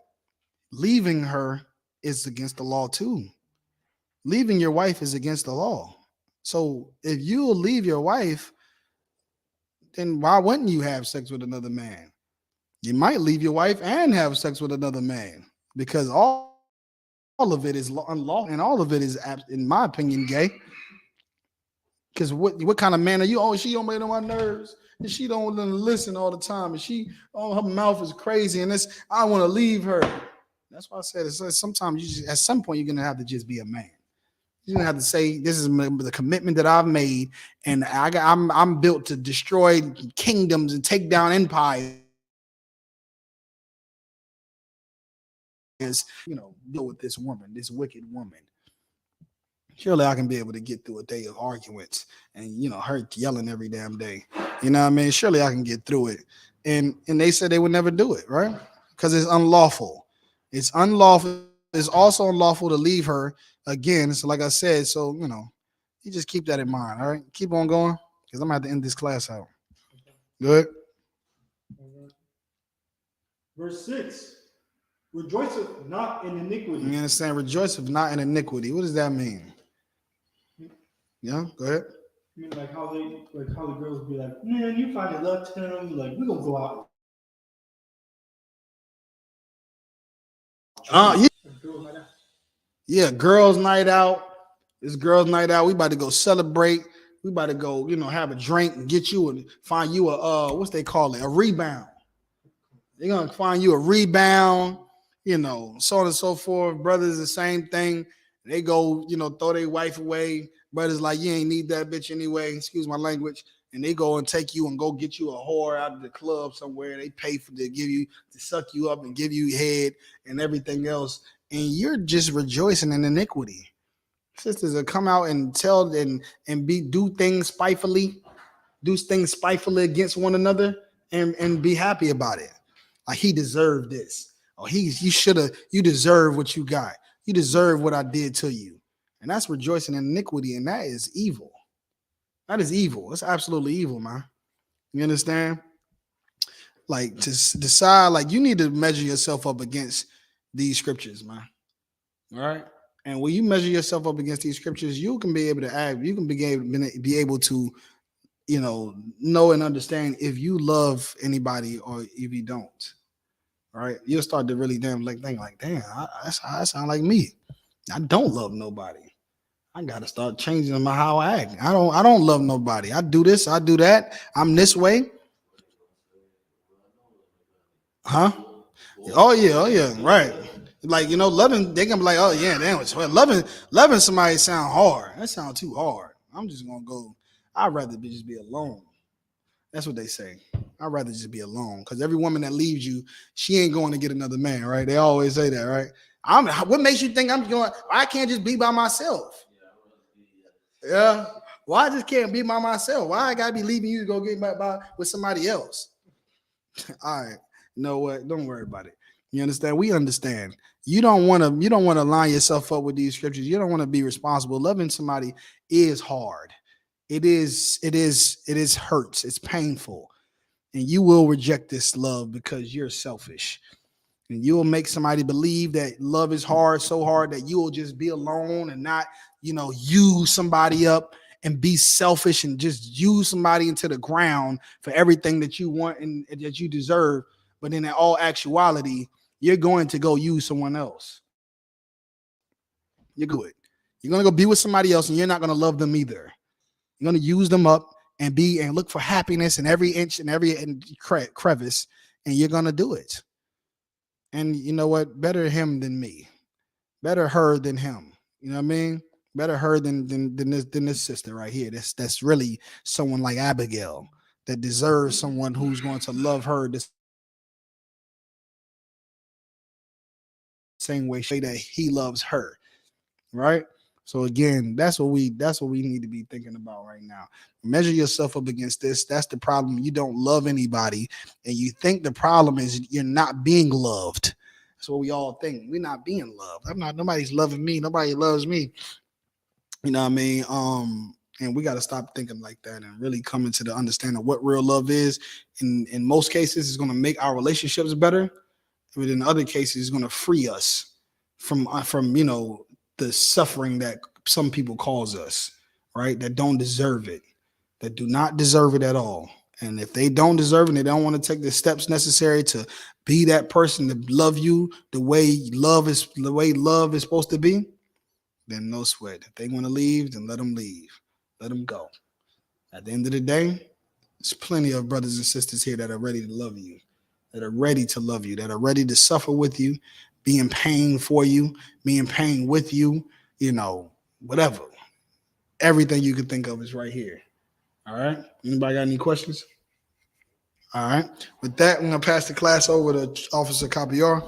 Leaving her is against the law too. Leaving your wife is against the law. So if you'll leave your wife, then why wouldn't you have sex with another man? You might leave your wife and have sex with another man because all of it is unlawful and all of it is, in my opinion, gay. Because what kind of man are you? Oh, she don't make on my nerves, and she don't listen all the time, and her mouth is crazy, and I want to leave her. That's why I said sometimes at some point you're gonna have to just be a man. You're gonna have to say this is the commitment that I've made, and I'm built to destroy kingdoms and take down empires. Deal with this woman, this wicked woman. Surely I can be able to get through a day of arguments and her yelling every damn day. You know what I mean? Surely I can get through it. And they said they would never do it, right? Because it's unlawful. It's unlawful. It's also unlawful to leave her again. So like I said, so you just keep that in mind. All right. Keep on going. Because I'm gonna have to end this class out. Good. Verse 6. Rejoiceth not in iniquity. You understand? Rejoiceth not in iniquity. What does that mean? Yeah, go ahead. I mean, like how the girls be like, man, you find love to him, like we gonna go out. Yeah, girls' night out. It's girls' night out. We about to go celebrate. We about to go, have a drink and get you and find you what's they call it, a rebound. They're gonna find you a rebound, so on and so forth. Brothers, the same thing. They go, throw their wife away. Brothers like, you ain't need that bitch anyway. Excuse my language. And they go and take you and go get you a whore out of the club somewhere. They pay to suck you up and give you head and everything else. And you're just rejoicing in iniquity. Sisters that come out and tell and do things spitefully against one another and be happy about it. Like he deserved this. Or you deserve what you got. You deserve what I did to you. And that's rejoicing in iniquity, and that is evil. That is evil. It's absolutely evil, man. You understand? Like to decide, like you need to measure yourself up against these scriptures, man. All right. And when you measure yourself up against these scriptures, you can be able to act. You can be able to, know and understand if you love anybody or if you don't. All right. You'll start to really think like, damn, I sound like me. I don't love nobody. I gotta start changing how I act. I don't love nobody. I do this, I do that. I'm this way. Huh? Oh yeah, right. Like loving, they can be like, oh yeah, damn, loving somebody sound hard. That sounds too hard. I'm just gonna go. I'd rather just be alone. That's what they say. I'd rather just be alone because every woman that leaves you, she ain't going to get another man, right? They always say that, right? What makes you think I'm going? I can't just be by myself. Yeah. Why I just can't be by myself? Why I gotta be leaving you to go get by with somebody else? All right. You know what? Don't worry about it. You understand? We understand. You don't want to line yourself up with these scriptures. You don't want to be responsible. Loving somebody is hard. It hurts. It's painful. And you will reject this love because you're selfish. And you will make somebody believe that love is hard, so hard that you will just be alone and not, use somebody up and be selfish and just use somebody into the ground for everything that you want and that you deserve. But in all actuality, you're going to go use someone else. You're good. You're going to go be with somebody else and you're not going to love them either. You're going to use them up and look for happiness in every inch and every crevice, and you're going to do it. And you know what? Better him than me. Better her than him. You know what I mean? Better her than this sister right here. That's really someone like Abigail that deserves someone who's going to love her the same way that he loves her. Right? So again, that's what we need to be thinking about right now. Measure yourself up against this. That's the problem. You don't love anybody, and you think the problem is you're not being loved. That's what we all think. We're not being loved. I'm not. Nobody's loving me. Nobody loves me. You know what I mean? And we got to stop thinking like that and really come into the understanding of what real love is. In most cases, it's going to make our relationships better. But in other cases, it's going to free us from the suffering that some people cause us, right? That don't deserve it, that do not deserve it at all. And if they don't deserve it, they don't want to take the steps necessary to be that person to love you the way love is supposed to be, then no sweat. If they want to leave, then let them leave. Let them go. At the end of the day, there's plenty of brothers and sisters here that are ready to love you, that are ready to love you, that are ready to suffer with you, be in pain for you, be in pain with you, whatever. Everything you can think of is right here. All right. Anybody got any questions? All right. With that, I'm going to pass the class over to Officer Capiar.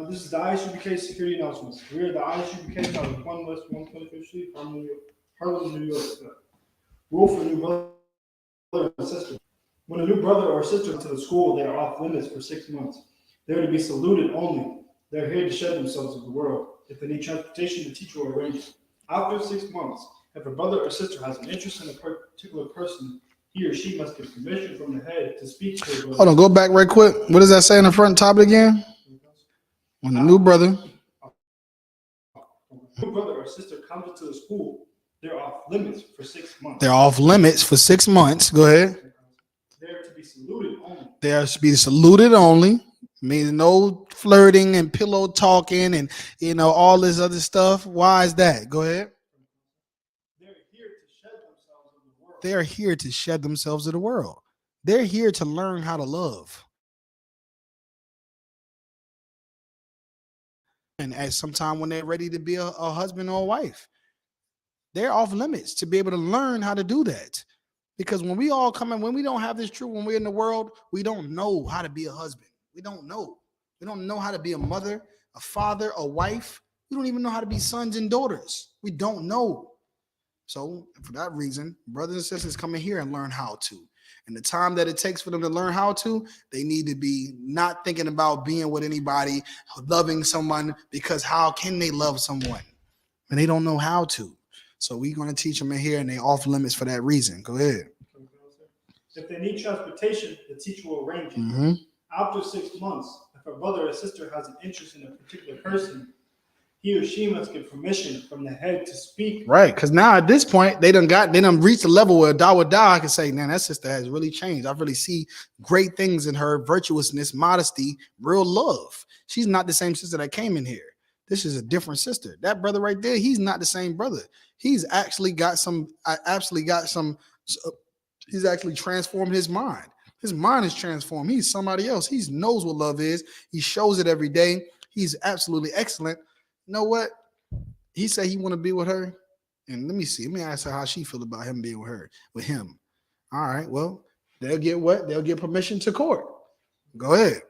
This is the I.S.U.P.K security announcements. We are the I.S.U.P.K out of 1 West 125th Street, Harlem, New York. Rule for new brother and sister. When a new brother or sister comes to the school, they are off limits for 6 months. They are to be saluted only. They are here to shed themselves of the world. If they need transportation, the teacher will arrange it. After 6 months, if a brother or sister has an interest in a particular person, he or she must get permission from the head to speak to their brother. Hold on, go back right quick. What does that say in the front top again? When a new brother or sister comes into the school, they're off limits for 6 months. They're off limits for 6 months. Go ahead. They're to be saluted only. They are to be saluted only. Meaning no flirting and pillow talking and all this other stuff. Why is that? Go ahead. They're here to shed themselves of the world. They are here to shed themselves of the world. They're here to learn how to love. And at some time when they're ready to be a husband or a wife, they're off limits to be able to learn how to do that. Because when we all come in, when we don't have this truth, when we're in the world, we don't know how to be a husband. We don't know. We don't know how to be a mother, a father, a wife. We don't even know how to be sons and daughters. We don't know. So for that reason, brothers and sisters come in here and learn how to. And the time that it takes for them to learn how to, they need to be not thinking about being with anybody, loving someone, because how can they love someone? And they don't know how to. So we're going to teach them in here, and they off limits for that reason. Go ahead. If they need transportation, the teacher will arrange it. Mm-hmm. After 6 months, if a brother or sister has an interest in a particular person, he or she must get permission from the head to speak. Right, because now at this point, they done reached a level where DAWADA can say, man, that sister has really changed. I really see great things in her, virtuousness, modesty, real love. She's not the same sister that came in here. This is a different sister. That brother right there, he's not the same brother. He's actually he's actually transformed his mind. His mind is transformed. He's somebody else. He knows what love is. He shows it every day. He's absolutely excellent. You know what? He said he want to be with her. And let me see. Let me ask her how she feel about him being with him. All right. Well, they'll get what? They'll get permission to court. Go ahead.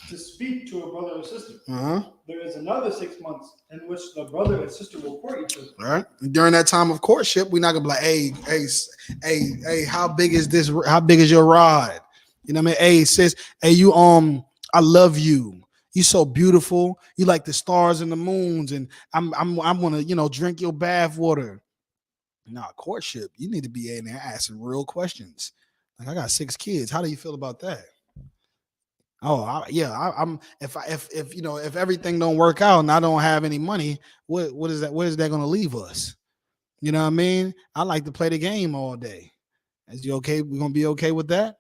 To speak to a brother or sister. Uh-huh. There is another 6 months in which the brother and sister will court each other. All right. During that time of courtship, we're not gonna be like, hey, how big is this? How big is your rod? You know what I mean? Hey, sis, hey, you I love you. You so beautiful. You like the stars and the moons, and I'm gonna, drink your bath water. Nah, courtship, you need to be in there asking real questions. Like, I got 6 kids. How do you feel about that? Oh, I'm if everything don't work out and I don't have any money, what is that? Where is that going to leave us? You know what I mean? I like to play the game all day. Is you okay? We're going to be okay with that?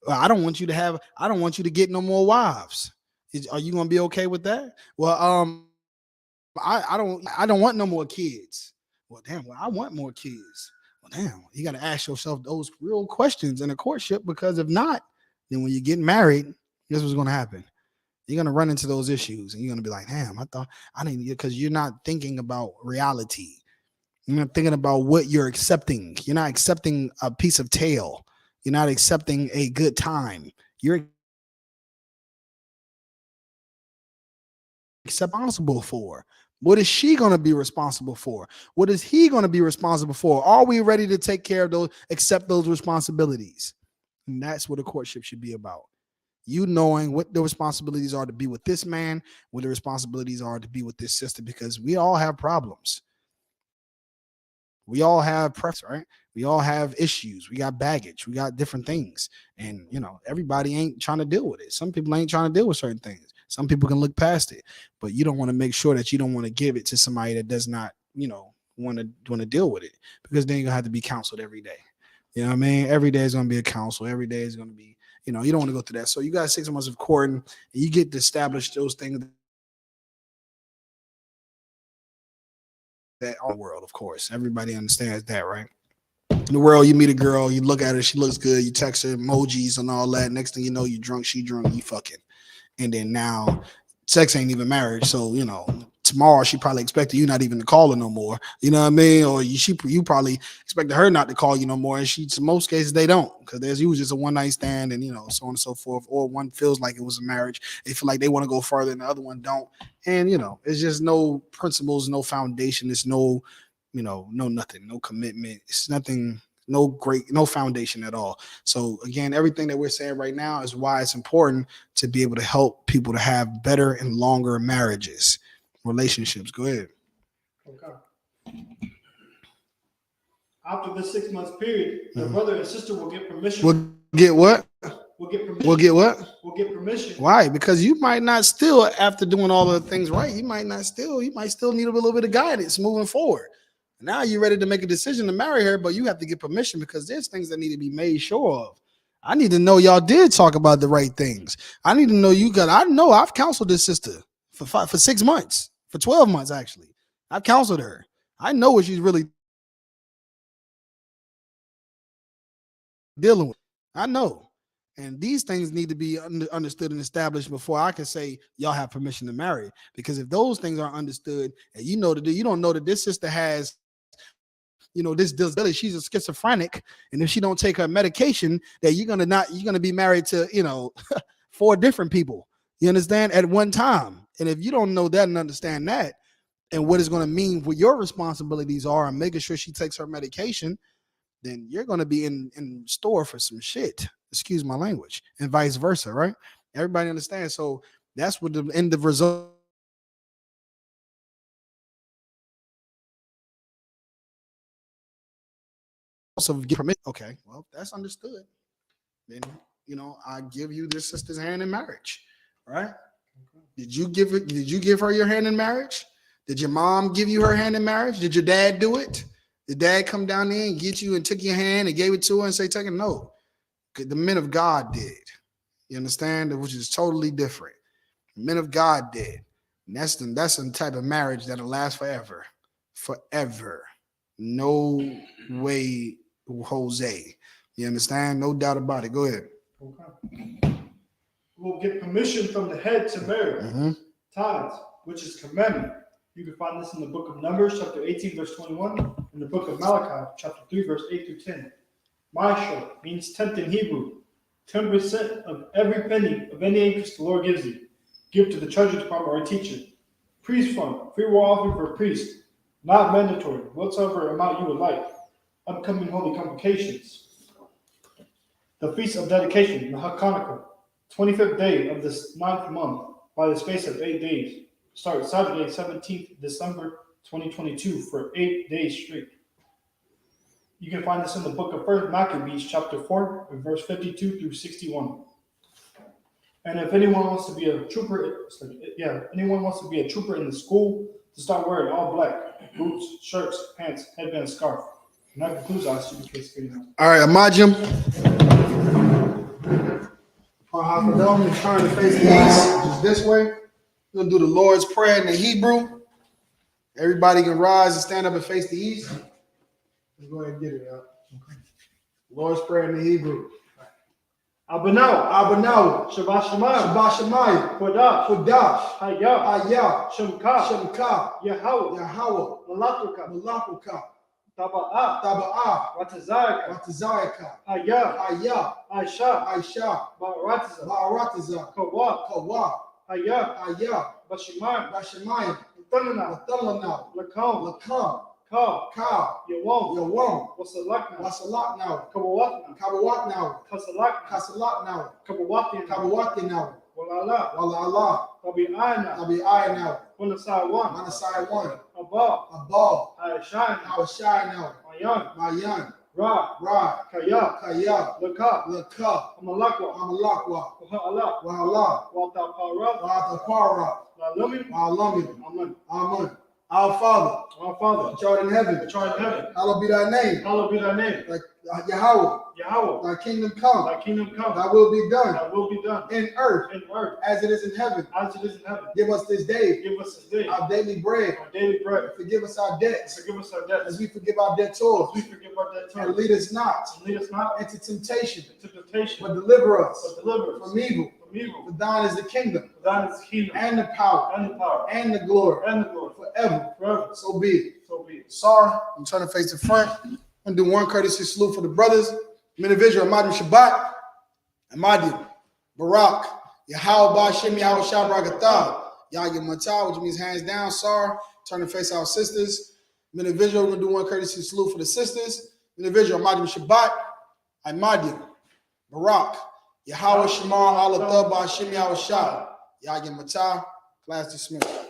I don't want you to get no more wives. Are you going to be okay with that? Well, I don't want no more kids. Well, damn, I want more kids. Well, damn, you got to ask yourself those real questions in a courtship, because if not, then when you get married, guess what's going to happen? You're going to run into those issues and you're going to be like, damn, I thought I didn't, because you're not thinking about reality. You're not thinking about what you're accepting. You're not accepting a piece of tail. You're not accepting a good time. You're responsible for. What is she going to be responsible for? What is he going to be responsible for? Are we ready to take care of those, accept those responsibilities? And that's what a courtship should be about. You knowing what the responsibilities are to be with this man, what the responsibilities are to be with this sister, because we all have problems. We all have press, right? We all have issues. We got baggage. We got different things. And, everybody ain't trying to deal with it. Some people ain't trying to deal with certain things. Some people can look past it. But you don't want to make sure that you don't want to give it to somebody that does not, want to deal with it. Because then you're going to have to be counseled every day. You know what I mean? Every day is going to be a counsel. Every day is going to be, you don't want to go through that. So you got 6 months of courting, and you get to establish those things that are the world, of course. Everybody understands that, right? In the world, you meet a girl, you look at her, she looks good, you text her emojis and all that. Next thing you know, you drunk, she drunk, you fucking. And then now, sex ain't even marriage. So, tomorrow she probably expected you not even to call her no more. You know what I mean? Or you probably expected her not to call you no more. And in most cases, they don't, because there's usually just a one night stand and, so on and so forth. Or one feels like it was a marriage. They feel like they want to go further and the other one don't. And, it's just no principles, no foundation. It's no, no nothing, no commitment. It's nothing, no foundation at all. So again, everything that we're saying right now is why it's important to be able to help people to have better and longer marriages. Relationships. Go ahead. Okay. After the 6 months period, the brother and sister will get permission. We'll get what? We'll get permission. We'll get what? We'll get permission. Why? Because you might not still, after doing all of the things right, you might still need a little bit of guidance moving forward. Now you're ready to make a decision to marry her, but you have to get permission because there's things that need to be made sure of. I need to know y'all did talk about the right things. I need to know I know I've counseled this sister for 6 months, for 12 months, actually. I've counseled her. I know what she's really dealing with. I know. And these things need to be understood and established before I can say y'all have permission to marry. Because if those things are understood and you don't know that this sister has, this disability, she's a schizophrenic, and if she don't take her medication, that you're gonna be married to 4 different people. You understand, at one time. And if you don't know that and understand that, and what it's going to mean what your responsibilities are, and making sure she takes her medication, then you're going to be in store for some shit. Excuse my language, and vice versa, right? Everybody understands. So that's what the end of result. Also get permission. Okay, well, that's understood. Then I give you this sister's hand in marriage, right? Did you give her your hand in marriage? Did your mom give you her hand in marriage? Did your dad do it? Did dad come down there and get you and took your hand and gave it to her and say, take it? No. The men of God did. You understand? Which is totally different. The men of God did. And that's the type of marriage that'll last forever. Forever. No way, Jose. You understand? No doubt about it. Go ahead. Okay. We'll get permission from the head to marry. Tithes, which is commandment. You can find this in the book of Numbers, chapter 18, verse 21, and the book of Malachi, chapter 3, verse 8 through 10. Ma'asher means tenth in Hebrew. 10% of every penny of any increase the Lord gives you. Give to the treasury department or a teacher. Priest fund, free will offering for a priest. Not mandatory, whatsoever amount you would like. Upcoming holy convocations. The Feast of Dedication, the Hanukkah, 25th day of this 9th month, by the space of 8 days. Start Saturday, 17th December 2022 for 8 days straight. You can find this in the book of 1 Maccabees, chapter 4, verse 52 through 61. And if anyone wants to be a trooper, in the school, to start wearing all black, boots, shirts, pants, headband, scarf. And that concludes I.S.U.P.K. All right, Amajim. Turn to face the east, just this way. We're going to do the Lord's Prayer in the Hebrew. Everybody can rise and stand up and face the east. Let's go ahead and get it out. Okay. Lord's Prayer in the Hebrew. Abanaw, Shabbat Shemayim, Shabbat Shemayim, Kodash, Kodash, Hayah, Ayah, Shemka, Shemka, Yahweh, Yahweh, Malakuka, Malakuka, Taba'ah, Taba'ah, Ratazayaka, Ratazayaka, Hayah, Ayah, I.S.U.P.K, I.S.U.P.K, Ba'aratiza, Ba'aratiza, Kawah, Kawah, Hayah, Ayah, Bashemayim, Bashemayim, Tanana, Lathalanaw, Lakam, Lakam, Ka, Ka, Yawam, Yawam, Wasalakna, Wasalaknaw, Kawawatna, Kabawatnaw, Kasalakna, Kasalaknaw, Kabawatina, Kabawatinaw, Walala, Wala Allah, Tabi'ana, Tabi'aynaw, Wanasaiwan, Manasai one, Abba, Abal, Aishana, Hawashinaw, Mayan, Mayan, Ra, Ra, Kaya, Kaya, Laka, Laka, Amalakwa, Amalakwa, Wa'ala, Wa'ala, Watapara, Wa'atapara, Lalumi, Wa'alamim, Aman. Amen. Our Father, Our Father, which art in heaven, which art in heaven, hallowed be thy name. hallowed be thy name. Like Yahweh, Yahweh, thy kingdom come, thy kingdom come, thy will be done thy will be done in earth in earth as it is in heaven. as it is in heaven. Give us this day Give us this day our daily bread. our daily bread. Forgive us our debts Forgive us our debts as we forgive our as debtors. we forgive our And debtors. lead us not And lead us not into temptation, into temptation, but deliver us but deliver us from evil. from evil. For thine is the kingdom For thine is the kingdom and the power and the power and the glory and the glory forever. forever. So be it. So be it. Sorry, I'm trying to face the front. I'm gonna do one courtesy salute for the brothers. I'm individual, Ahmadi Shabbat, Ahmadi, Barak, Yahweh Ba'Shem, Yahweh Shabrakatah, Yahweh Matah, which means hands down. Sorry, turn to face our sisters. I'm individual, we're gonna do one courtesy salute for the sisters. Individual, Ahmadi Shabbat, Ahmadi, Barak, Yahweh Shemar, Allah Ba'Shem, Yahweh Shah, Yahweh Matah, class dismissed.